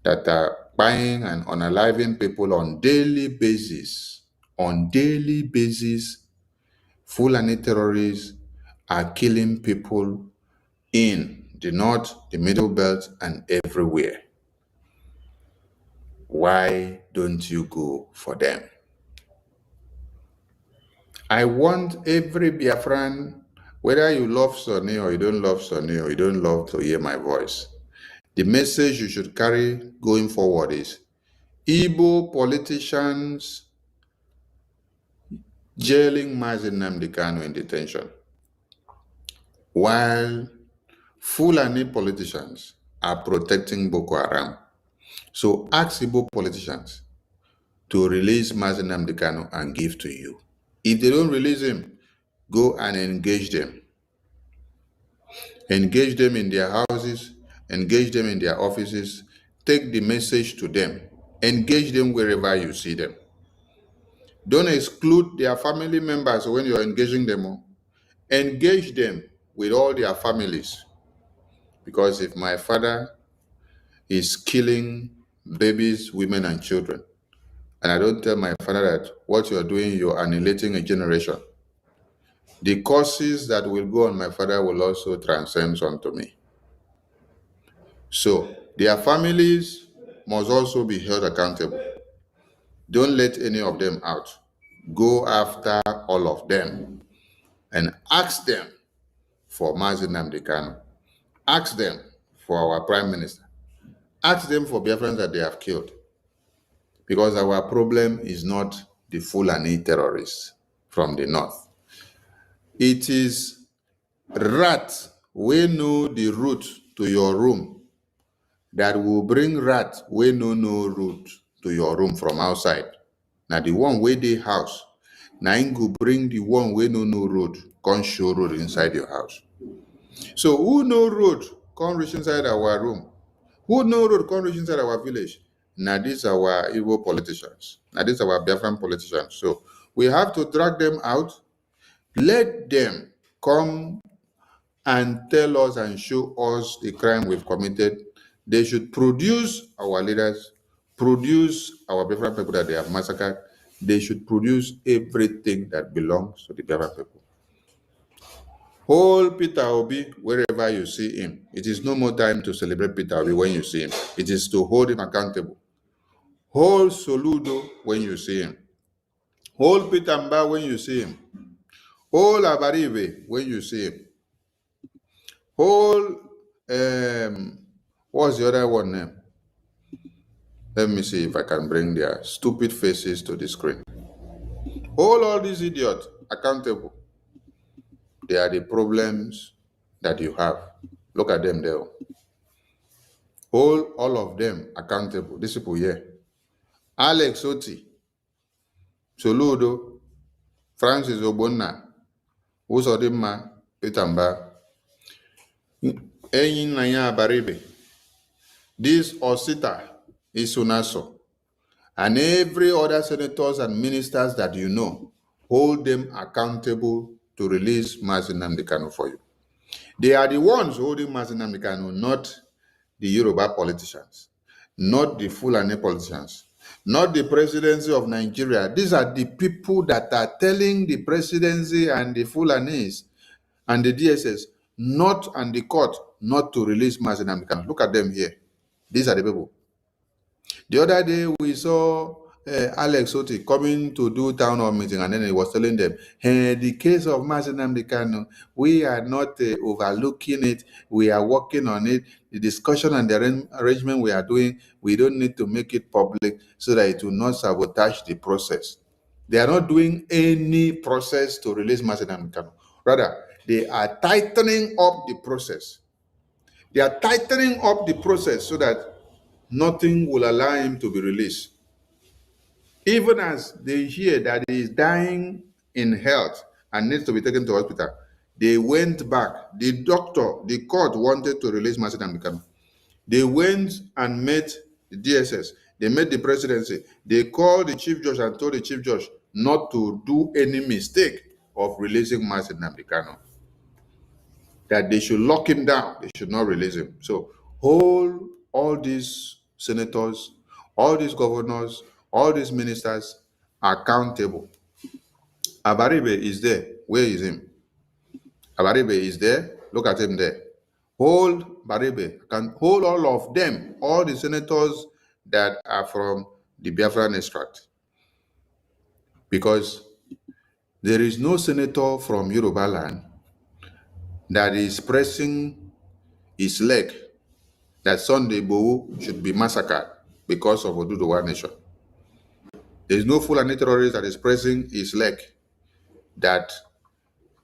that are buying and unaliving people on daily basis? On daily basis, Fulani terrorists are killing people in the north, the middle belt, and everywhere. Why don't you go for them? I want every Biafran, whether you love Sonny or you don't love Sonny or you don't love to hear my voice, the message you should carry going forward is Igbo politicians jailing Nnamdi Kanu in detention, while Fulani politicians are protecting Boko Haram. So ask Igbo politicians to release Nnamdi Kanu and give to you. If they don't release him, go and engage them. Engage them in their houses, engage them in their offices, take the message to them, engage them wherever you see them. Don't exclude their family members when you're engaging them. Engage them with all their families. Because if my father is killing babies, women, and children, and I don't tell my father that what you're doing, you're annihilating a generation, the curses that will go on my father will also transcend onto me. So their families must also be held accountable. Don't let any of them out. Go after all of them and ask them for Nnamdi Kanu. Ask them for our Prime Minister. Ask them for Biafrans that they have killed. Because our problem is not the Fulani terrorists from the north. It is rats we know the route to your room that will bring rat we no route to your room from outside. Now the one wey dey house, now im go bring the one we no road, come show road inside your house. So who know road come reach inside our room? Who know road come reach inside our village? Now these are our Igbo politicians. Now these are our Biafran politicians. So we have to drag them out. Let them come and tell us and show us the crime we've committed. They should produce our leaders, produce our Biafran people that they have massacred. They should produce everything that belongs to the Biafran people. Hold Peter Obi wherever you see him. It is no more time to celebrate Peter Obi when you see him. It is to hold him accountable. Hold Soludo when you see him. Hold Peter Mba when you see him. Hold Abaribe when you see him. Hold, what's the other one name? Let me see if I can bring their stupid faces to the screen. All these idiots accountable. They are the problems that you have. Look at them there. All of them accountable. These people here. Alex Oti, Soludo, Francis Obonna, Usodima, Petamba, Enyin Naya Baribe, this Osita Isunaso, and every other senators and ministers that you know, hold them accountable to release Nnamdi Kanu for you. They are the ones holding Nnamdi Kanu, not the Yoruba politicians, not the Fulani politicians, not the presidency of Nigeria. These are the people that are telling the presidency and the Fulanis and the DSS not and the court not to release Nnamdi Kanu. Look at them here. These are the people. The other day we saw Alex Oti coming to do town hall meeting, and then he was telling them, hey, the case of Nnamdi Kanu, we are not overlooking it. We are working on it. The discussion and the arrangement we are doing, we don't need to make it public so that it will not sabotage the process. They are not doing any process to release Nnamdi Kanu. Rather, they are tightening up the process. They are tightening up the process so that nothing will allow him to be released. Even as they hear that he is dying in health and needs to be taken to hospital, they went back. The doctor, the court wanted to release Nnamdi Kanu. They went and met the DSS. They met the presidency. They called the chief judge and told the chief judge not to do any mistake of releasing Nnamdi Kanu. That they should lock him down. They should not release him. So hold all these senators, all these governors, all these ministers accountable. Abaribe is there. Where is him? Abaribe is there. Look at him there. Hold Baribe. Can hold all of them, all the senators that are from the Biafran extract. Because there is no senator from Yoruba land that is pressing his leg that Sunday Igbo should be massacred because of Oduduwa Nation. There is no Fulani terrorist that is pressing his leg that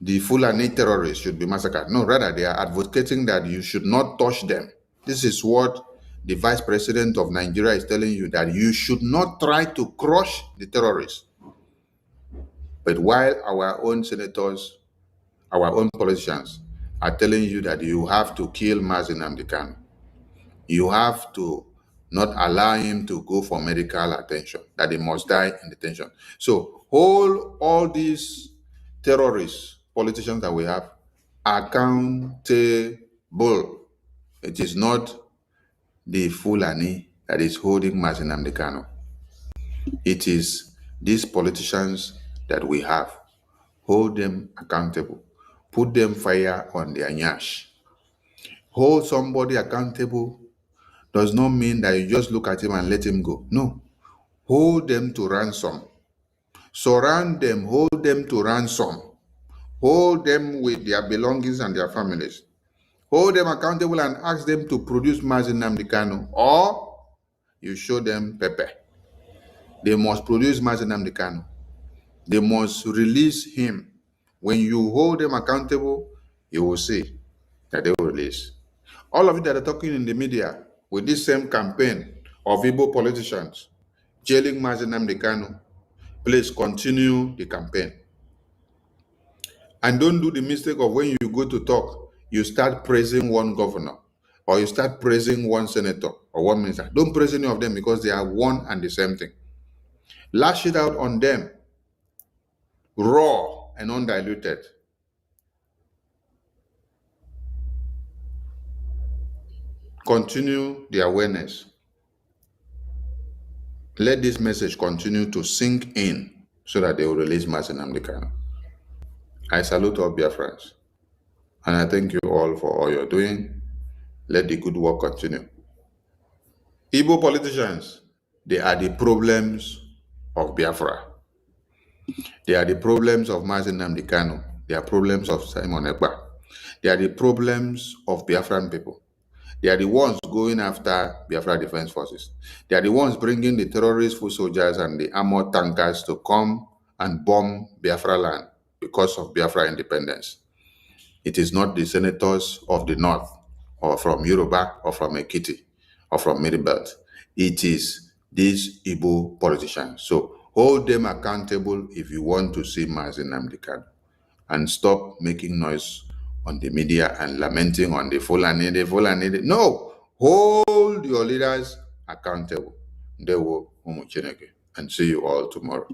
the Fulani terrorists should be massacred. No, rather they are advocating that you should not touch them. This is what the Vice President of Nigeria is telling you, that you should not try to crush the terrorists. But while our own senators, our own politicians are telling you that you have to kill Nnamdi Kanu, you have to not allow him to go for medical attention, that he must die in detention. So hold all these terrorist politicians that we have accountable. It is not the Fulani that is holding Nnamdi Kanu. It is these politicians that we have. Hold them accountable. Put them fire on their nyash. Hold somebody accountable does not mean that you just look at him and let him go. No. Hold them to ransom. Surround them. Hold them to ransom. Hold them with their belongings and their families. Hold them accountable and ask them to produce Nnamdi Kanu, or you show them pepper. They must produce Nnamdi Kanu. They must release him. When you hold them accountable, you will see that they will release. All of you that are talking in the media with this same campaign of Igbo politicians jailing Nnamdi Kanu, please continue the campaign. And don't do the mistake of when you go to talk, you start praising one governor, or you start praising one senator or one minister. Don't praise any of them because they are one and the same thing. Lash it out on them, raw and undiluted. Continue the awareness. Let this message continue to sink in so that they will release Nnamdi Kanu. I salute all Biafrans, and I thank you all for all you're doing. Let the good work continue. Igbo politicians, they are the problems of Biafra. They are the problems of Nnamdi Kanu. They are problems of Simon Ekpa. They are the problems of Biafran people. They are the ones going after Biafra Defense Forces. They are the ones bringing the terrorist foot soldiers and the armored tankers to come and bomb Biafra land because of Biafra independence. It is not the senators of the north or from Yoruba or from EKID or from Middle Belt. It is these Igbo politicians. So hold them accountable if you want to see Nnamdi Kanu, and stop making noise on the media and lamenting on the Fulani. No, hold your leaders accountable. And see you all tomorrow.